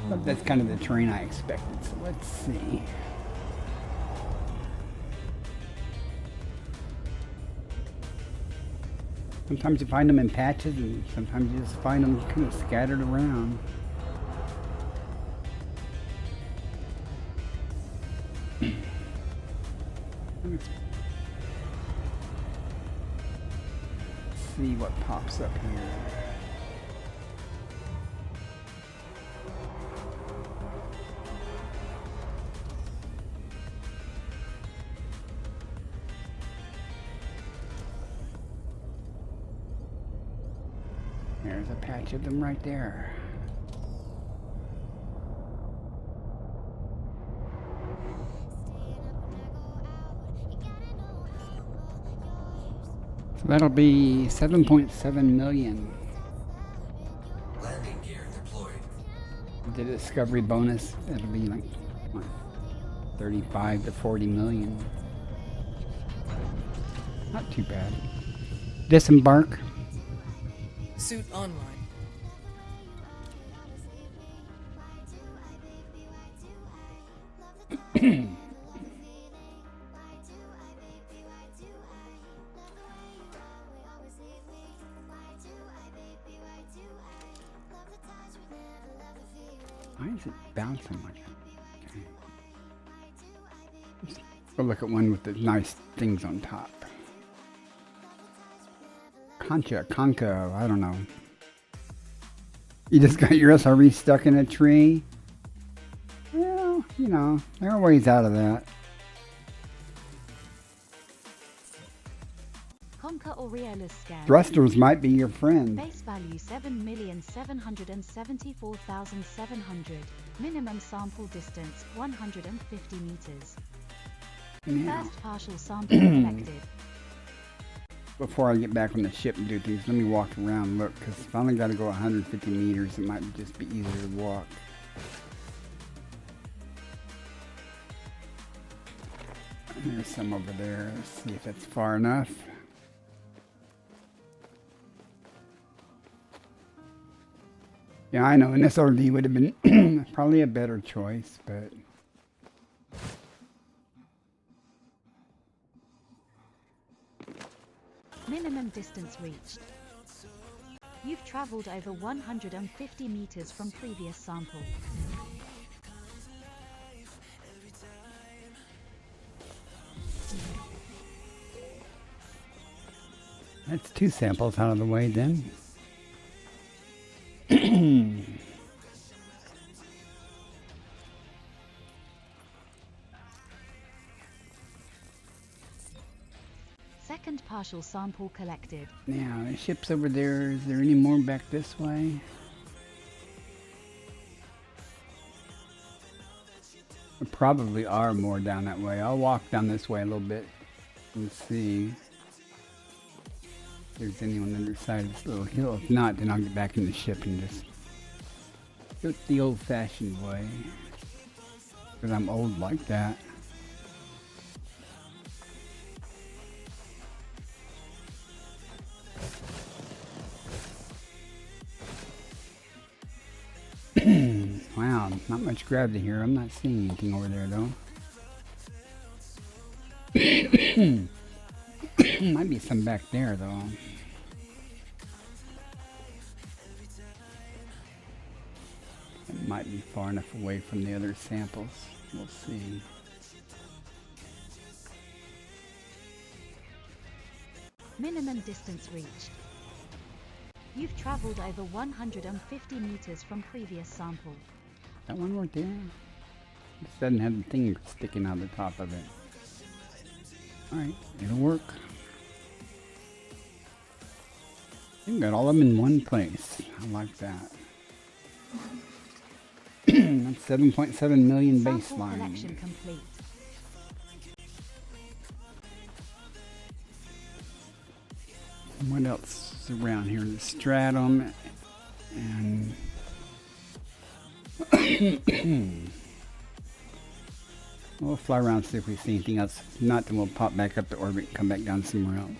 But that's kind of the terrain I expected, so let's see. Sometimes you find them in patches, and sometimes you just find them kind of scattered around. Let's see what pops up here. There's a patch of them right there. So that'll be 7.7 million. Landing gear deployed. The discovery bonus, it'll be like what, 35 to 40 million. Not too bad. Disembark. Suit online. Why is it bouncing like that? Okay. Let's go look at one with the nice things on top. Concha, I don't know. You just got your SRV stuck in a tree? Well, you know, there are ways out of that. Conquer Aureolus scan. Thrusters might be your friend. Base value 7,774,700. Minimum sample distance 150 meters. Yeah. First partial sample collected. Before I get back on the ship and do things, let me walk around and look, because if I only got to go 150 meters, it might just be easier to walk. And there's some over there. Let's see if that's far enough. Yeah, I know an SRV would have been probably a better choice, but... Minimum distance reached. You've traveled over 150 meters from previous sample. That's 2 samples out of the way then. Second partial sample collected. Now, the ship's over there. Is there any more back this way? There probably are more down that way. I'll walk down this way a little bit and see if there's any on the other side of this little hill. If not, then I'll get back in the ship and just do it the old-fashioned way. Because I'm old like that. Wow, Not much gravity here. I'm not seeing anything over there though. Might be some back there though. It might be far enough away from the other samples. We'll see. Minimum distance reached. You've traveled over 150 meters from previous sample. That one right there? It doesn't have the thing sticking out the top of it. Alright, it'll work. You got all of them in one place. I like that. That's 7.7 million Sample baseline. collection complete. What else is around here? The stratum and we'll fly around and see if we see anything else. If not, then we'll pop back up to orbit and come back down somewhere else.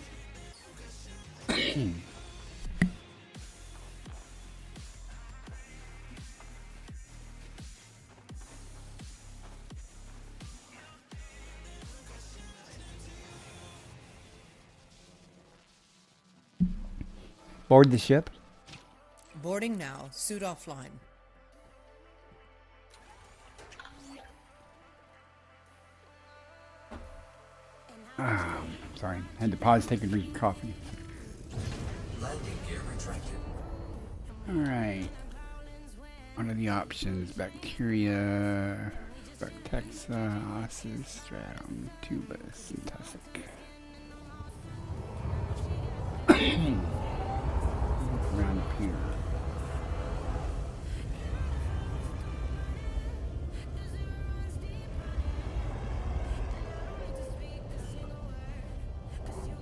Board the ship. Boarding now. Suit offline. Sorry, had to pause, take a drink of coffee. Landing gear retracted. Alright. What are the options? Bacteria, Bacteria, osses, stratum, tubus, and tussock. Around up here.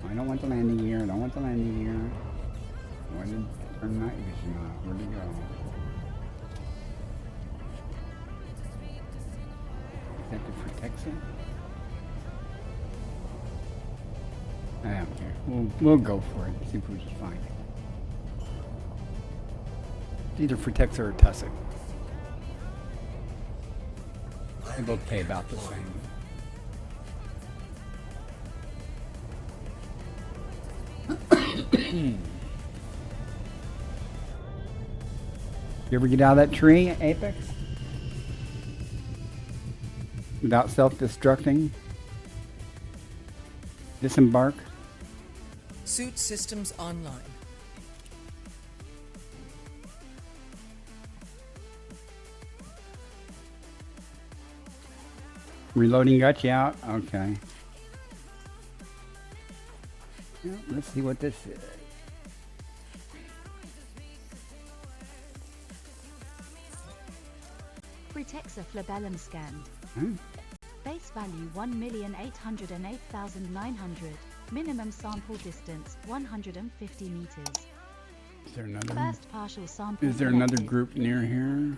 I don't want the landing gear. I don't want the landing gear. Why did I turn night vision off? Where'd it go? Is that the protection? I don't care. We'll go for it. See if we can find it. It's either Fretexa or Tussock. They both pay about the same. You ever get out of that tree, Apex? Without self-destructing? Disembark? Suit systems online. Reloading got you out? Okay. Well, let's see what this is. Fretexa flabellum scanned. Base value 1,808,900. Minimum sample distance 150 meters. Is there another? First partial sample. Is there another collected. group near here?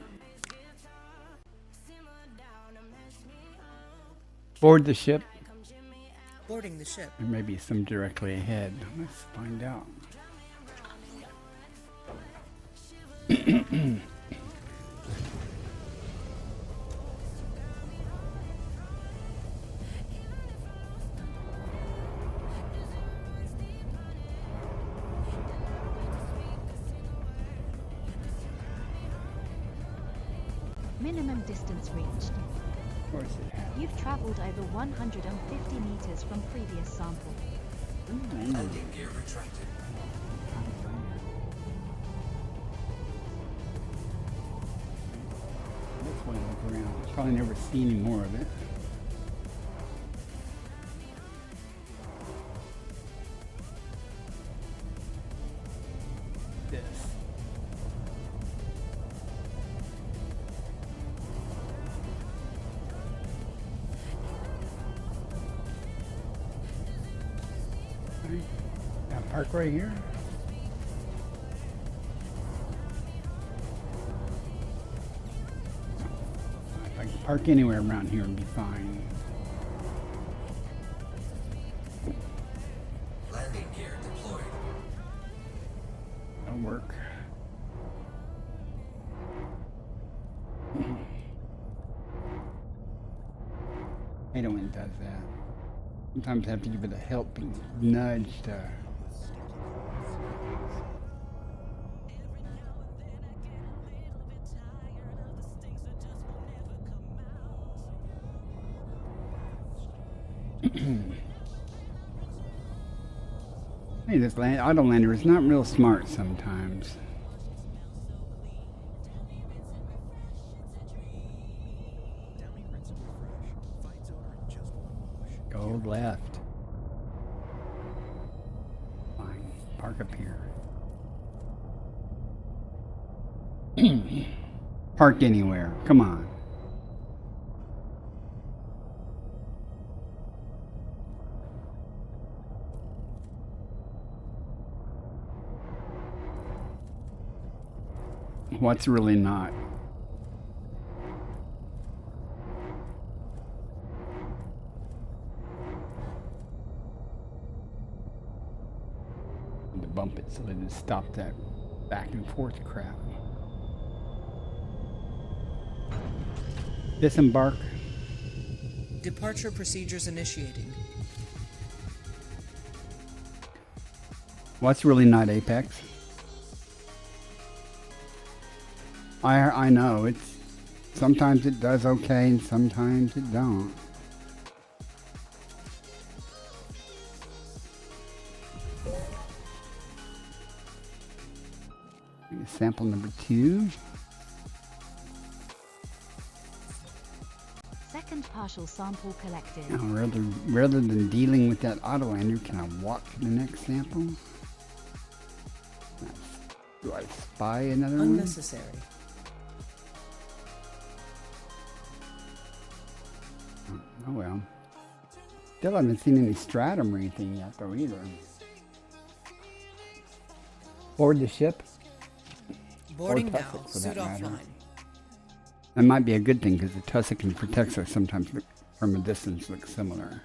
Board the ship. Boarding the ship. There may be some directly ahead. Let's find out. Minimum distance reached. Of course it has. You've traveled over 150 meters from previous sample. Landing gear retracted. This way, look around. Probably never see any more of it. This. Now park right here. If I could park anywhere around here and be fine. Landing gear deployed. That'll work. hate it when it does that. Sometimes I have to give it a helping nudge to. Hey, this Autolander is not real smart sometimes. Downy, rinse and refresh. Fights over in just one wash. Go left. Fine. Park up here. Park anywhere. Come on. What's really not? To bump it so that it stop that back and forth crap. Disembark. Departure procedures initiating. What's really not Apex? I know it's sometimes it does okay and sometimes it don't. Sample number 2. Second partial sample collected. Now, rather than dealing with that Autolander, can I walk to the next sample? Do I spy another one? Unnecessary. Oh well. Still haven't seen any stratum or anything yet though either. Board the ship. Boarding now. Tussock, for Suit that matter. offline. That might be a good thing because the tussock and protector sometimes look, from a distance look similar.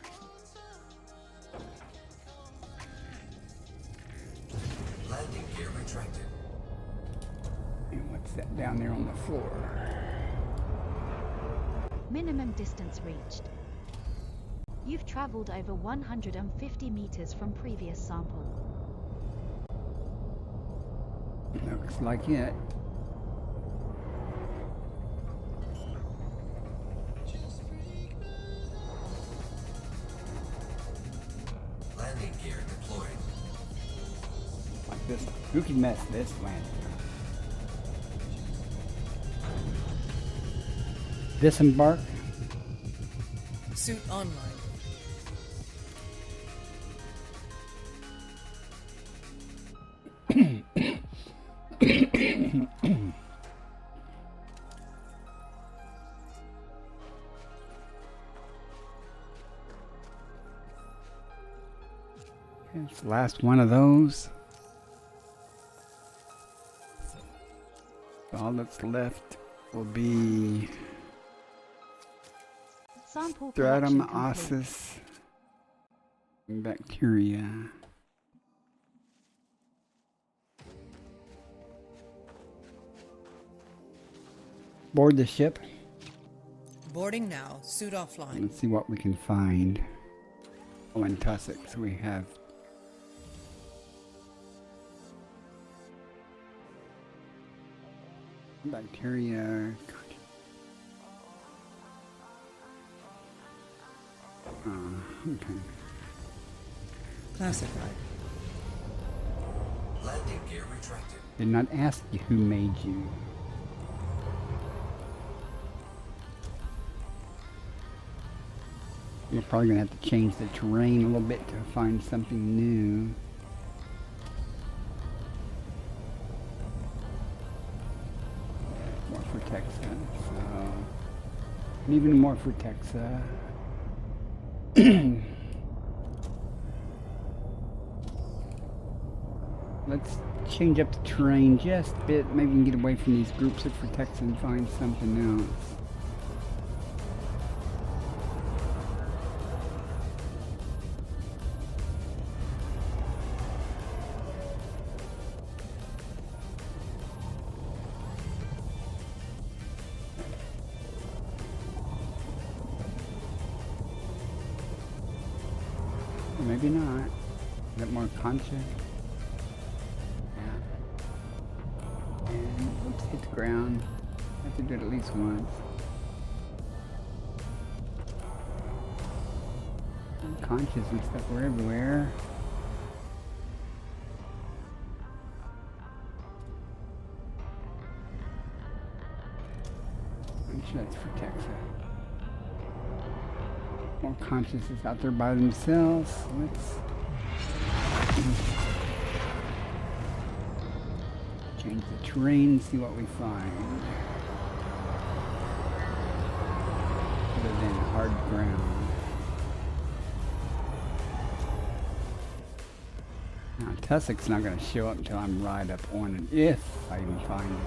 Landing gear retracted. And what's that down there on the floor? Minimum distance reached. You've traveled over 150 meters from previous sample. Looks like it. Landing gear deployed. Like this. Who can mess this landing? Disembark. Suit online. It's the last one of those. All that's left will be Sample stratum, collection complete. ossis, and bacteria. Board the ship. Boarding now. Suit offline. Let's see what we can find. Oh, and tussocks we have. Bacteria. Okay. Classified. Landing gear retracted. Did not ask you who made you. You're probably gonna have to change the terrain a little bit to find something new. More for Texas, so and even more for Texas. Let's change up the terrain just a bit. Maybe we can get away from these groups of protects and find something else. Maybe not. Is that more conscious? Yeah. And oops, hit the ground. I have to do it at least once. Unconscious and stuff were everywhere. I'm sure that's for Texas. More consciousness out there by themselves. Let's change the terrain, see what we find. Other than hard ground. Now Tussock's not going to show up until I'm right up on it, if I even find it.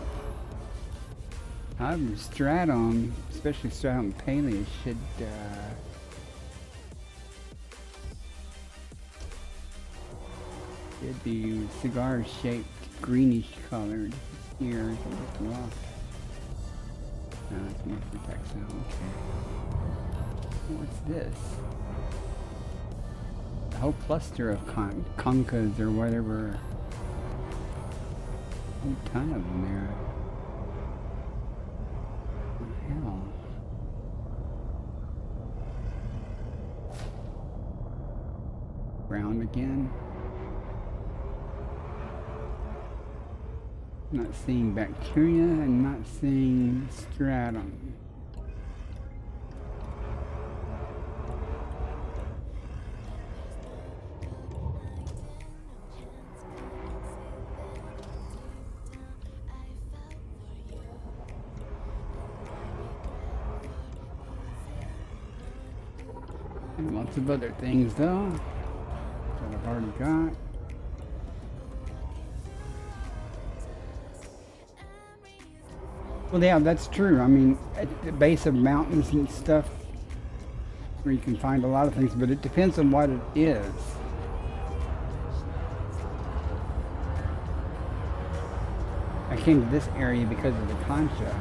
However, Stratum, especially Stratum Palea, should be cigar-shaped, greenish colored. Here, it's rough. No, it's more for Texas. Okay. What's this? A whole cluster of conchas or whatever. A whole ton of them there. What the hell? Ground again. Not seeing bacteria and not seeing stratum. And lots of other things though that I've already got. Well, yeah, that's true. I mean, at the base of mountains and stuff, where you can find a lot of things, but it depends on what it is. I came to this area because of the concha.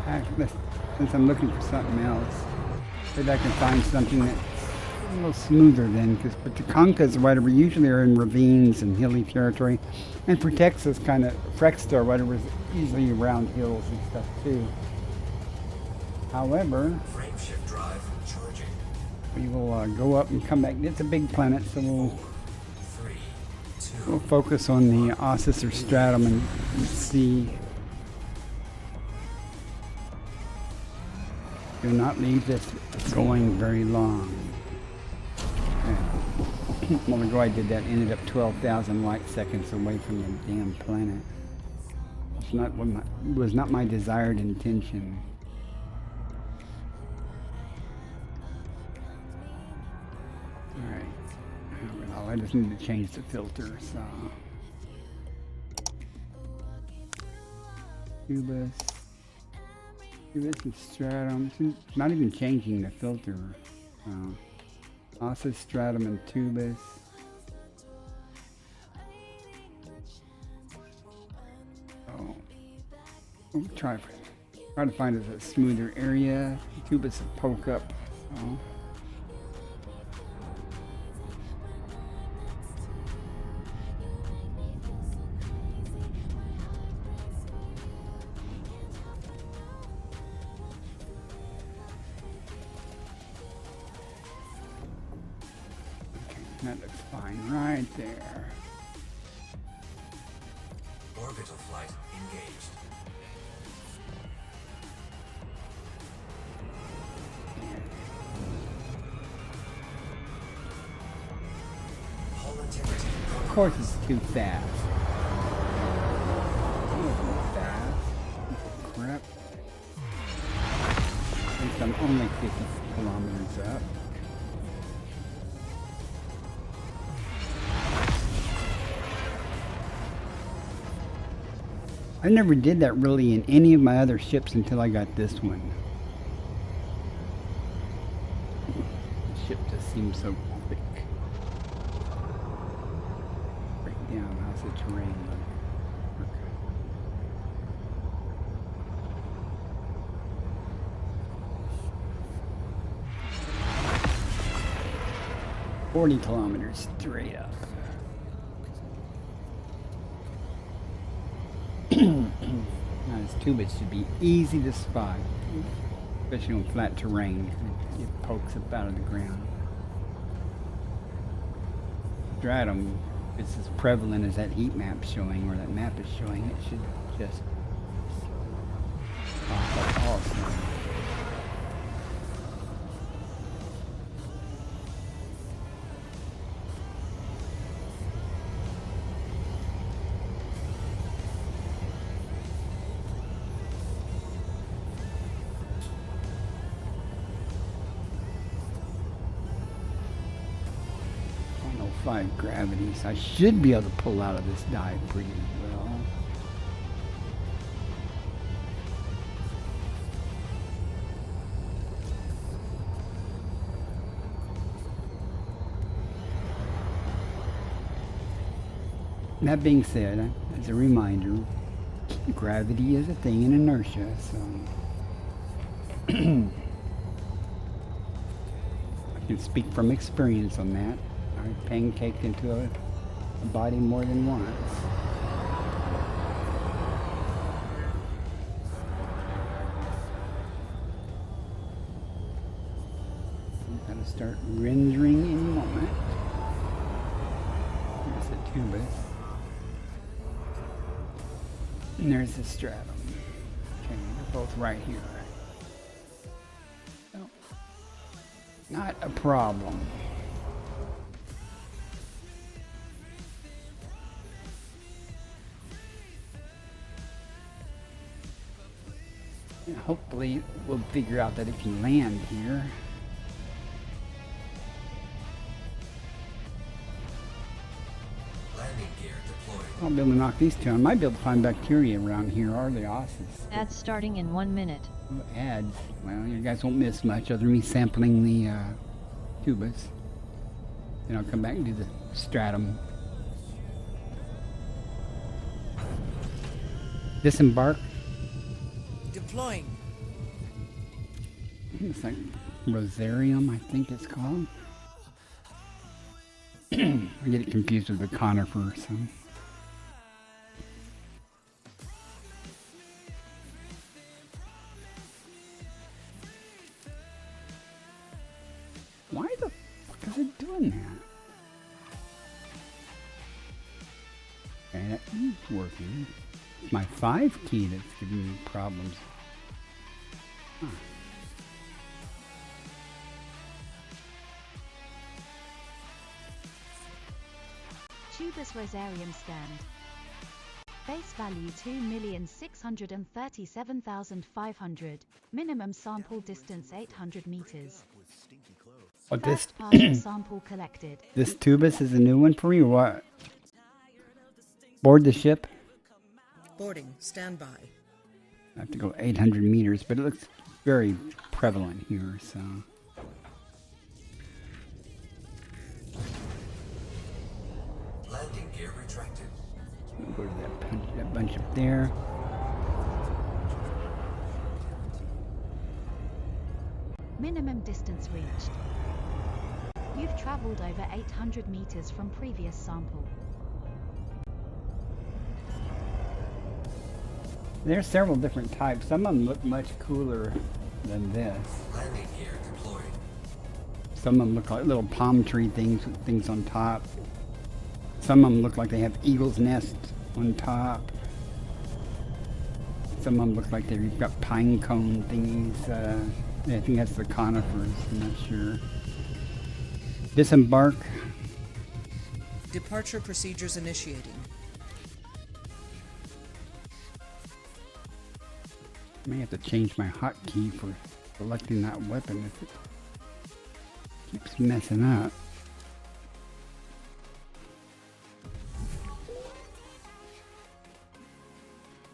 Actually, since I'm looking for something else, maybe I can find something that's a little smoother then, but the conchas or whatever usually are in ravines and hilly territory, and for Texas, kind of Frexta or whatever is usually around hills and stuff too. However, Frameshift drive charging. we will go up and come back. It's a big planet, so we'll focus on the Ossus or stratum and see. Do not leave this going very long. A moment ago I did that, ended up 12,000 light seconds away from the damn planet. It's not what was not my desired intention. Alright. Well, I just need to change the filter, so. Cubus and stratum. It's not even changing the filter. Ossus, stratum, and tubus. Oh, we'll try to find a smoother area. Tubus will poke up. Oh. That looks fine right there. Orbital flight engaged. Hull integrity. Of course it's too fast. Crap. Since I'm only 50 kilometers up. I never did that really in any of my other ships until I got this one. The ship just seems so quick. Break down, how's the terrain look? 40 kilometers straight up. Now this tubus should be easy to spot, especially on flat terrain. It pokes up out of the ground. Stratum, if it's as prevalent as that heat map showing, or that map is showing, it should just pop up also. Gravities. I should be able to pull out of this dive pretty well. That being said, as a reminder, gravity is a thing in inertia, so I can speak from experience on that. I've pancaked into a body more than once. I'm gonna start rendering in a moment. There's the tubus. And there's the stratum. Okay, they're both right here. So, not a problem. Hopefully we'll figure out that if you land here, Landing gear deployed. I'll be able to knock these two. I might be able to find bacteria around here, or the osses. Ads starting in 1 minute. Ads. Well, you guys won't miss much other than me sampling the tubus. Then I'll come back and do the stratum. Disembark. Deploying. It's like Rosarium, I think it's called. I get it confused with the conifer, so. Why the fuck is it doing that? Okay, that is working. It's my 5 key that's giving me problems. Huh. Tubus rosarium stand. Base value 2,637,500. Minimum sample distance 800 meters. Oh, this First partial sample collected. this tubus is a new one for you, or what? Board the ship. Boarding. Standby. I have to go 800 meters, but it looks very prevalent here, so. Landing gear retracted. We'll go to that bunch up there. Minimum distance reached. You've traveled over 800 meters from previous sample. There's several different types. Some of them look much cooler than this. Landing gear deployed. Some of them look like little palm tree things with things on top. Some of them look like they have eagle's nest on top. Some of them look like they've got pine cone thingies. I think that's the conifers. I'm not sure. Disembark. Departure procedures initiating. I may have to change my hotkey for selecting that weapon if it keeps messing up.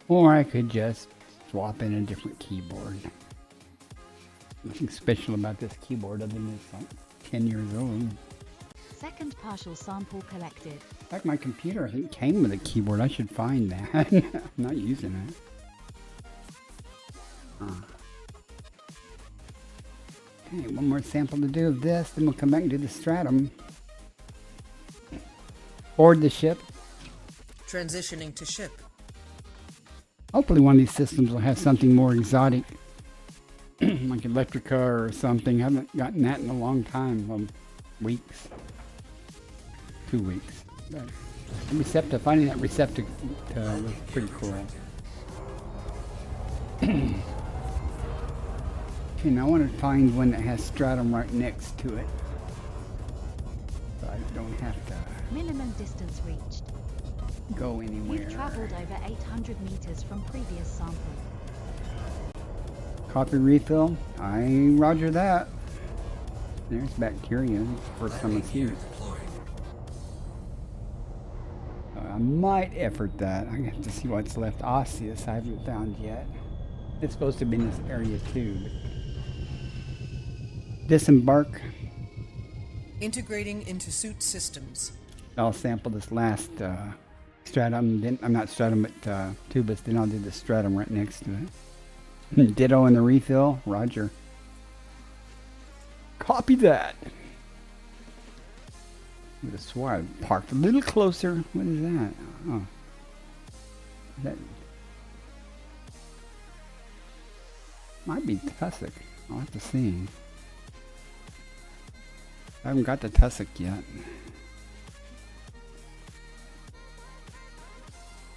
Or I could just swap in a different keyboard. Nothing special about this keyboard other than it's like 10 years old. Second partial sample collected. In fact, my computer I think came with a keyboard. I should find that. I'm not using it. Okay, one more sample to do of this, then we'll come back and do the stratum. Board the ship. Transitioning to ship. Hopefully one of these systems will have something more exotic. Like Electrica or something. I haven't gotten that in a long time. Weeks. 2 weeks. But Recepta, finding that Recepta was pretty cool. Okay, now I want to find one that has stratum right next to it. So I don't have to Minimum distance reached. go anywhere. You've traveled over 800 meters from previous sample. Copy refill. I roger that. There's bacteria. It's the first time I see it. I might effort that. I have to see what's left. Osseous I haven't found yet. It's supposed to be in this area too. Disembark. Integrating into suit systems. I'll sample this last stratum. I'm not stratum, but tubus. Then I'll do the stratum right next to it. Ditto in the refill. Roger. Copy that. Would have swore I parked a little closer. What is that? Oh. That might be tussock. I'll have to see. I haven't got the tussock yet.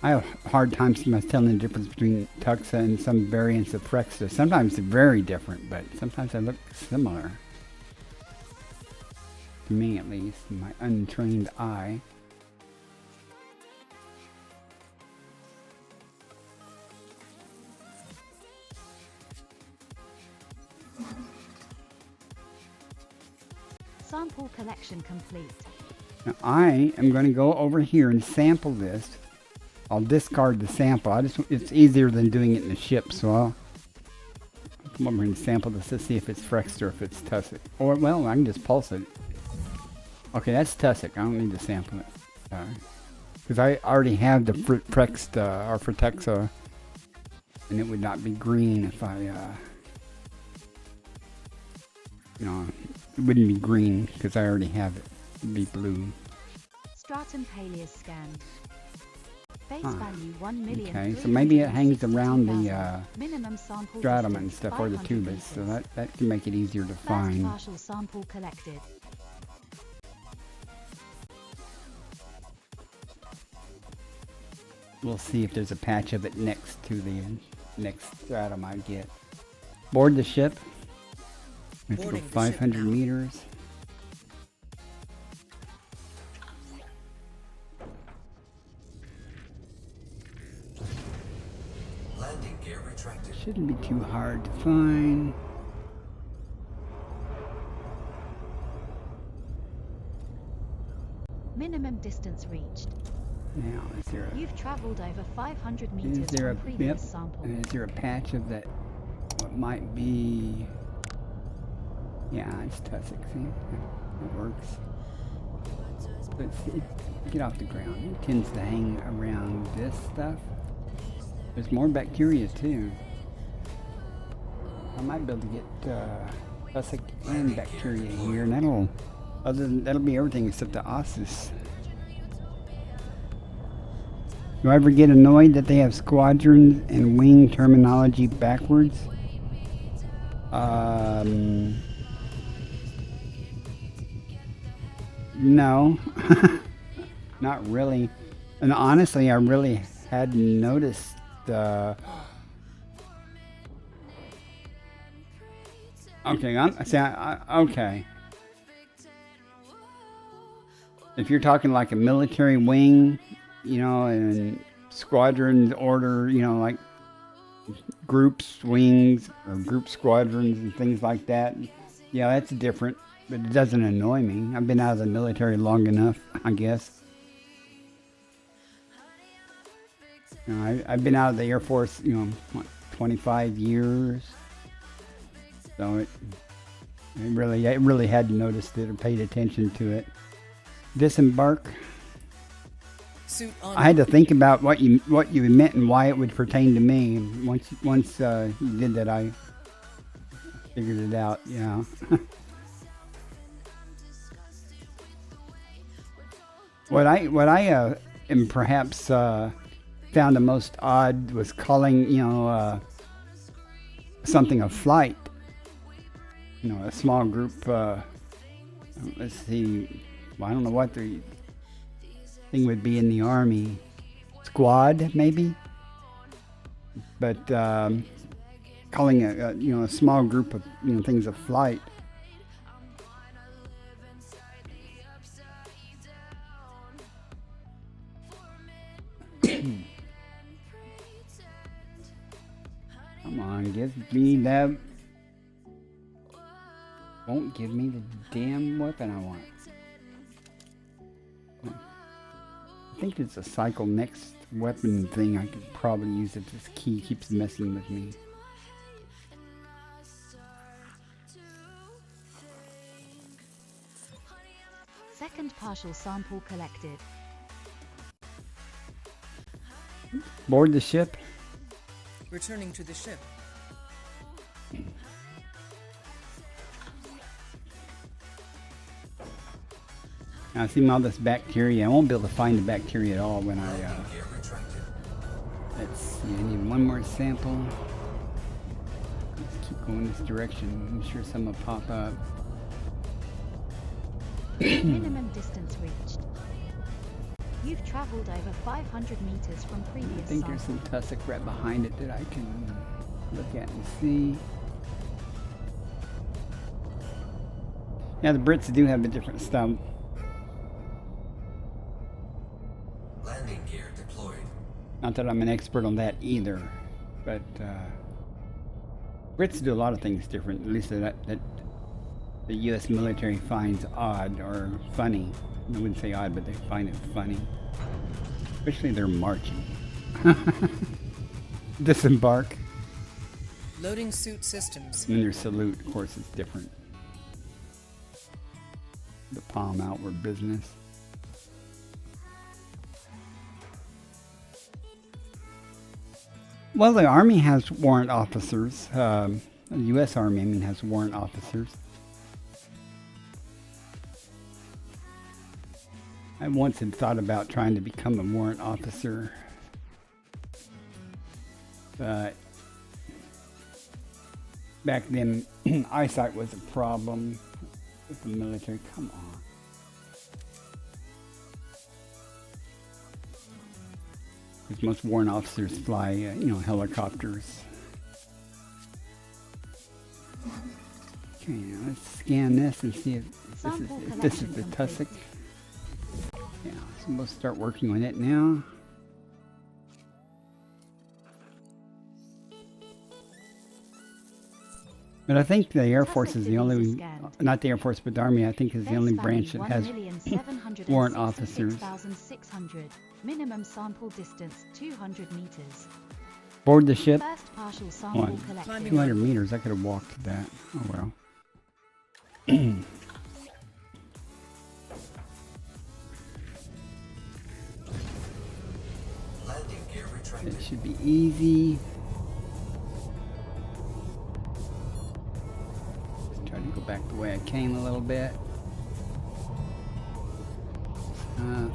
I have a hard time sometimes telling the difference between tuxa and some variants of Frexta. Sometimes they're very different, but sometimes they look similar. To me, at least, in my untrained eye. Sample collection complete. Now I am going to go over here and sample this. I'll discard the sample. It's easier than doing it in the ship, so I'll come over and sample this to see if it's Frexta or if it's tussock. Or, well, I can just pulse it. Okay, that's tussock. I don't need to sample it. Because I already have the Frexta or Fretexa, and it would not be green if I, it wouldn't be green because I already have it. It'd be blue. Stratum paleus scanned. Base value 1 million. Okay, so maybe it hangs around the minimum sample stratum and distance, stuff, or the 500 tubus, so meters. that can make it easier to First find. partial sample collected. We'll see if there's a patch of it next to the next stratum I get. Board the ship. We have to go Boarding the ship 500 now. meters. Landing gear retracted. Shouldn't be too hard to find. Minimum distance reached. Now, is there a You've traveled over 500 meters Is there from a previous sample. And is there a patch of that? What might be? Yeah, it's tussock. See, it works. But see, get off the ground. It tends to hang around this stuff. There's more bacteria too. I might be able to get tussock and bacteria here, and that'll be everything except the ossus. Do I ever get annoyed that they have squadrons and wing terminology backwards? No. Not really. And honestly, I really hadn't noticed okay, okay. If you're talking like a military wing, and squadrons order, like groups, wings, or group squadrons and things like that. Yeah, that's different, but it doesn't annoy me. I've been out of the military long enough, I guess. I've been out of the Air Force, 25 years. So it really hadn't noticed it or paid attention to it. Disembark. Suit on. I had to think about what you meant and why it would pertain to me. Once you did that, I figured it out. Yeah. What I am perhaps found the most odd was calling, something a flight. A small group. Let's see. Well, I don't know what the thing would be in the Army. Squad, maybe. But calling a small group of things a flight. Come on, give me that. Won't give me the damn weapon I want. I think it's a cycle next weapon thing. I could probably use it. This key keeps messing with me. Second partial sample collected. Board the ship. Returning to the ship. Now see all this bacteria. I won't be able to find the bacteria at all when I let's see, I need one more sample. Let's keep going this direction. I'm sure some will pop up. Minimum distance reached. You've traveled over 500 meters from previous I think there's some tussock right behind it that I can look at and see. Yeah, the Brits do have a different style. Landing gear deployed. Not that I'm an expert on that either, but Brits do a lot of things different, at least that the U.S. military finds odd or funny. I wouldn't say odd, but they find it funny. Especially their marching. Disembark. Loading suit systems. And their salute, of course, is different. The palm outward business. Well, the Army has warrant officers. The U.S. Army, I mean, has warrant officers. I once had thought about trying to become a warrant officer, but back then eyesight was a problem with the military. Come on. Because most warrant officers fly, helicopters. Okay, let's scan this and see if this is the tussock. Yeah, so we'll start working on it now. But I think the Air Force is the only, not the Air Force, but the Army, I think is the only branch that has warrant officers. Minimum sample distance 200 meters. Board the ship. First partial sample collected. 200 meters, I could have walked that. Oh well. Landing gear retracted. It should be easy. Just try to go back the way I came a little bit. A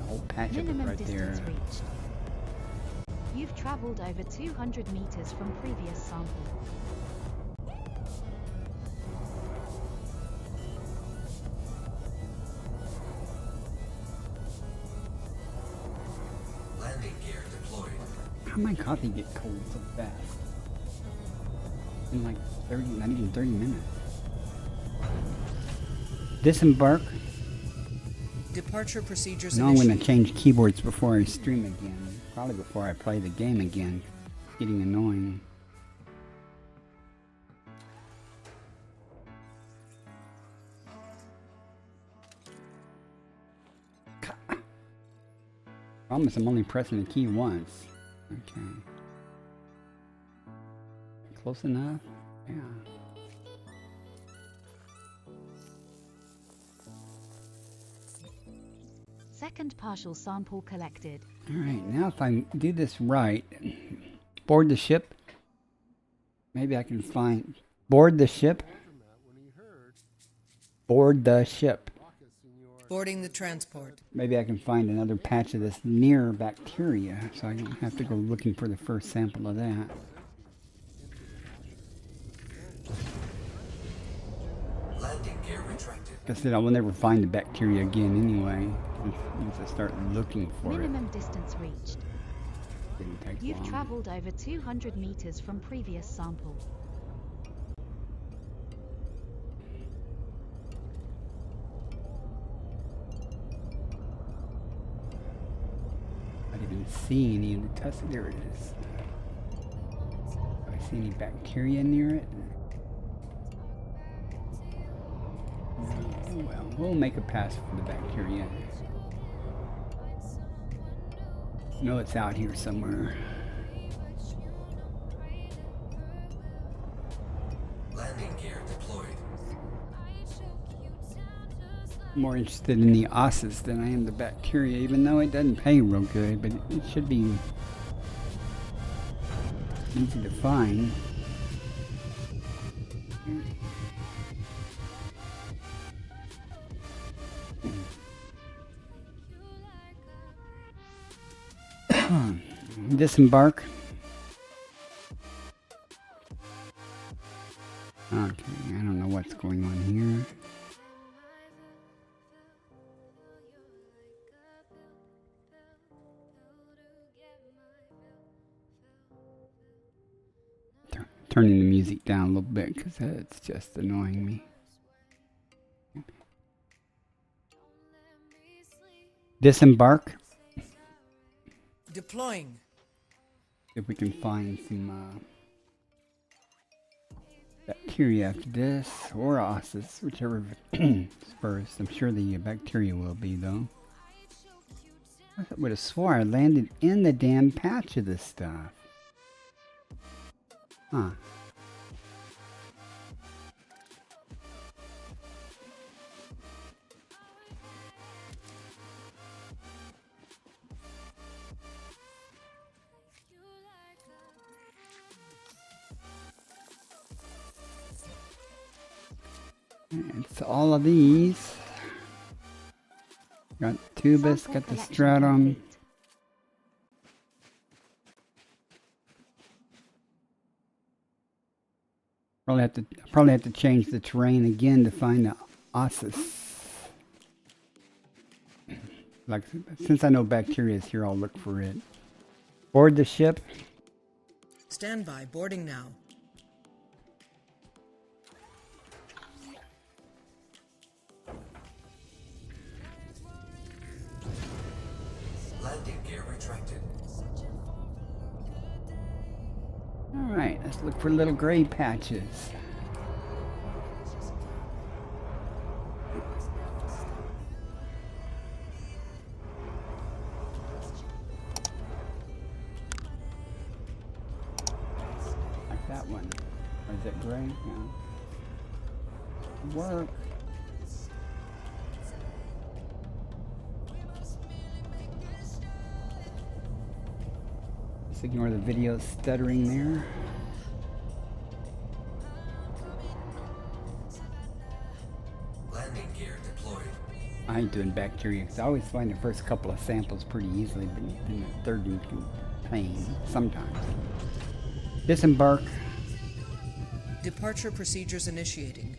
whole patch of it Minimum right there. distance reached. You've traveled over 200 meters from previous sample. Landing gear deployed. How my coffee get cold so fast? In like 30, not even 30 minutes. Disembark. Departure procedures Now I'm going to initiated. change keyboards before I stream again. Probably before I play the game again. It's getting annoying. Promise I'm only pressing the key once. Okay. Close enough? Yeah. Second partial sample collected. Alright, now if I do this right, board the ship. Maybe I can find... Board the ship. Board the ship. Boarding the transport. Maybe I can find another patch of this near bacteria, so I don't have to go looking for the first sample of that. Landing gear retracted. Like I said, I will never find the bacteria again anyway, once I start looking for it. Minimum distance reached. Didn't take You've long. traveled over 200 meters from previous sample. I didn't even see any of the tests. There it is. Do I see any bacteria near it? No. Well, we'll make a pass for the bacteria. No, it's out here somewhere. Landing gear deployed. I'm more interested in the osses than I am the bacteria, even though it doesn't pay real good, but it should be easy to find. Disembark. Okay, I don't know what's going on here. Turning the music down a little bit because it's just annoying me. Disembark. Deploying. If we can find some bacteria after this, or osses, whichever is first. I'm sure the bacteria will be, though. I would have swore I landed in the damn patch of this stuff. Huh. It's all of these. Got tubus, Sample got the collection stratum. complete. Probably have to change the terrain again to find the osses. Like, since I know bacteria is here, I'll look for it. Board the ship. Stand by. Boarding now. Landing gear retracted. Alright, let's look for little gray patches. Like that one. Or is it gray? No. Work. Just ignore the video stuttering there. Landing gear deployed. I ain't doing bacteria because I always find the first couple of samples pretty easily, but then the third one can pain sometimes. Disembark. Departure procedures initiating.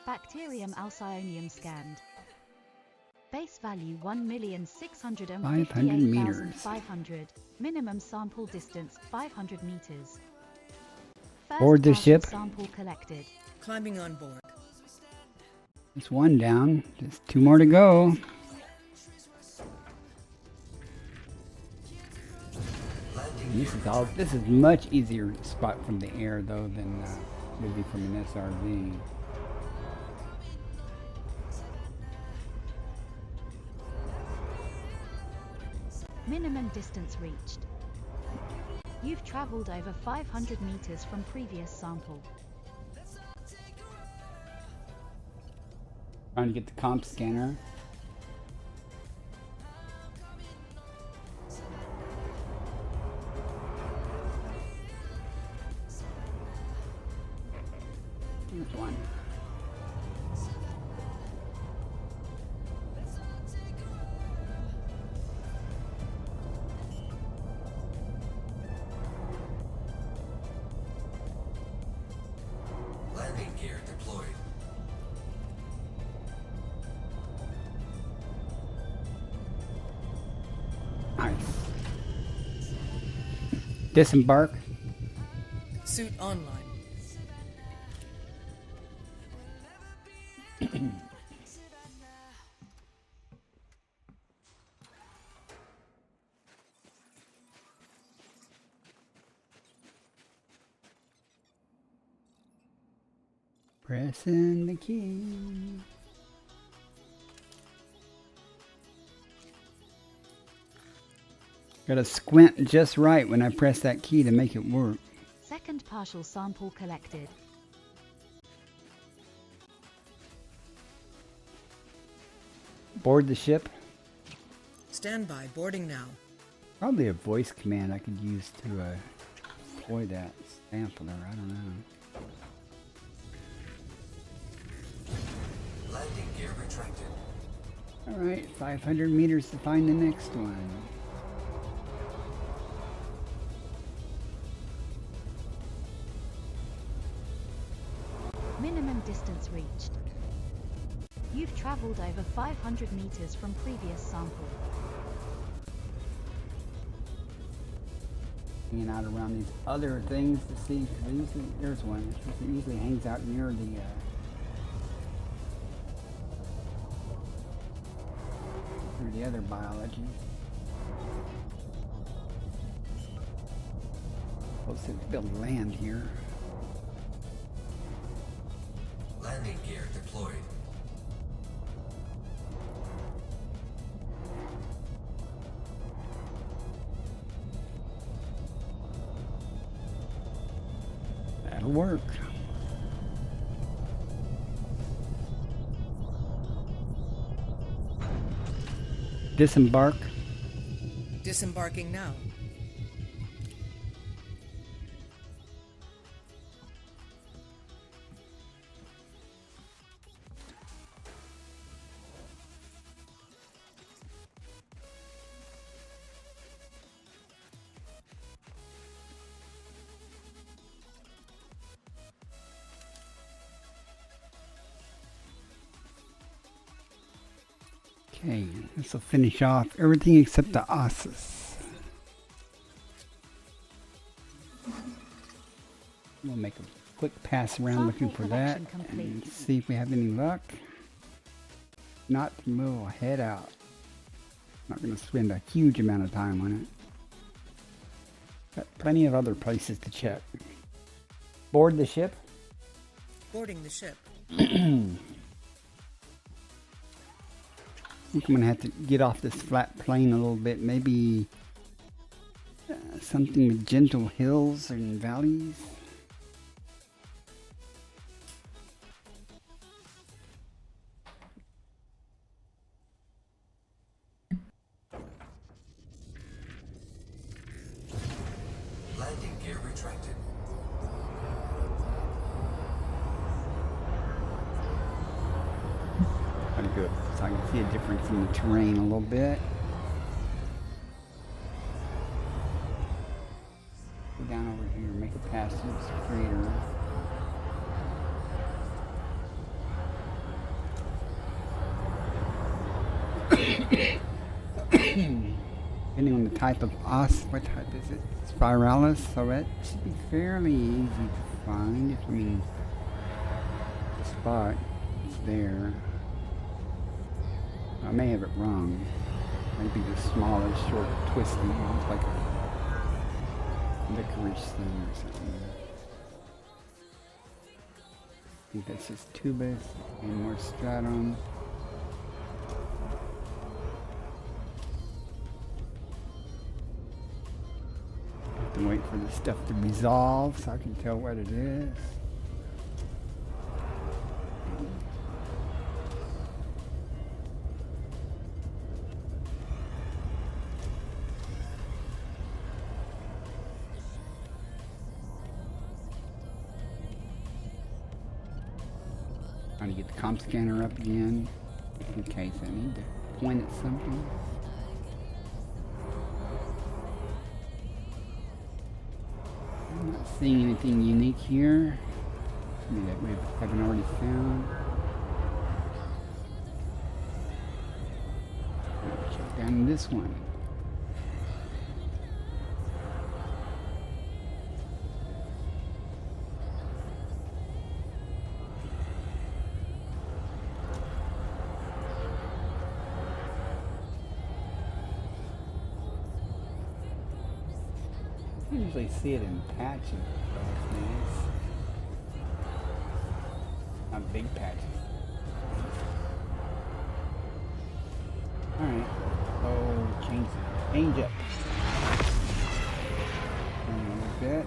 Bacterium alcyonium scanned. Base value 1,658,500. Minimum sample distance 500 meters. First Board the batch of ship. Sample collected. Climbing on board. There's one down. Just two more to go. This is much easier to spot from the air though than would be from an SRV. Minimum distance reached. You've traveled over 500 meters from previous sample. Trying to get the comp scanner. Here's one. Landing gear deployed. Nice. Disembark. Suit online. Pressing the key. Gotta squint just right when I press that key to make it work. Second partial sample collected. Board the ship. Stand by. Boarding now. Probably a voice command I could use to deploy that sampler. I don't know. Landing gear retracted. Alright, 500 meters to find the next one. Minimum distance reached. You've traveled over 500 meters from previous sample. Hanging out around these other things to see. There's one. It usually hangs out near the other biology. Supposed to build land here. Landing gear deployed. That'll work. Disembark. Disembarking now. Okay, this will finish off everything except the osses. We'll make a quick pass around looking for that and see if we have any luck. Not, we'll head out. Not going to spend a huge amount of time on it. Got plenty of other places to check. Board the ship. Boarding the ship. I think I'm going to have to get off this flat plane a little bit. Maybe something with gentle hills and valleys. Landing gear retracted. Pretty good. So I can see a difference in the terrain a little bit. Go down over here, make a pass through this crater. Depending on the type of os, what type is it? Spiralis, so that should be fairly easy to find if we the spot is there. I may have it wrong. Maybe the smaller, short, twisty, it's like a licorice thing or something. I think that's just tubus and more stratum. Wait for the stuff to resolve so I can tell what it is. Trying to get the comp scanner up again in case I need to point at something. I'm not seeing anything unique here. Maybe that we haven't already found. Check down this one. I usually see it in patches. Not big patches. Alright. Oh, change up. A little bit.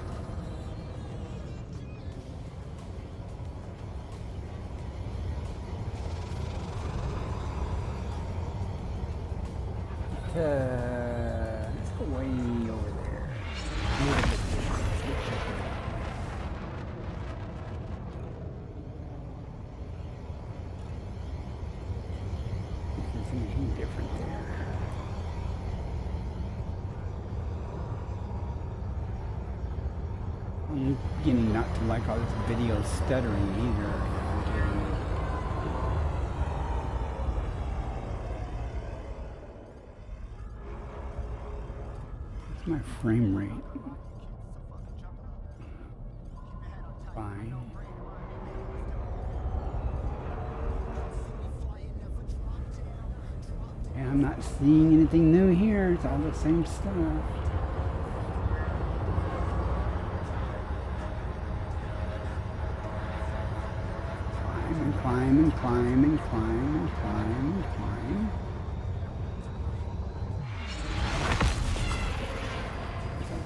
Let's go way over there. A little bit different. Let's check it out. If there's anything different there. I'm beginning not to like all this video stuttering either. I'm getting what's my frame rate? Fine. And I'm not seeing anything new here. It's all the same stuff. Climb and climb and climb and climb and climb.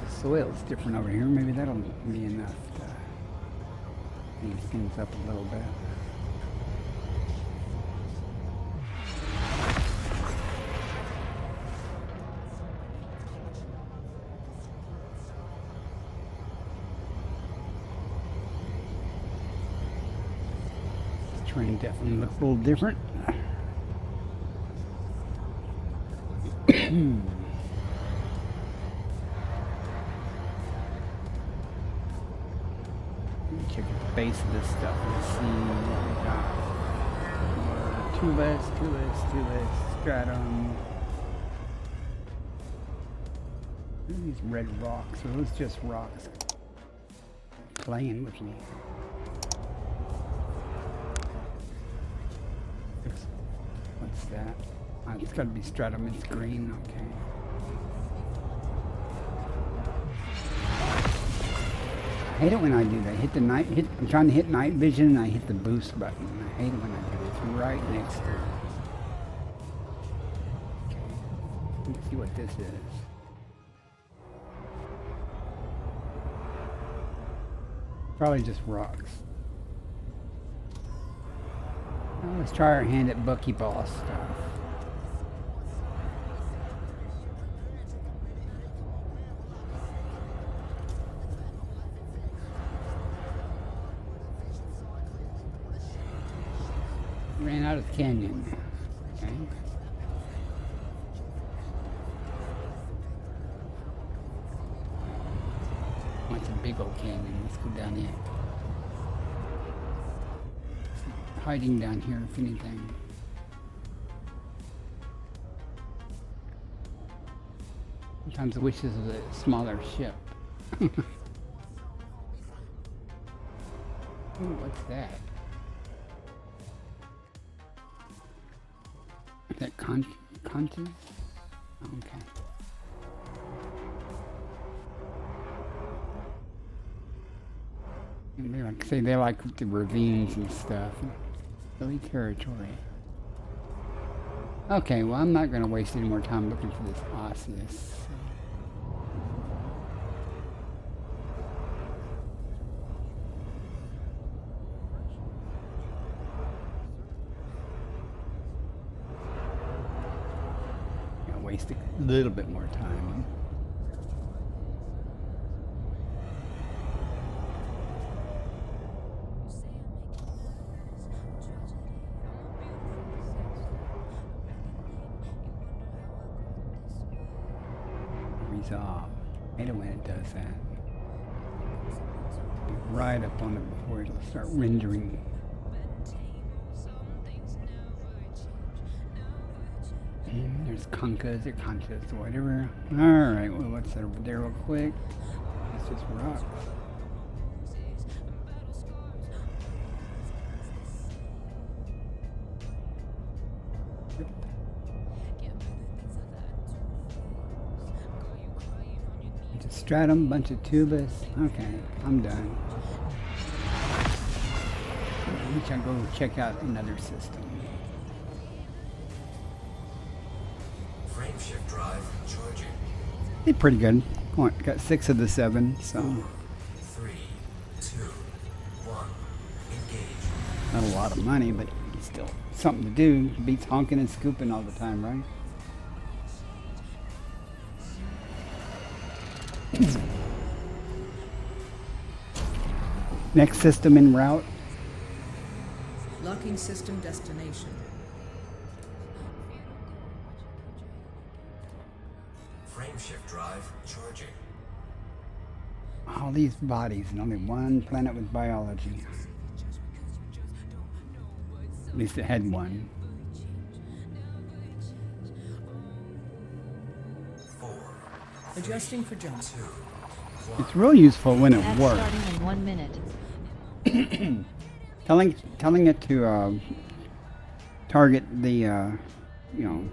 The soil's different over here. Maybe that'll be enough to speed things up a little bit. Terrain definitely looks a little different. Check at the base of this stuff and see what we got. Two less, stratum. What are these red rocks? Are those just rocks playing with me? What's that? It's got to be stratum. It's green. Okay. I hate it when I do that. I'm trying to hit night vision and I hit the boost button. I hate it when I do it. It's right next to it. Okay. Let's see what this is. Probably just rocks. Now let's try our hand at buckyball stuff. Ran out of the canyon. Okay. That's a big old canyon. Let's go down there. Hiding down here, if anything. Sometimes I wish this was a smaller ship. Ooh, what's that? Is that conches? Okay. And they like say they like the ravines and stuff. Hilly territory. Okay, well I'm not going to waste any more time looking for this osseous. waste a little bit more time. Resolve. I hate it when it does that. Be right up on it before it'll start rendering. There's conchas or conchas or whatever. Alright, well, what's that over there real quick? It's just rock. Yep. Bunch of stratum, bunch of tubus. Okay, I'm done. I shall go check out another system. Frame shift drive charging. Did pretty good. Got 6 of the 7, so 3, 2, 1. Engage. not a lot of money, but still something to do. Beats honking and scooping all the time, right? Next system en route. Locking system destination. Frame shift drive charging. All these bodies and only one planet with biology. At least it had one. 4, Adjusting for jump. 2, It's real useful when it Ad works. starting in 1 minute. Telling it to target the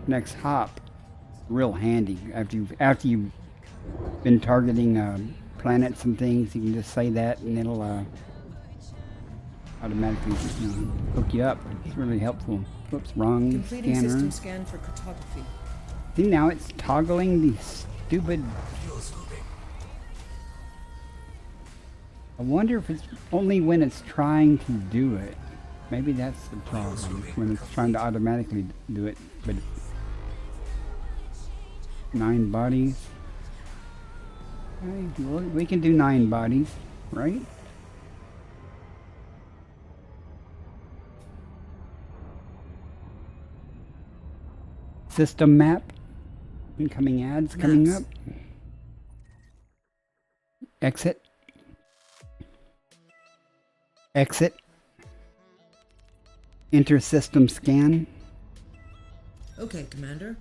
next hop, real handy. After you've been targeting planets and things, you can just say that and it'll automatically hook you up. It's really helpful. Whoops, wrong Completing scanner. system scan for cartography. See, now it's toggling the stupid. fuel scooping. I wonder if it's only when it's trying to do it. Maybe that's the problem, when it's trying to automatically do it. But 9 bodies. Okay, well, we can do 9 bodies, right? System map. Incoming ads coming Maps. up. Exit. Exit. Enter system scan. Okay, Commander.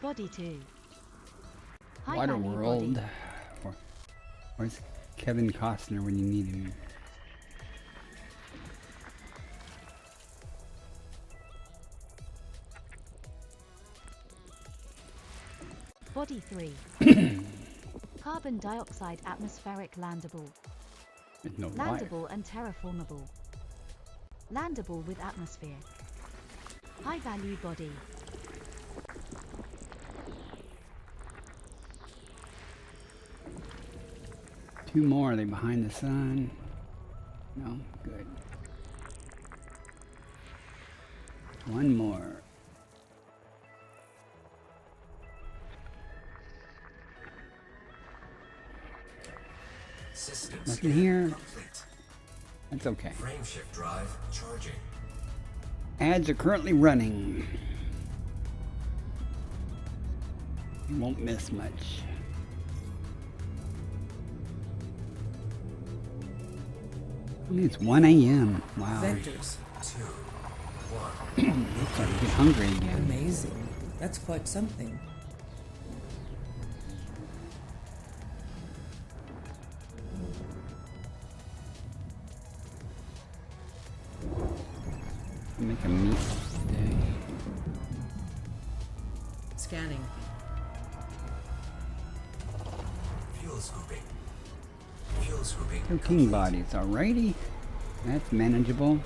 Body 2. High Water value World. body. Where's Kevin Costner when you need him? Body 3. Carbon dioxide atmospheric landable. There's no life. Landable and terraformable. Landable with atmosphere. High value body. Two more. Are they behind the sun? No? Good. One more. System Nothing scan here. complete. That's okay. Frame shift drive charging. Ads are currently running. You won't miss much. It's 1 a.m. Wow. Vectors. 2, 1. I'm starting to get hungry again. Amazing. That's quite something. I'll make a meat today. Scanning. Fuel scooping. Fuel scooping. 13 bodies, alrighty. That's manageable.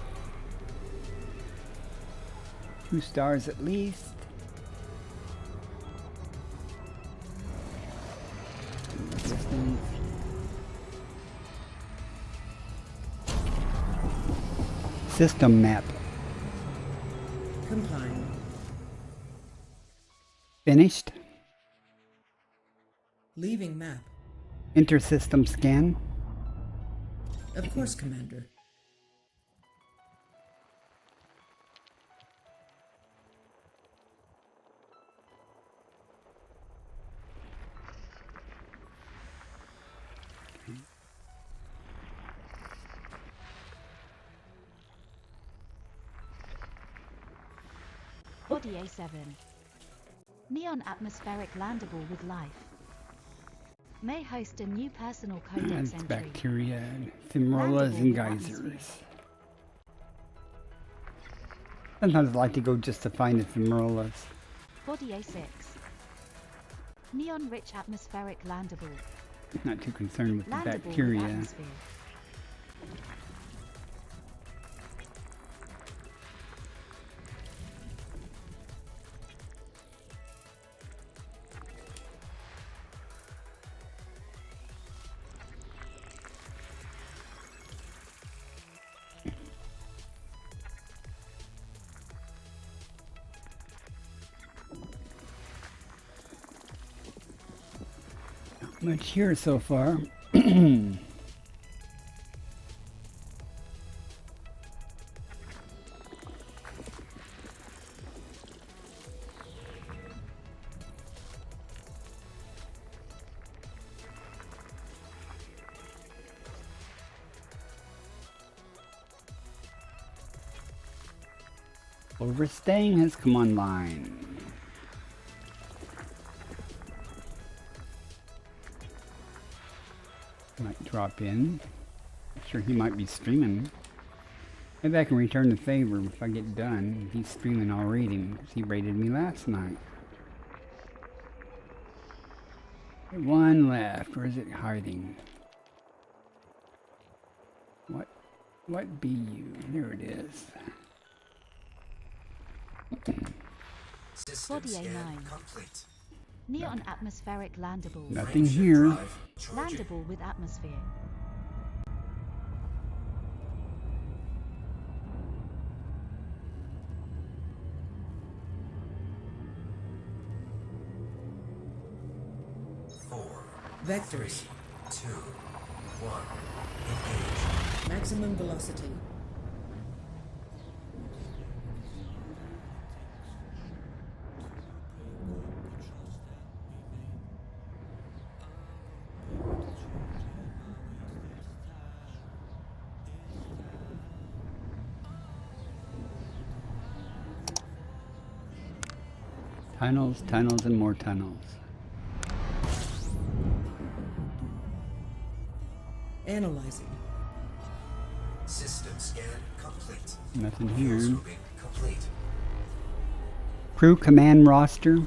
2 stars at least. Distance. Intersystem map. Complying. Finished. Leaving map. Intersystem scan. Of course, Commander. Body A7. Neon atmospheric landable with life. May host a new personal codex That's entry. bacteria, and fumarolas, and Landable with geysers. Sometimes I like to go just to find the fumarolas. Body A6. Neon rich atmospheric landable. Not too concerned with the Landable with bacteria. atmosphere. Much here so far. Overstaying has come online. Might drop in. Sure, he might be streaming. Maybe I can return the favor if I get done. He's streaming, I'll raid him, because he raided me last night. One left. Where is it hiding? What be you? There it is. System Body scan A9. complete. Neon atmospheric landable. Nothing Frameshift here. drive charging. Landable with atmosphere. Four, Vectors. 2, 1. Engage. Maximum velocity. Tunnels, tunnels, and more tunnels. Analyzing. System scan complete. Nothing Fuel here. scooping complete. Crew command roster.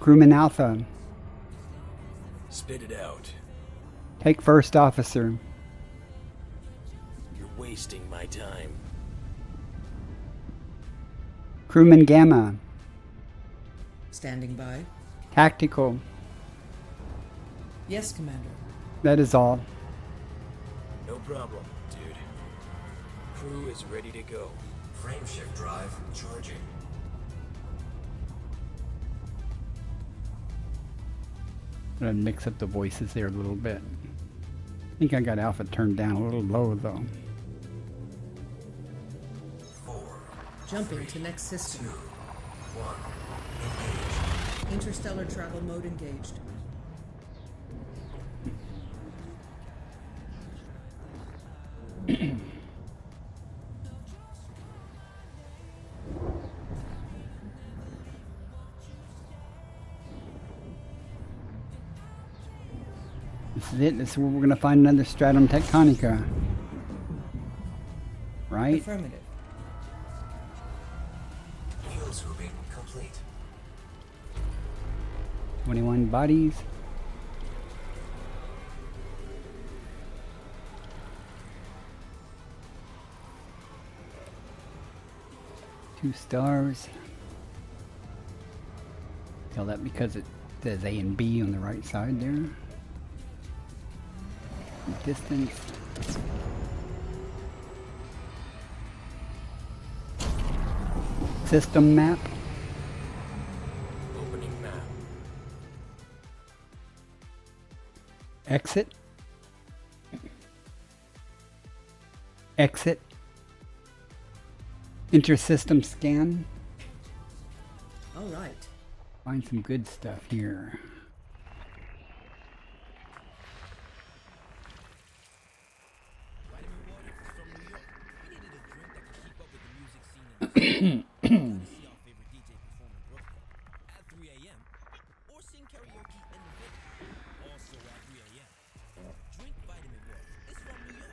Crewman Alpha. Spit it out. Take first officer. You're wasting my time. Crewman Gamma. Standing by. Tactical. Yes, Commander. That is all. No problem, dude. Crew is ready to go. Frameshift drive charging. I'm gonna mix up the voices there a little bit. I think I got Alpha turned down a little low though. 4, Jumping to next 2, system. 1. Engage. Interstellar travel mode engaged. This is it. This is where we're gonna find another stratum tectonica. Right? Affirmative. Fuel scooping complete. 21 bodies. Two stars. Tell that because it says A and B on the right side there. Distance. System map. Opening map. Exit. Exit. Inter-system scan. All right. Find some good stuff here. Vitamin water is from New York. We needed a drink that could keep up with the music scene in the see our favorite DJ perform in Brooklyn at 3 a.m. or sing karaoke in the Village, also at 3 a.m. Drink vitamin water. It's from New York.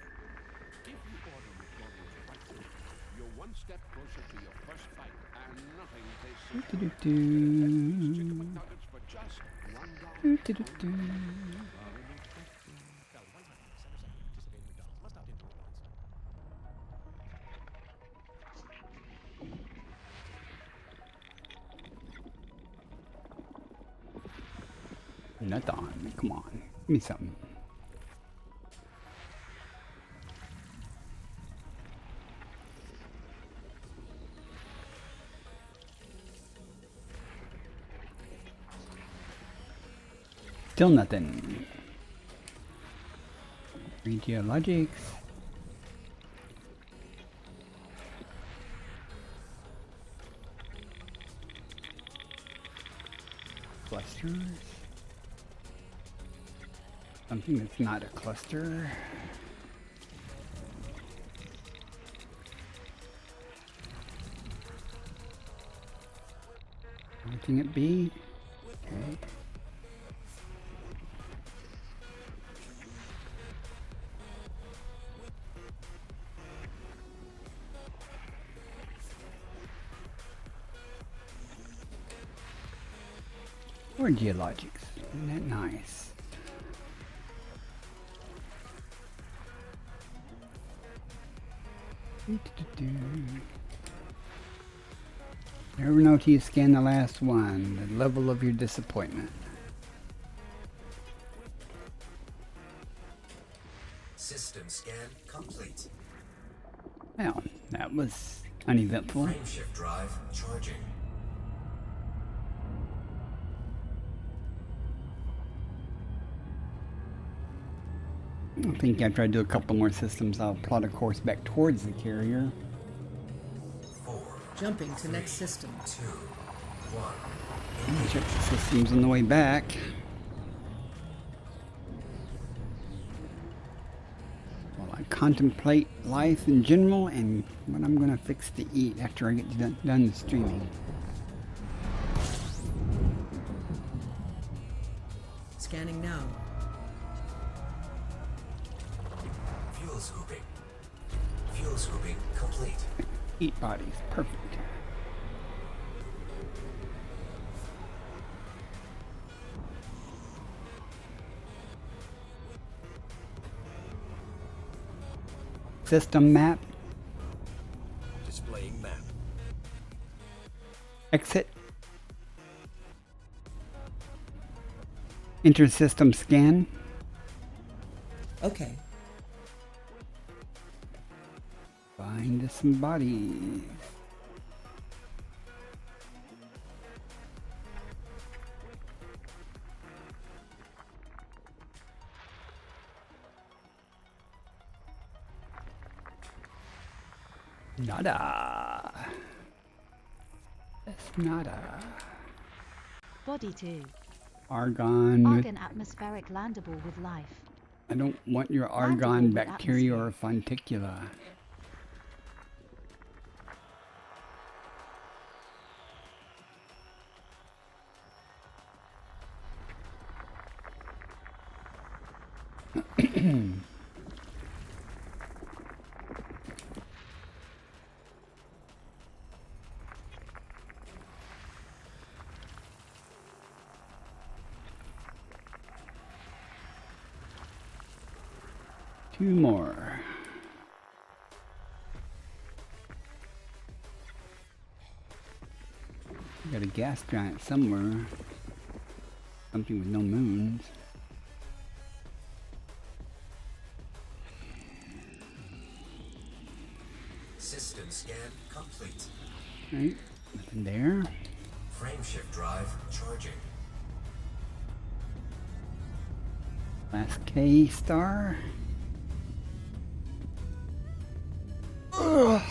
If you order McDonald's breakfast, you're one step closer to your first fight, and nothing tastes so good. Chicken McNuggets for just $1. Nut on. Come on. Give me something. Still nothing. Geologics. Clusters. Something that's not a cluster. Anything at B? Okay. Or geologics. Isn't that nice? Never know till you scan the last one. The level of your disappointment. System scan complete. Well, that was uneventful. Frameshift drive charging. I think after I do a couple more systems, I'll plot a course back towards the carrier. 4, Jumping to next system. 2, 1. Check the systems on the way back. While I contemplate life in general and what I'm going to fix to eat after I get done streaming. Scanning now. Fuel scooping. Fuel scooping complete. Eat bodies. Perfect. System map. Displaying map. Exit. Inter-system scan. Okay. Find some bodies. Nada. That's nada. Body 2. Argon. Argon atmospheric landable with life. I don't want your argon Landable with bacteria or atmosphere. fonticula. Two more. Got a gas giant somewhere. Something with no moons. Right, nothing there. Frameshift drive charging. Last K star. Ugh.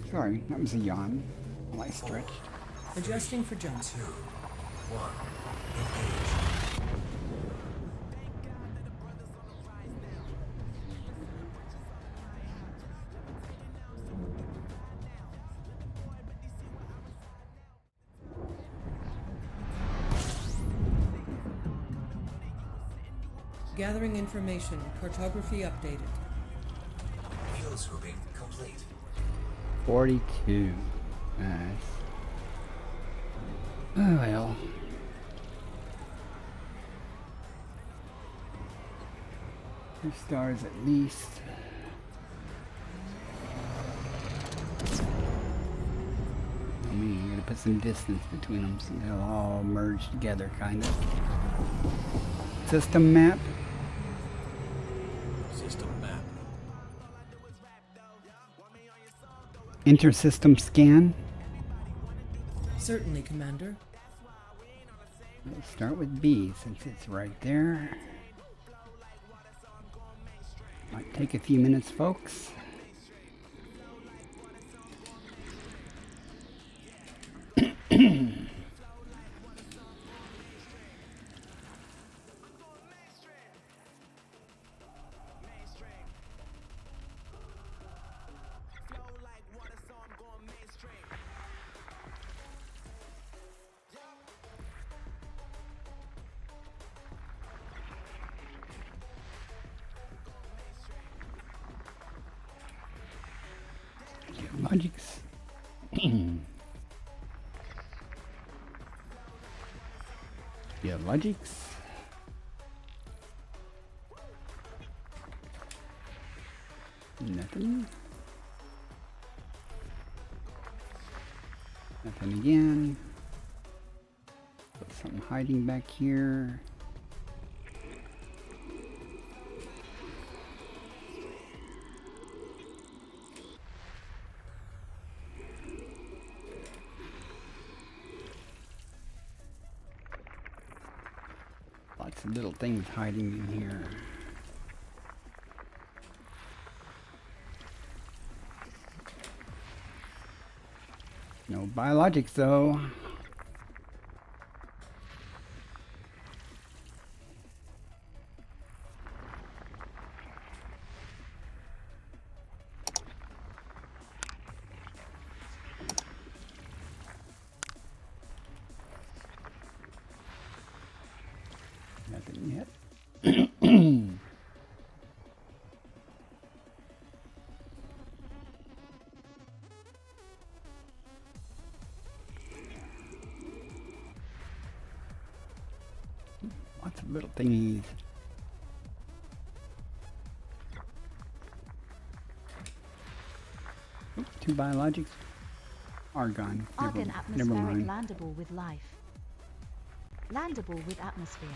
Sorry, that was a yawn while I stretched. Adjusting for jump. 2, 1, engage. Gathering information. Cartography updated. Fuel scooping complete. 42. Nice. Oh well. Two stars at least. I mean, you gotta put some distance between them so they'll all merge together, kind of. System map. System map. Inter-system scan. Certainly, Commander. We'll start with B since it's right there. Might take a few minutes, folks. Logics. Yeah, logics. Nothing. Nothing again. Got something hiding back here. Lots of little things hiding in here. No biologics though. Nothing yet. Lots of little thingies. Oops, 2 biologics. Argon. Argon Never atmospheric mind. landable with life. Landable with atmosphere.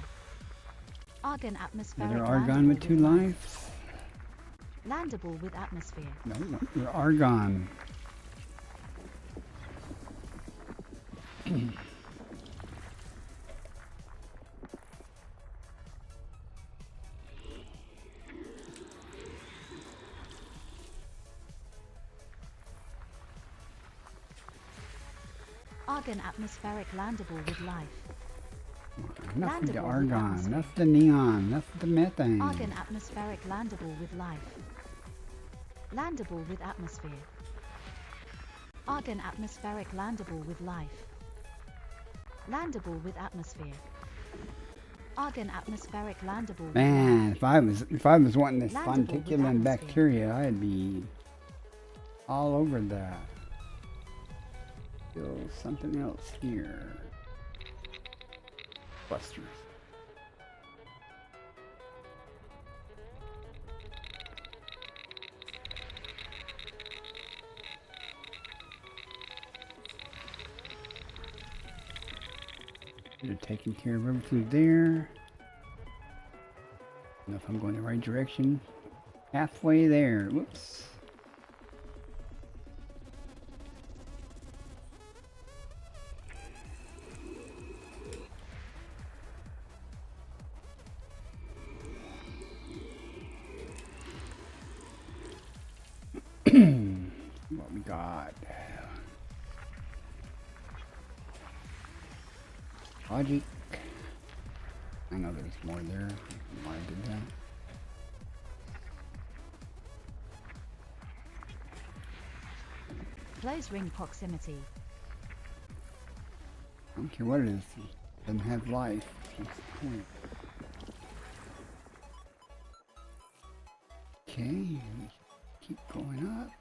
Argon atmospheric Another argon landable with 2 lives. Landable with atmosphere. No, argon. Argon atmospheric landable with life. Enough with the Landable with argon, atmosphere. enough with the neon, enough with the methane. Argon atmospheric landable with life. Landable with atmosphere. Argon atmospheric landable with life. Landable with atmosphere. Argon atmospheric landable with Man, life. if I was wanting this Landable with funticulum atmosphere. bacteria, I'd be all over that. Still something else here. Busters. They're taking care of everything there. I don't know if I'm going the right direction. Halfway there. Whoops. What we got? Logic. I know there's more there. Why I did that. Close ring proximity. I don't care what it is. It doesn't have life. That's the point. Okay, keep going up.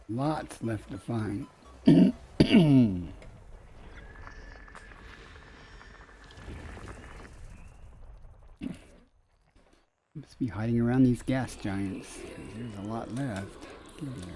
Lots left to find. Must be hiding around these gas giants, 'cause there's a lot left. Get over there.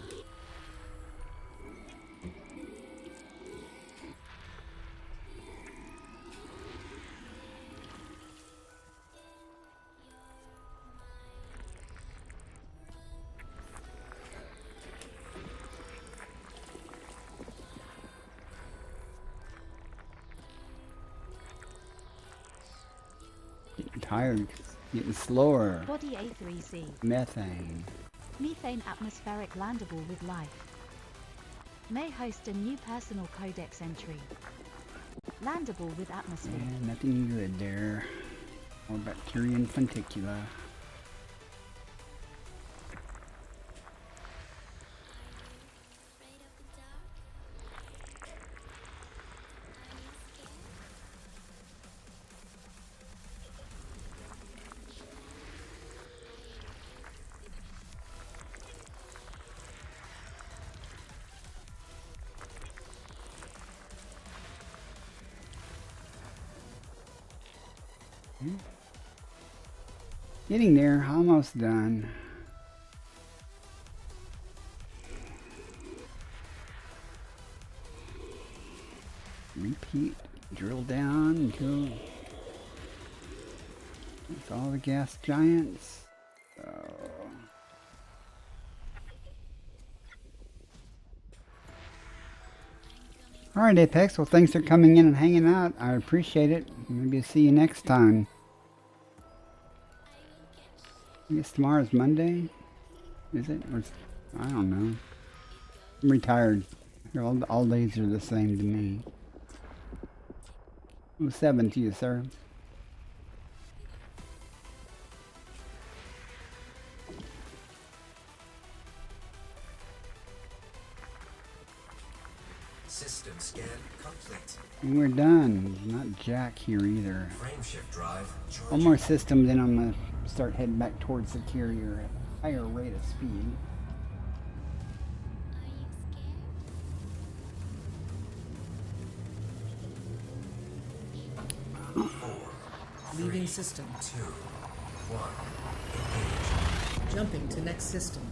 Getting tired, getting slower. Body A3C. Methane. Methane atmospheric landable with life. May host a new personal codex entry. Landable with atmosphere. Yeah, nothing good there. More Bacterian Funticula. Getting there, almost done. Repeat, drill down until it's all the gas giants. So alright, Apex, well thanks for coming in and hanging out. I appreciate it. Maybe see you next time. I guess tomorrow's Monday? Is it? Or I don't know. I'm retired. All days are the same to me. 07 to you, sir. System scan complete. And we're done. There's not Jack here either. Frameshift drive charging. One more system, then I'm gonna start heading back towards the carrier at a higher rate of speed. Leaving system. 2, 1, engage. Jumping to next system.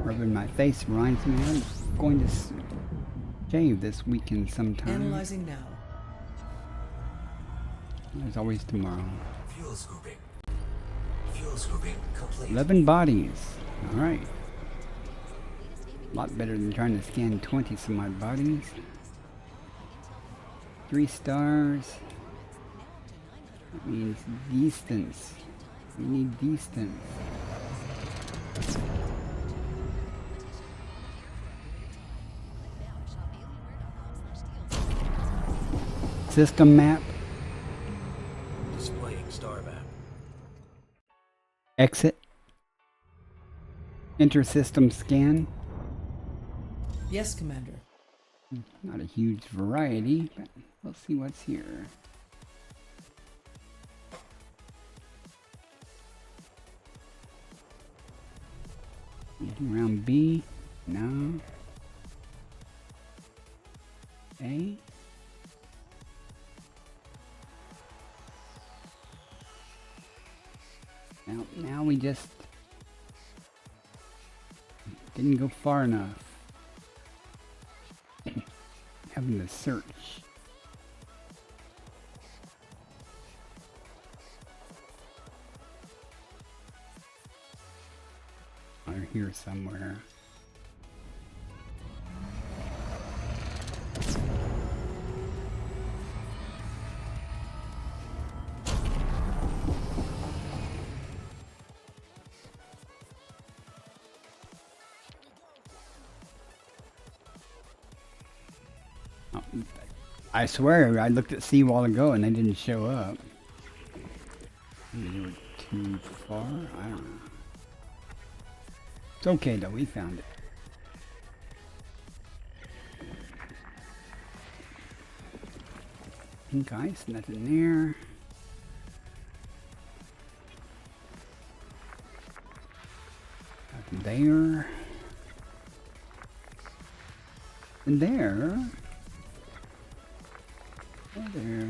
Rubbing my face reminds me I'm going to shave this weekend sometime. Analyzing now. There's always tomorrow. Fuel scooping. Fuel scooping complete. 11 bodies. Alright. A lot better than trying to scan 20 some odd bodies. 3 stars. That means distance. We need distance. System map. Displaying star map. Exit. Enter system scan. Yes, Commander. Not a huge variety, but we'll see what's here. Round B. No. A. Now we just didn't go far enough. Have having to search. They're here somewhere. I swear, I looked at sea a while ago and they didn't show up. Maybe they were too far? I don't know. It's okay though, we found it. Pink ice, nothing there. Nothing there. And there. There.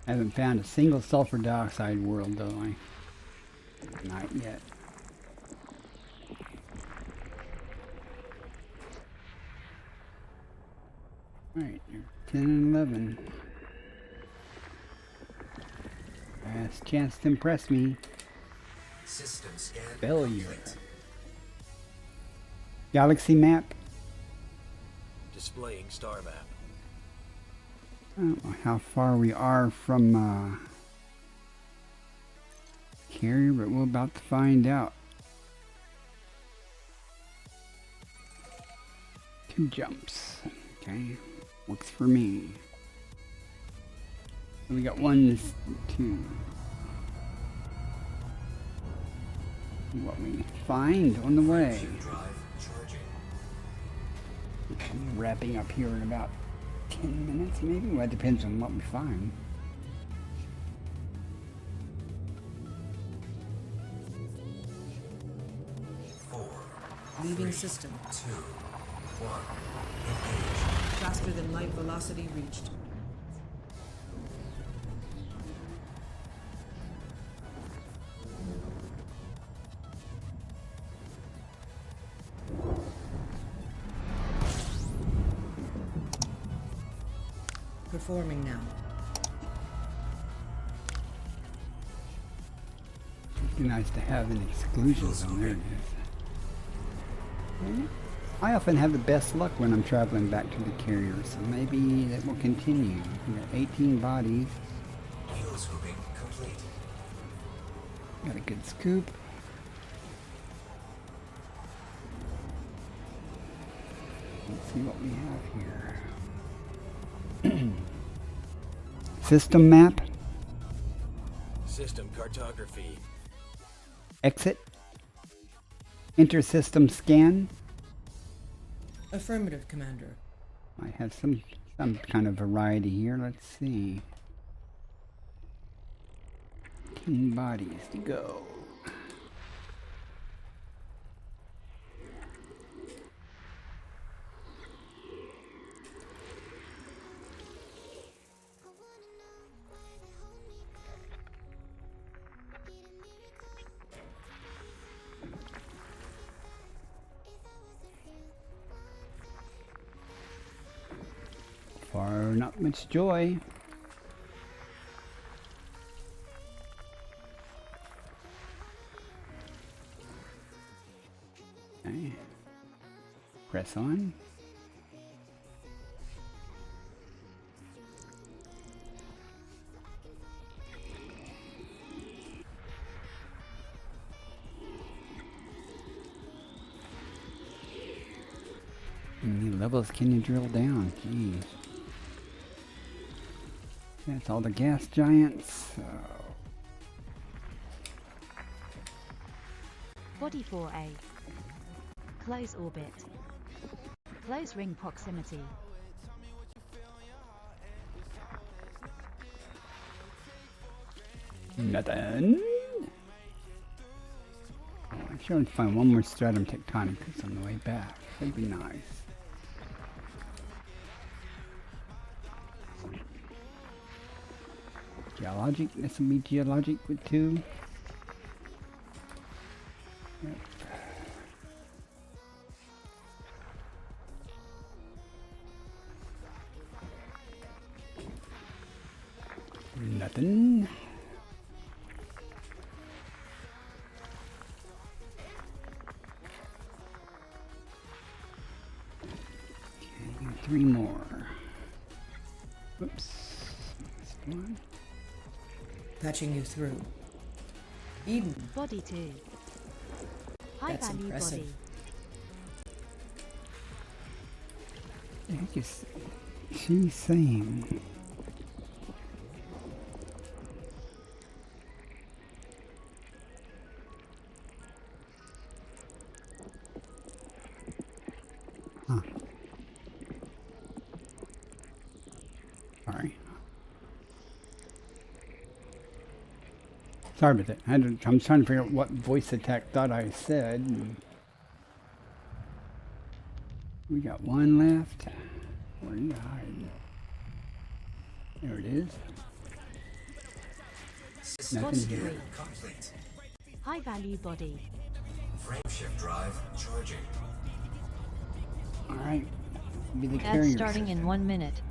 I haven't found a single sulfur dioxide world though. Not yet. Alright, 10 and 11. Last chance to impress me. System scan Failure. complete. Galaxy map. Displaying star map. I don't know how far we are from carrier, but we're about to find out. 2 jumps. Okay. Works for me. So we got 1, 2. See what we find on the way. Drive charging. Wrapping up here in about 10 minutes maybe? Well, it depends on what we find. Leaving system. 2, 1. Engage. Faster than light velocity reached. Performing now. It'd be nice to have an exclusions on there. It is. I often have the best luck when I'm traveling back to the carrier, so maybe that will continue. We got 18 bodies. Fuel scooping complete. Got a good scoop. Let's see what we have here. System map. System cartography. Exit. Enter system scan. Affirmative, Commander. I have some kind of variety here. Let's see. 10 bodies to go. Far not much joy. Okay. Press on. How many levels can you drill down? Jeez. That's all the gas giants. So. Body 4A. Close orbit. Close ring proximity. Nothing. Oh, I'm sure I'd find one more stratum tectonicus on the way back. That'd be nice. Geologic, this will be geologic with 2. Yep. Nothing. Okay, 3 more. Oops. That's 1. Patching you through. Eden. Body 2. High That's value impressive. body. The heck is she saying? Huh. Sorry. Sorry about that. I'm trying to figure out what voice attack thought I said. We got 1 left. Where are you hiding? There it is. Nothing here. Complete. High value body. Frameshift drive charging. Alright. Be the Ads carrier starting in system. 1 minute.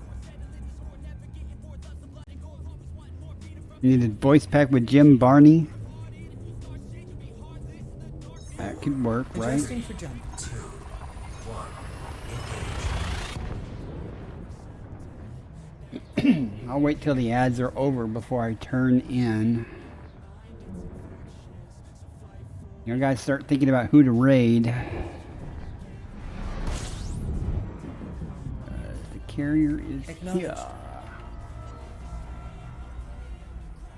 You need a voice pack with Jim Barney. That could work, right? Adjusting for jump. 2, 1, engage. I'll wait till the ads are over before I turn in. You guys start thinking about who to raid. The carrier is here.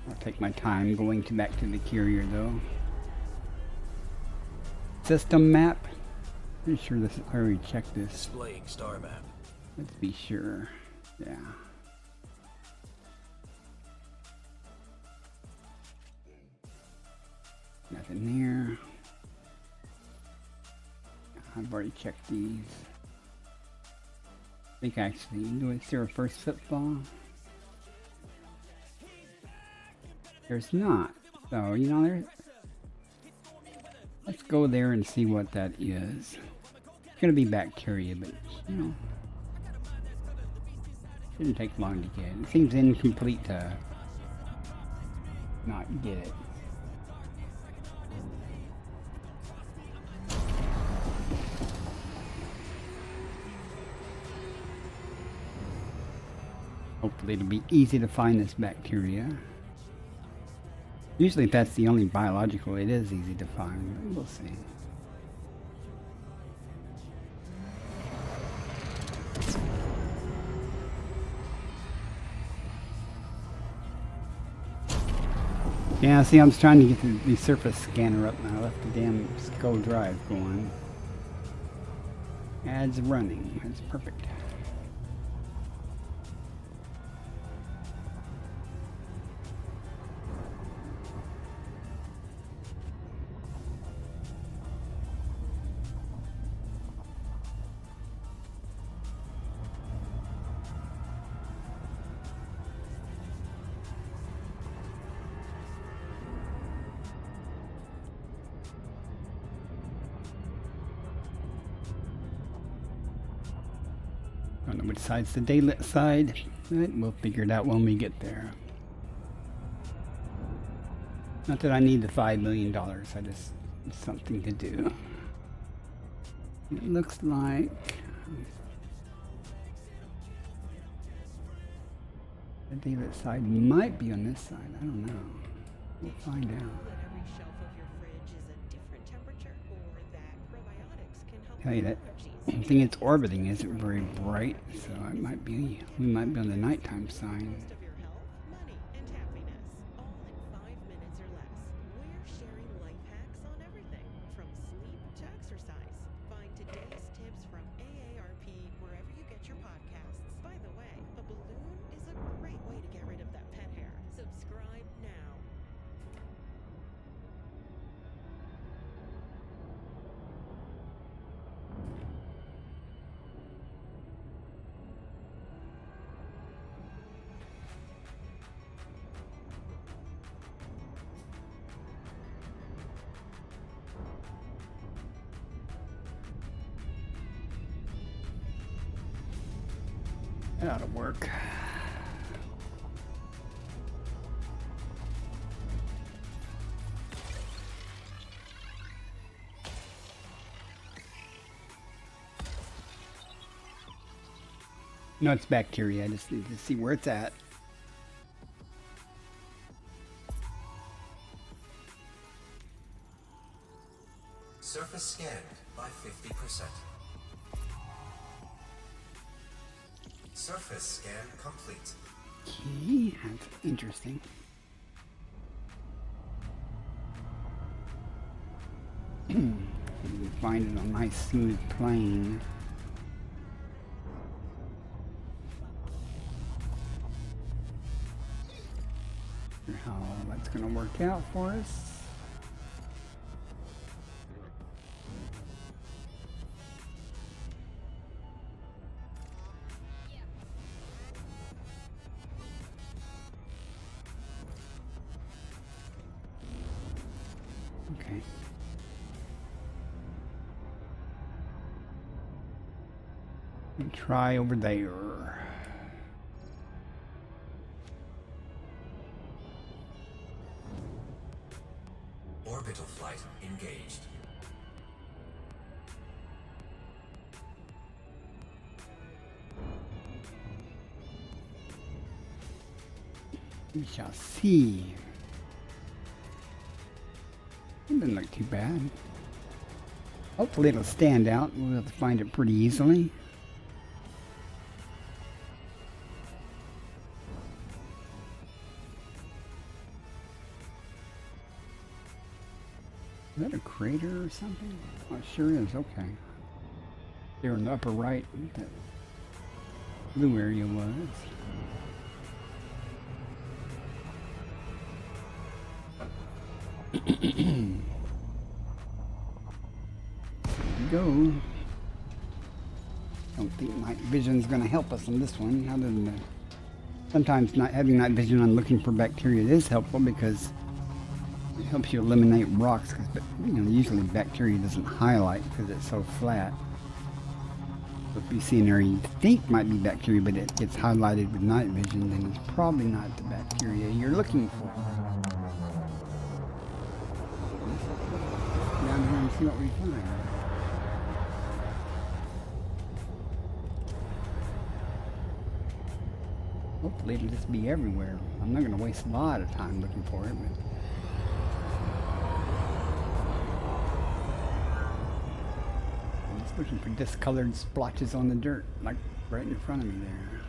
I'll take my time going back to the carrier though. System map. Pretty sure this. I already checked this. Displaying star map. Let's be sure. Yeah. Nothing there. I've already checked these. I think actually, is there a first football? There's not. So, you know, there's... Let's go there and see what that is. It's gonna be bacteria, but, you know... Shouldn't take long to get. It seems incomplete to not get it. Hopefully it'll be easy to find this bacteria. Usually if that's the only biological, it is easy to find, but we'll see. Yeah, see, I was trying to get the surface scanner up and I left the damn Skull Drive going. Ads running. That's perfect. Don't know which side's the daylit side, but we'll figure it out when we get there. Not that I need the $5 million, I just it's something to do. It looks like the daylit side might be on this side. I don't know. We'll find out. Tell you that thing it's orbiting isn't very bright, so it might be we might be on the nighttime sign. That ought to work. No, it's bacteria. I just need to see where it's at. Surface scanned by 50%. Surface scan complete. Okay, that's interesting. You can find it on a nice smooth plane. How that's going to work out for us. Okay. And try over there. Orbital flight engaged. We shall see. It doesn't look too bad. Hopefully it'll stand out. We'll be able to find it pretty easily. Is that a crater or something? Oh, it sure is. Okay. There in the upper right, that blue area was. Go. Don't think night vision's going to help us on this one, other than that. Sometimes not having night vision on looking for bacteria is helpful because it helps you eliminate rocks. Because usually bacteria doesn't highlight because it's so flat. So if you see an area you think might be bacteria, but it gets highlighted with night vision, then it's probably not the bacteria you're looking for. Down here and see what we find. Hopefully it'll just be everywhere. I'm not going to waste a lot of time looking for it, but I'm just looking for discolored splotches on the dirt, like right in front of me there.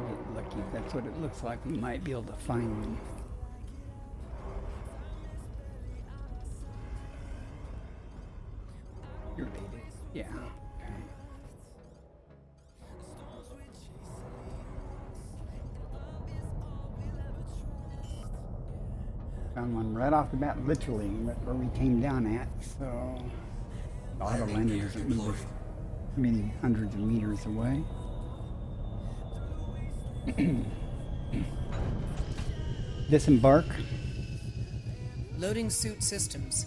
Get lucky if that's what it looks like. We might be able to find one. Here it is. Yeah. Okay. Found one right off the bat, literally, where we came down at. So the auto landing doesn't move us many hundreds of meters away. Disembark. Loading suit systems.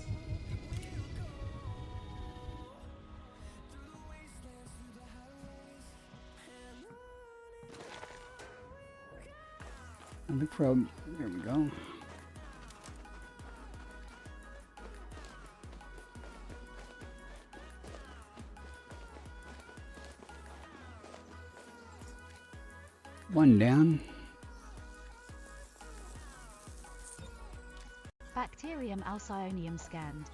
And the probe. There we go. One down. Bacterium alcyonium scanned.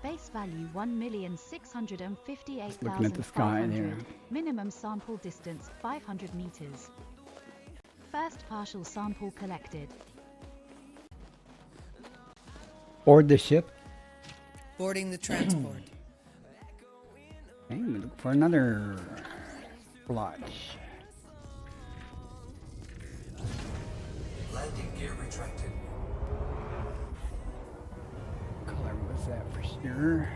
Base value 1,658,500. Looking at the sky there. Minimum sample distance 500 meters. First partial sample collected. Board the ship. Boarding the transport. Okay, we look for another splotch. Landing gear retracted. Color was that for sure.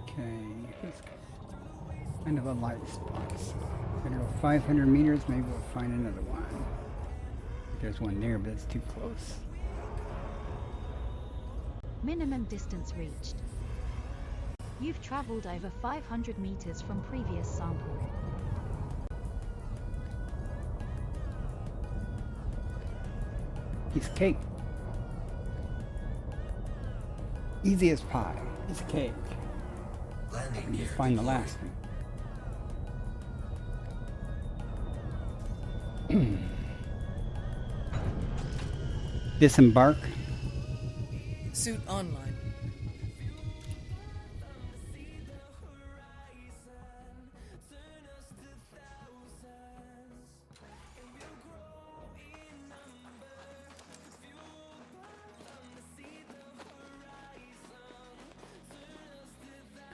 Okay, it's kind of a light spot. So gonna go 500 meters, maybe we'll find another one. There's one there, but it's too close. Minimum distance reached. You've traveled over 500 meters from previous sample. Piece of cake. Easy as pie. Piece of cake. Landing Just gear find the deployed. last one. Disembark. Suit online.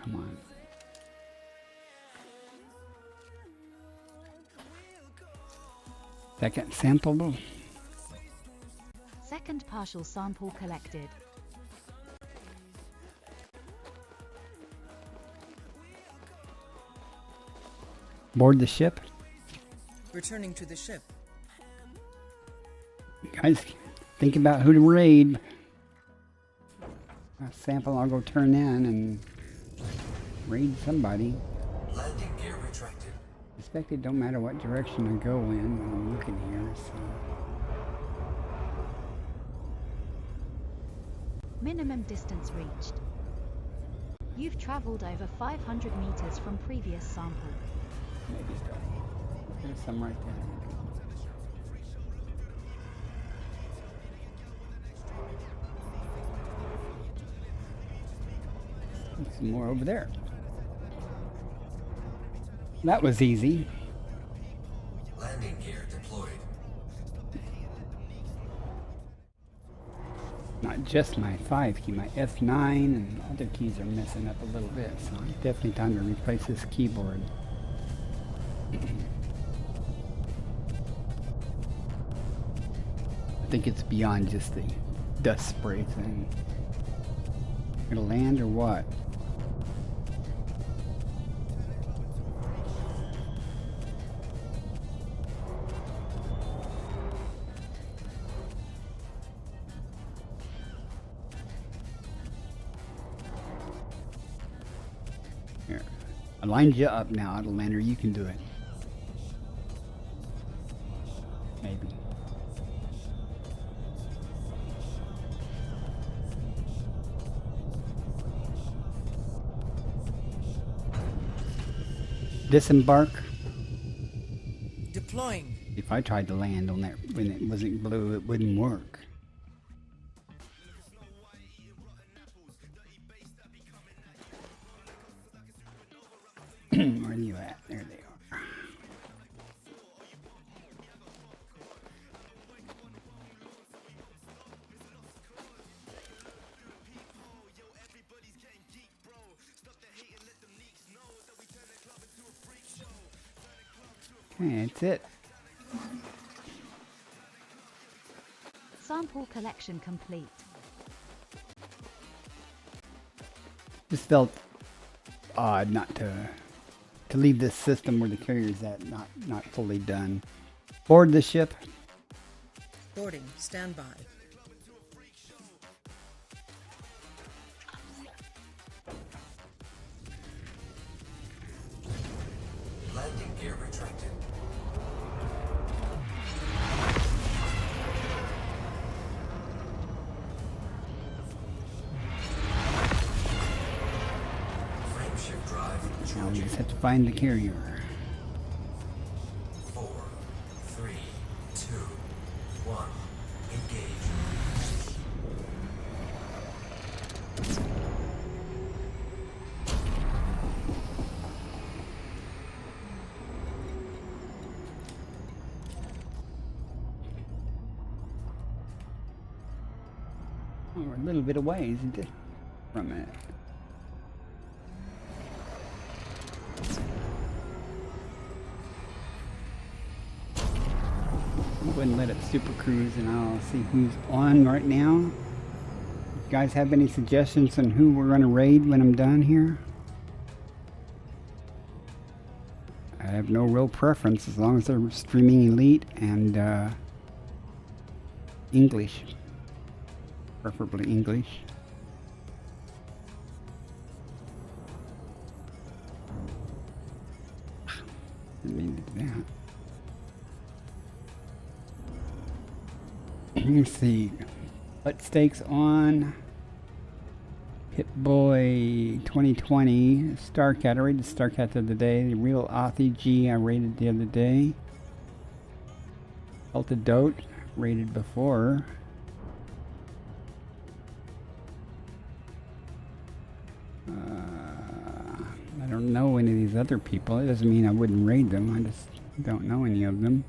Come on. Second sampleable. Second partial sample collected. Board the ship. Returning to the ship. Guys, think about who to raid. A sample I'll go turn in and raid somebody. Landing gear retracted. I suspect it don't matter what direction I go in when I'm looking here, so. Minimum distance reached. You've traveled over 500 meters from previous sample. Maybe so. There's some right there. Some more over there. That was easy. Landing gear deployed. Not just my 5 key, my F9 and other keys are messing up a little bit, so it's definitely time to replace this keyboard. I think it's beyond just the dust spray thing. Gonna land or what? Here. I lined you up now, Outlander. You can do it. Maybe. Disembark. Deploying. If I tried to land on that when it wasn't blue, it wouldn't work. Where are you at? There they are. Okay, that's it. Sample collection complete. Just felt odd not to leave this system where the carrier's at not fully done. Board the ship. Boarding. Stand by. Landing gear retracted. Frameshift drive Now we charging. just have to find the carrier. 4, 3, 2, 1. Engage. Oh, we're a little bit away, isn't it? From it. Go ahead and let it super cruise and I'll see who's on right now. You guys have any suggestions on who we're going to raid when I'm done here? I have no real preference as long as they're streaming Elite and English. Preferably English. Didn't mean to do that. Let's see. What stakes on? Hit-Boy 2020. Starcat. I rated Starcat the other day. The Real Authy G I rated the other day. EliteDangerous rated before. I don't know any of these other people. It doesn't mean I wouldn't raid them. I just don't know any of them.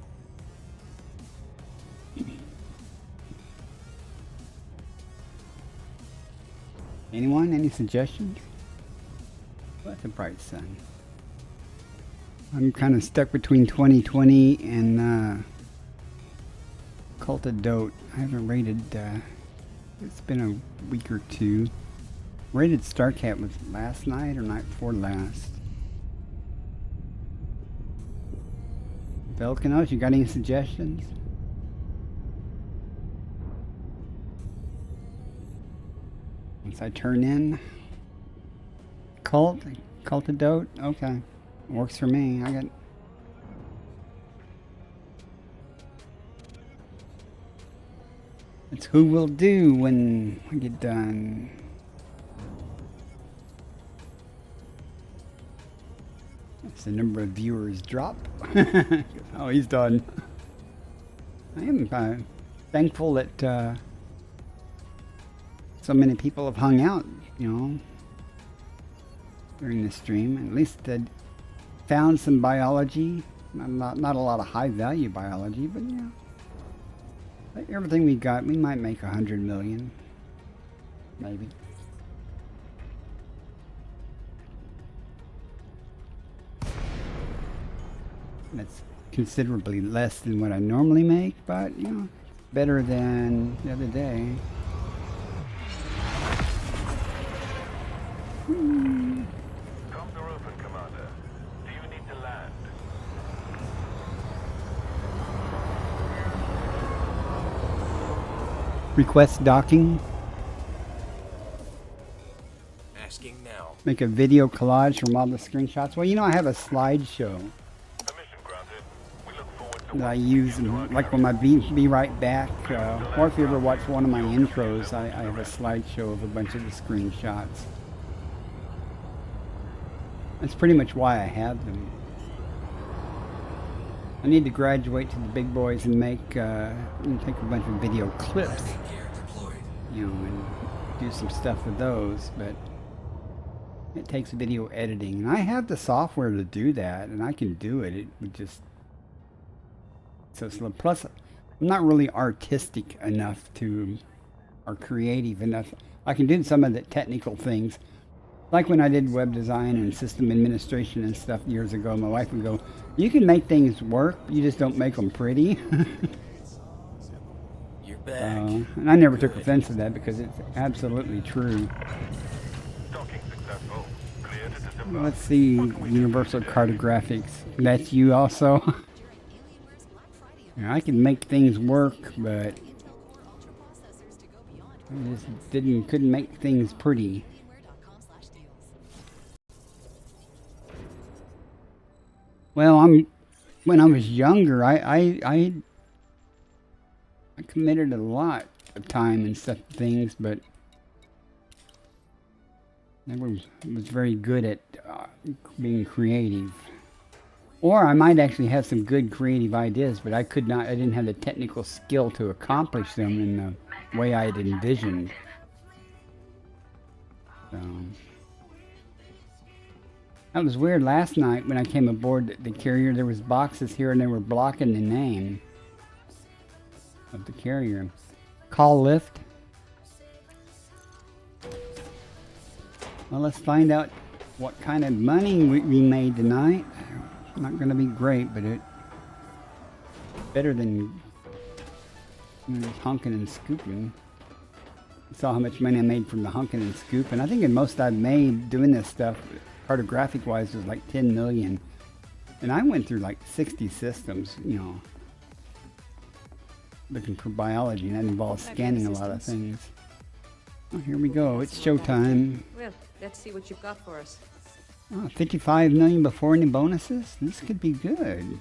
Anyone? Any suggestions? That's a bright sun. I'm kind of stuck between 2020 and EliteDangerous. I haven't rated, it's been a week or two. Rated Starcat was last night or night before last. Velkanos, you got any suggestions? Once I turn in EliteDangerous, okay, works for me. I got. It's who will do when I get done. As the number of viewers drop. Oh, he's done. I am thankful that so many people have hung out, you know, during the stream. At least found some biology. Not a lot of high value biology, but you know, like everything we got, we might make 100 million, maybe. That's considerably less than what I normally make, but you know, better than the other day. Comms are open, Commander. Do you need to land? Request docking. Asking now. Make a video collage from all the screenshots. Well, you know, I have a slideshow that I use, and like when my Be Right Back, or if you ever watch one of my intros, I have a slideshow of a bunch of the screenshots. That's pretty much why I have them. I need to graduate to the big boys and take a bunch of video clips, you know, and do some stuff with those, but it takes video editing, and I have the software to do that, and I can do it. It would just so slow. Plus, I'm not really artistic enough or creative enough. I can do some of the technical things. Like when I did web design and system administration and stuff years ago, my wife would go, "You can make things work, you just don't make them pretty." You're back. And I never took offense to that because it's absolutely true. Let's see, Universal Cartographics. That's you also? Yeah, I can make things work, but I just couldn't make things pretty. Well, when I was younger, I committed a lot of time and things, but never was very good at being creative. Or I might actually have some good creative ideas, but I didn't have the technical skill to accomplish them in the way I had envisioned. So that was weird. Last night when I came aboard the carrier, there was boxes here and they were blocking the name of the carrier. Call lift. Well, let's find out what kind of money we made tonight. Not going to be great, but it's better than honking and scooping. I saw how much money I made from the honking and scooping. I think the most I've made doing this stuff, cartographic wise, was like 10 million. And I went through like 60 systems, you know, looking for biology, and that involves scanning a lot of things. Oh, here we go. It's showtime. Well, let's see what you've got for us. Oh, 55 million before any bonuses? This could be good.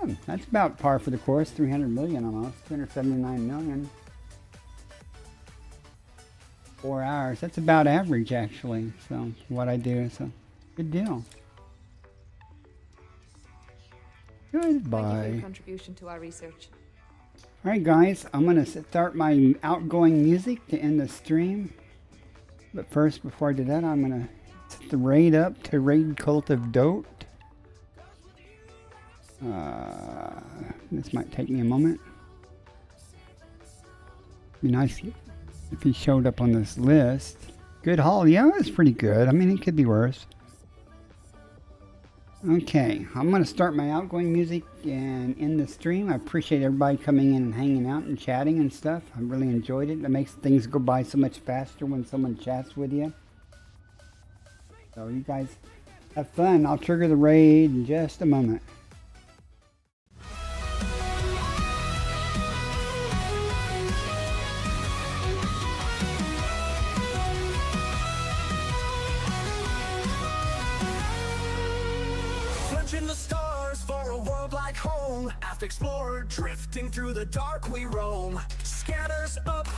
Oh, that's about par for the course. 300 million almost. 279 million. 4 hours. That's about average actually. So what I do. So good deal. Goodbye. Thank you for your contribution to our research. Alright guys, I'm going to start my outgoing music to end the stream. But first, before I do that, I'm going to set the raid up to Raid Cult of Dote. This might take me a moment. Be nice if he showed up on this list. Good haul. Yeah, it's pretty good. I mean, it could be worse. Okay, I'm going to start my outgoing music and end the stream. I appreciate everybody coming in and hanging out and chatting and stuff. I really enjoyed it. It makes things go by so much faster when someone chats with you. So you guys have fun. I'll trigger the raid in just a moment. In the stars for a world like home. Aft explorer drifting through the dark we roam. Scanners up,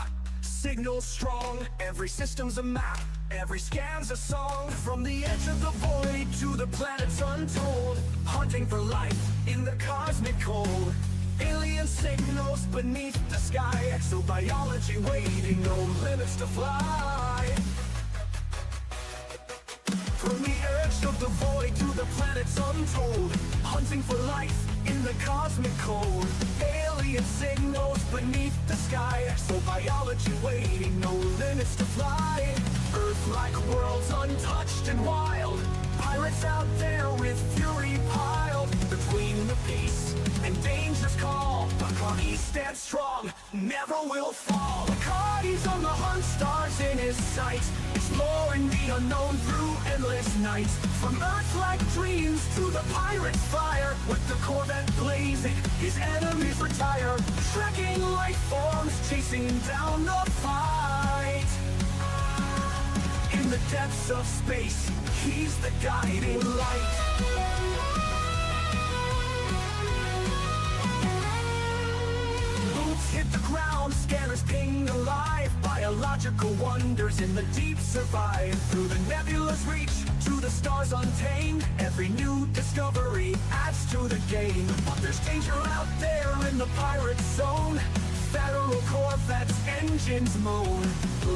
signals strong. Every system's a map, every scan's a song. From the edge of the void to the planets untold. Hunting for life in the cosmic cold. Alien signals beneath the sky. Exobiology waiting, no limits to fly. From the edge of the void to the planets untold. Hunting for life in the cosmic cold. Alien signals beneath the sky. Exobiology waiting, no limits to fly. Earth-like worlds untouched and wild. Pirates out there with fury piled. Between the peace and danger's call. Bacardi stands strong, never will fall. Bacardi's on the hunt, stars in his sight. Exploring the unknown through endless nights. From Earth-like dreams to the pirate's fire. With the Corvette blazing, his enemies retire. Tracking life forms, chasing down the fight. In the depths of space, he's the guiding light. Hit the ground, scanners ping alive. Biological wonders in the deep survive. Through the nebula's reach, to the stars untamed. Every new discovery adds to the game. But there's danger out there in the pirate zone. Federal Corvettes, engines moan.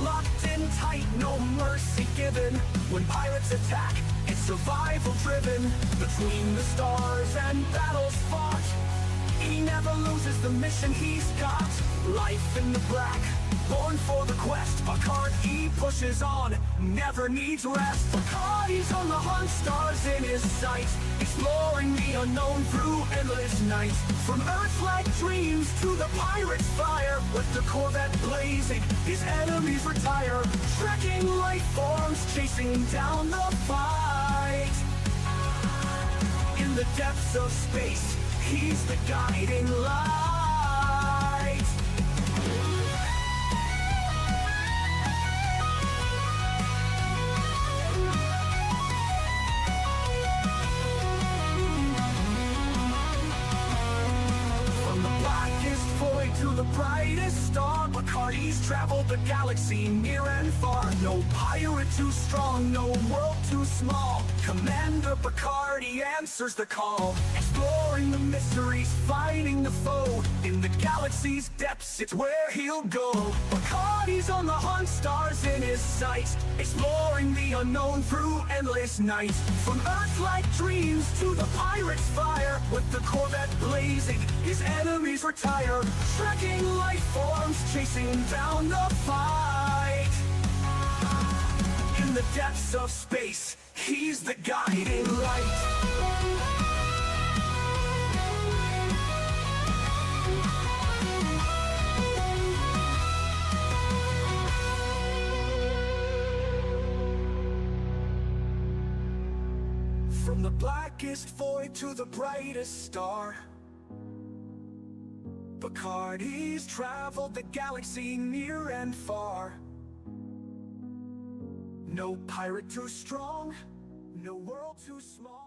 Locked in tight, no mercy given. When pirates attack, it's survival driven. Between the stars and battles fought, he never loses the mission he's got. Life in the black, born for the quest. Bacardi pushes on, never needs rest. Bacardi's on the hunt, stars in his sight. Exploring the unknown through endless nights. From Earth-like dreams to the pirate's fire. With the Corvette blazing, his enemies retire. Tracking life forms, chasing down the fight. In the depths of space, he's the guiding light. From the blackest void to the brightest star, Bacardi's traveled the galaxy near and far. No pirate too strong, no world too small. Commander Bacardi answers the call. Exploring the mysteries, fighting the foe. In the galaxy's depths, it's where he'll go. Bacardi's on the hunt, stars in his sights. Exploring the unknown through endless nights. From Earth-like dreams to the pirate's fire. With the Corvette blazing, his enemies retire. Tracking life forms, chasing down the fight. In the depths of space, he's the guiding light. From the blackest void to the brightest star, Bacardi's traveled the galaxy near and far. No pirate too strong, no world too small.